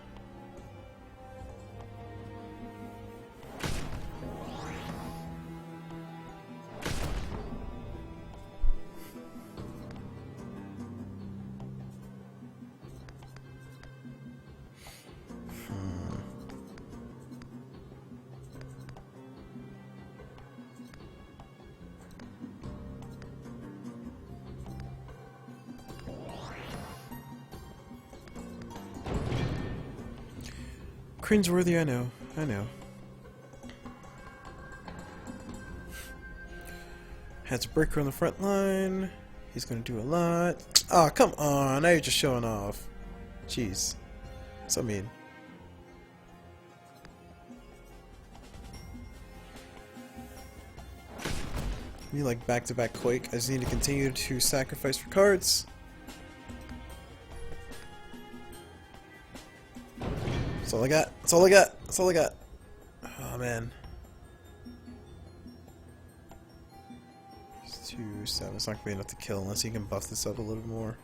Cringeworthy, I know. I know. Has a breaker on the front line. He's gonna do a lot. Oh, come on. Now you're just showing off. Jeez. So mean. You like back-to-back Quake. I just need to continue to sacrifice for cards. That's all I got. That's all I got. That's all I got. Oh man. It's 2-7. It's not gonna be enough to kill unless he can buff this up a little more.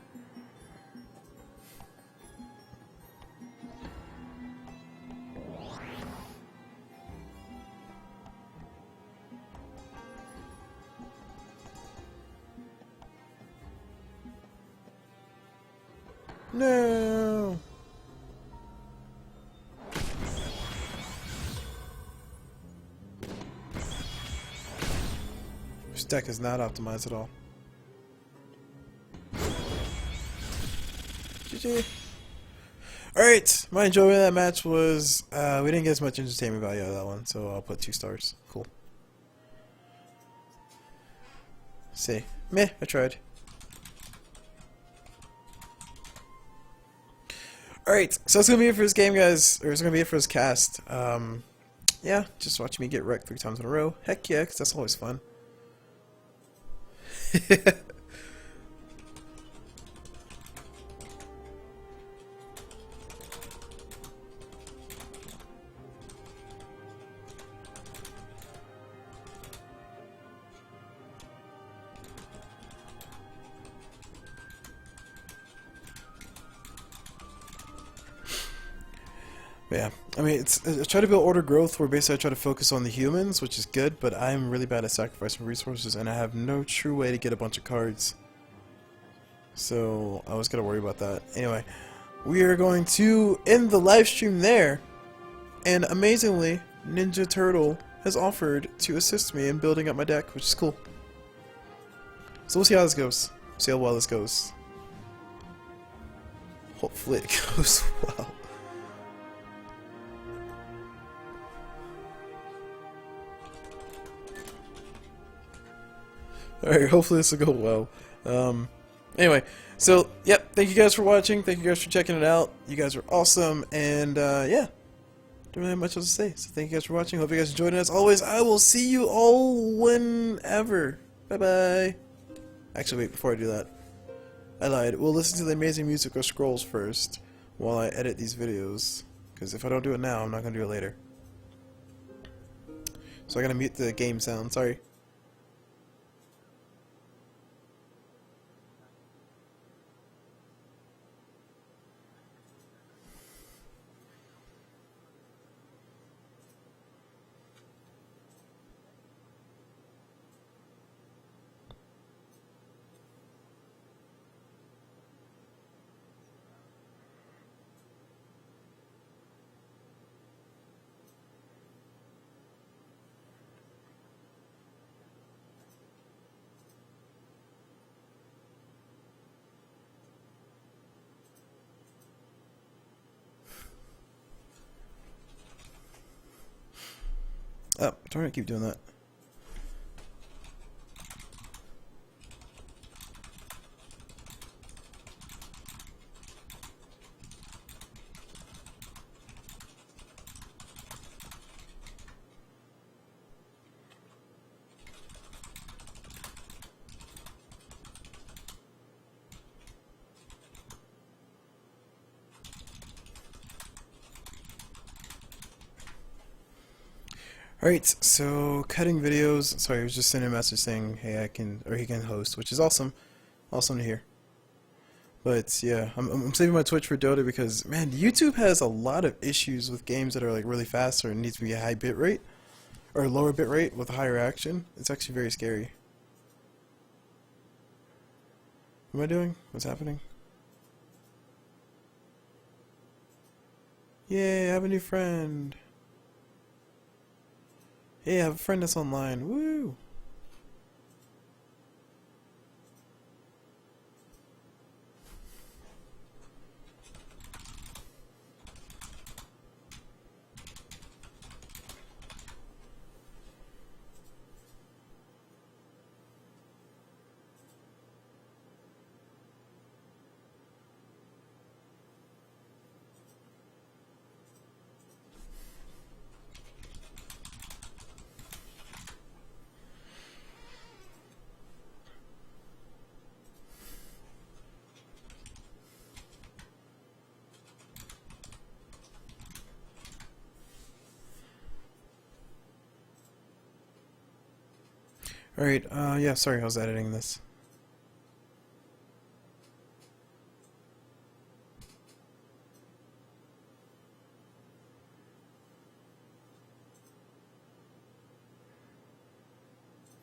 No. This deck is not optimized at all. GG. Alright, my enjoyment of that match was, we didn't get as much entertainment value out of that one, so I'll put 2 stars. Cool. See. Meh, I tried. Alright, so that's gonna be it for this game, guys. Or it's gonna be it for this cast. Yeah, just watching me get wrecked 3 times in a row. Heck yeah, 'cause that's always fun. Yeah, I mean, I try to build order growth where basically I try to focus on the humans, which is good, but I'm really bad at sacrificing resources, and I have no true way to get a bunch of cards. So, I was gonna worry about that. Anyway, we are going to end the live stream there, and amazingly, Ninja Turtle has offered to assist me in building up my deck, which is cool. So we'll see how this goes. See how well this goes. Hopefully it goes well. Alright, hopefully this will go well. Anyway, so, yep, thank you guys for watching. Thank you guys for checking it out. You guys are awesome. And, yeah, don't really have much else to say. So thank you guys for watching. Hope you guys enjoyed it. As always, I will see you all whenever. Bye-bye. Actually, wait, before I do that, I lied. We'll listen to the amazing music of Scrolls first while I edit these videos. Because if I don't do it now, I'm not going to do it later. So I gotta mute the game sound, sorry. Oh, darn it, keep doing that. Alright, so cutting videos. Sorry, I was just sending a message saying, hey, I can, or he can host, which is awesome. Awesome to hear. But yeah, I'm saving my Twitch for Dota because, man, YouTube has a lot of issues with games that are like really fast or it needs to be a high bit rate or a lower bit rate with a higher action. It's actually very scary. What am I doing? What's happening? Yay, I have a new friend. Hey, I have a friend that's online. Woo! Alright, yeah, sorry, I was editing this.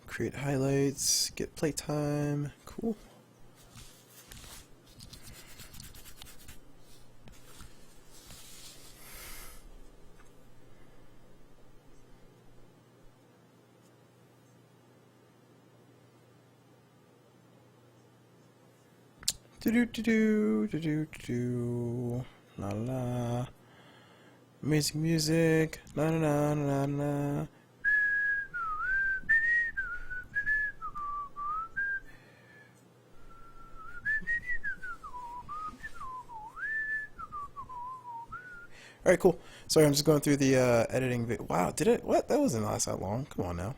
Create highlights, get playtime, cool. Do do do do do do do la la. Amazing music. La la la la la. Alright, cool. Sorry, I'm just going through the editing. Wow, did it? What? That wasn't last that long. Come on now.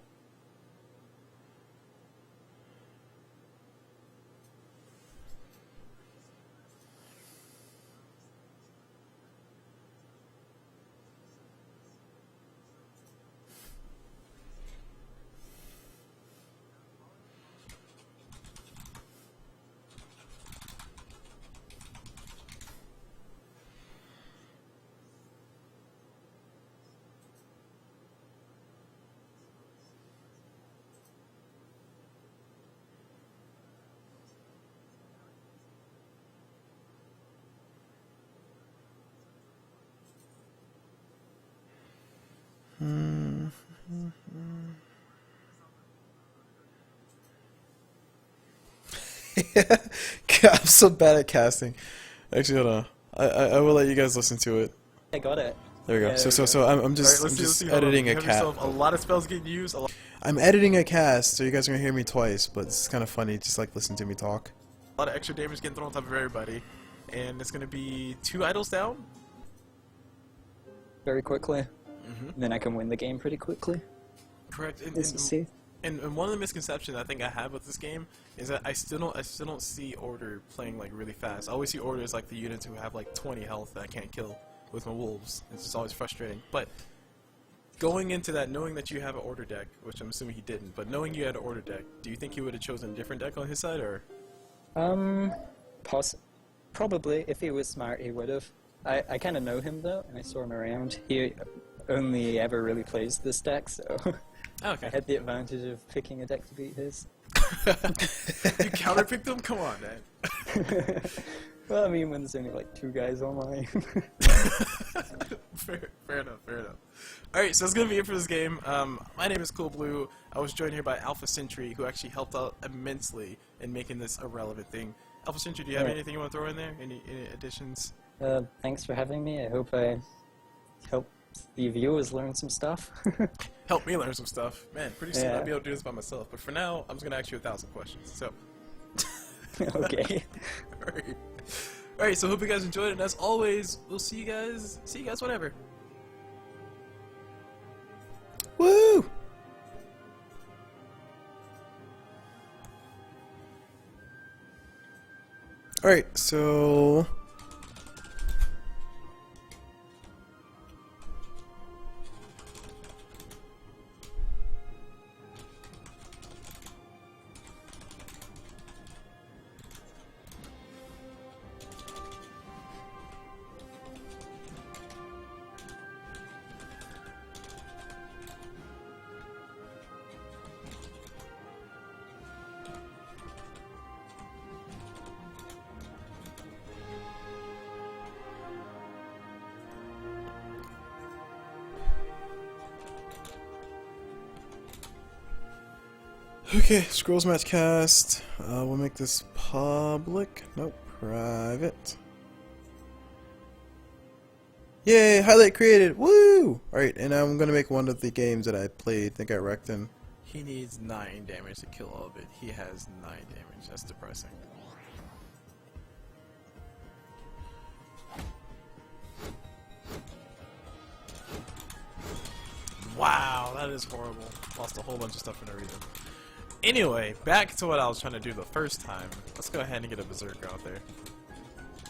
I'm so bad at casting. Actually, hold on. I will let you guys listen to it. I got it. There we go. Yeah, So I'm just Alright, I'm let's just see, hold on. editing You a have cat. yourself a lot of spells getting used. I'm editing a cast, so you guys are gonna hear me twice, but it's kind of funny. Just like listen to me talk. lot of extra damage getting thrown on top of everybody. And it's gonna be 2 idols down. Very quickly. Mm-hmm. Then I can win the game pretty quickly. Correct. Let's see. And one of the misconceptions I think I have with this game is that I still don't see Order playing like really fast. I always see Order as like the units who have like 20 health that I can't kill with my wolves. It's just always frustrating. But going into that, knowing that you have an Order deck, which I'm assuming he didn't, but knowing you had an Order deck, do you think he would have chosen a different deck on his side, or? Probably. If he was smart, he would have. I kind of know him though, and I saw him around. He only ever really plays this deck, so Okay. I had the advantage of picking a deck to beat his. You counterpicked him? Come on, man. Well, I mean, when there's only like 2 guys online. Fair enough. Alright, so that's gonna be it for this game. My name is Cool Blue. I was joined here by Alpha Sentry, who actually helped out immensely in making this a relevant thing. Alpha Sentry, do you have anything you want to throw in there? Any additions? Thanks for having me. I hope I helped the viewers learn some stuff. Help me learn some stuff. Man, pretty soon Yeah. I'll be able to do this by myself. But for now, I'm just gonna ask you 1,000 questions. So. Okay. Alright, so hope you guys enjoyed it, and as always, we'll see you guys whenever. Woo! Alright, so okay, Scrolls Match Cast. We'll make this public. Nope, private. Yay, highlight created. Woo! Alright, and I'm gonna make one of the games that I played that got wrecked in. He needs 9 damage to kill all of it. He has 9 damage. That's depressing. Wow, that is horrible. Lost a whole bunch of stuff for no reason. Anyway, back to what I was trying to do the first time. Let's go ahead and get a Berserker out there.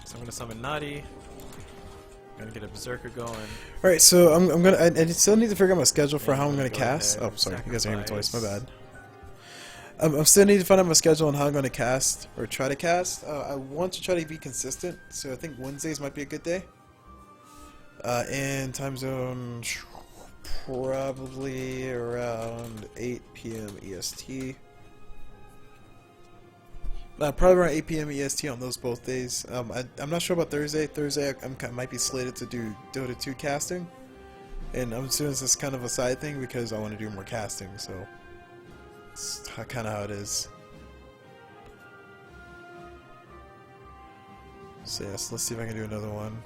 So I'm gonna summon Nadi. I'm gonna get a Berserker going. Alright, so I'm gonna. I still need to figure out my schedule for how I'm gonna cast. Oh, sorry, you guys are hearing me twice. My bad. I still need to find out my schedule on how I'm gonna cast or try to cast. I want to try to be consistent, so I think Wednesdays might be a good day. And time zone. Probably around 8 p.m. EST. Probably around 8 p.m. EST on those both days. I'm not sure about Thursday. Thursday I might be slated to do Dota 2 casting. And I'm doing this kind of a side thing because I want to do more casting, so it's kind of how it is. So yes, let's see if I can do another one.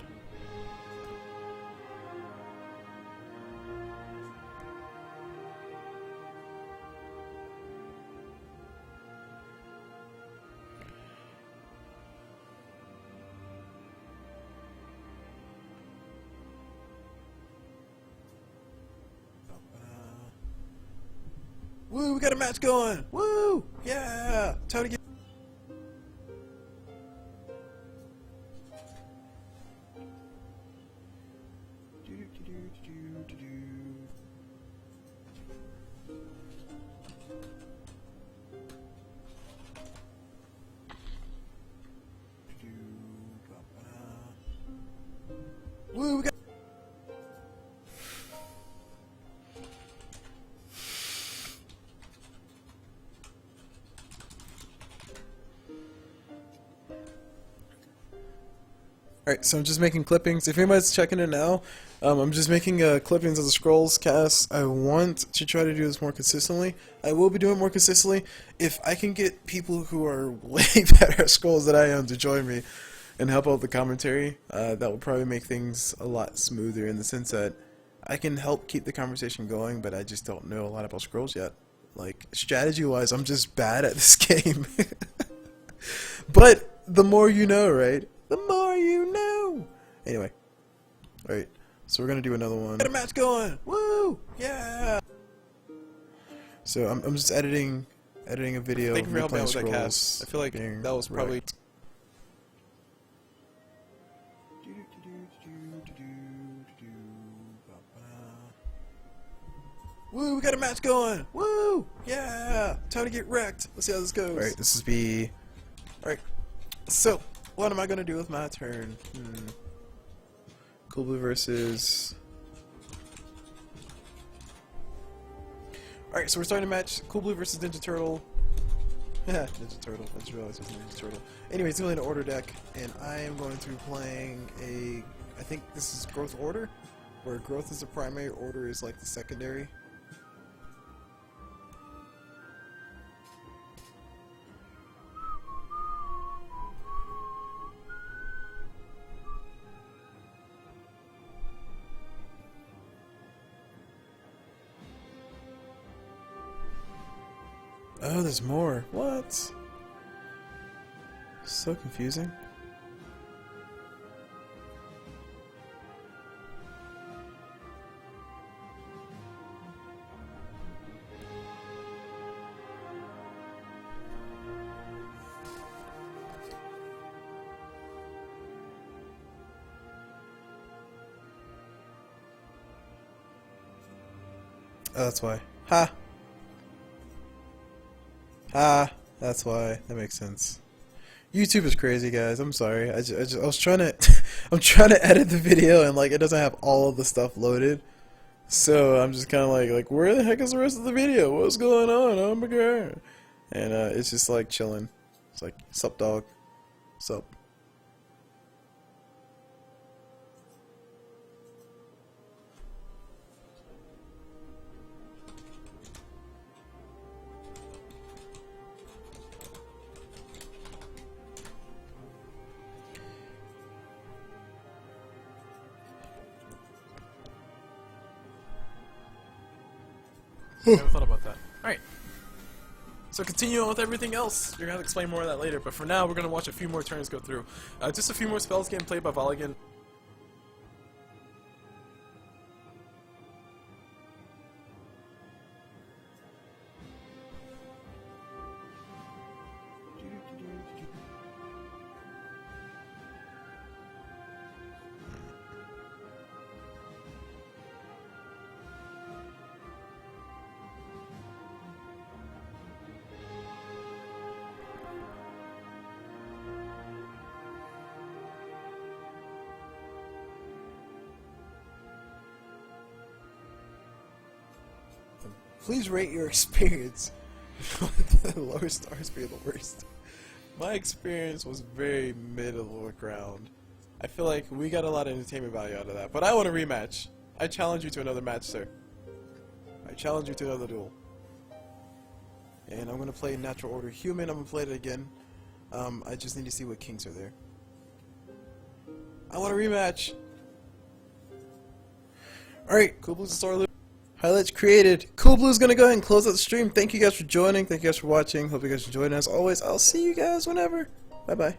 Woo, we got a match going! Woo! Yeah! Time to get... Woo, we got... Alright, so I'm just making clippings. If anybody's checking it now, I'm just making clippings of the Scrolls cast. I want to try to do this more consistently. I will be doing it more consistently. If I can get people who are way better at Scrolls than I am to join me and help out the commentary, that will probably make things a lot smoother in the sense that I can help keep the conversation going, but I just don't know a lot about Scrolls yet. Like, strategy-wise, I'm just bad at this game. But the more you know, right? The more you know. Anyway, all right. So we're gonna do another one. Get a match going! Woo! Yeah! So I'm just editing a video. Thank you for helping out with that Scrolls cast. I feel like being that was probably. wrecked. Woo! We got a match going! Woo! Yeah! Time to get wrecked. Let's see how this goes. All right, this is B. All right. So what am I gonna do with my turn? Cool Blue versus. Alright, so we're starting a match. Cool Blue versus Ninja Turtle. Yeah, Ninja Turtle. I just realized it was Ninja Turtle. Anyway, it's really an order deck, and I am going to be playing a. I think this is Growth Order, where Growth is the primary, Order is like the secondary. Oh, there's more. What? So confusing. Oh, that's why. Ha! Ah, that's why. That makes sense. YouTube is crazy, guys. I'm sorry. I was trying to, I'm trying to edit the video and like it doesn't have all of the stuff loaded. So I'm just kind of like, where the heck is the rest of the video? What's going on? Oh my god! And it's just like chilling. It's like, sup, dog? Sup? Never thought about that. Alright. So continue on with everything else. You're going to explain more of that later, but for now we're going to watch a few more turns go through. Just a few more spells getting played by Volligan. Please rate your experience. The lower stars being the worst. My experience was very middle of ground. I feel like we got a lot of entertainment value out of that. But I want a rematch. I challenge you to another match, sir. I challenge you to another duel. And I'm going to play Natural Order Human. I'm going to play it again. I just need to see what kings are there. I want a rematch. Alright, Cool Blue's a star loop. Highlights created. Cool Blue's gonna go ahead and close out the stream. Thank you guys for joining. Thank you guys for watching. Hope you guys enjoyed. And as always, I'll see you guys whenever. Bye bye.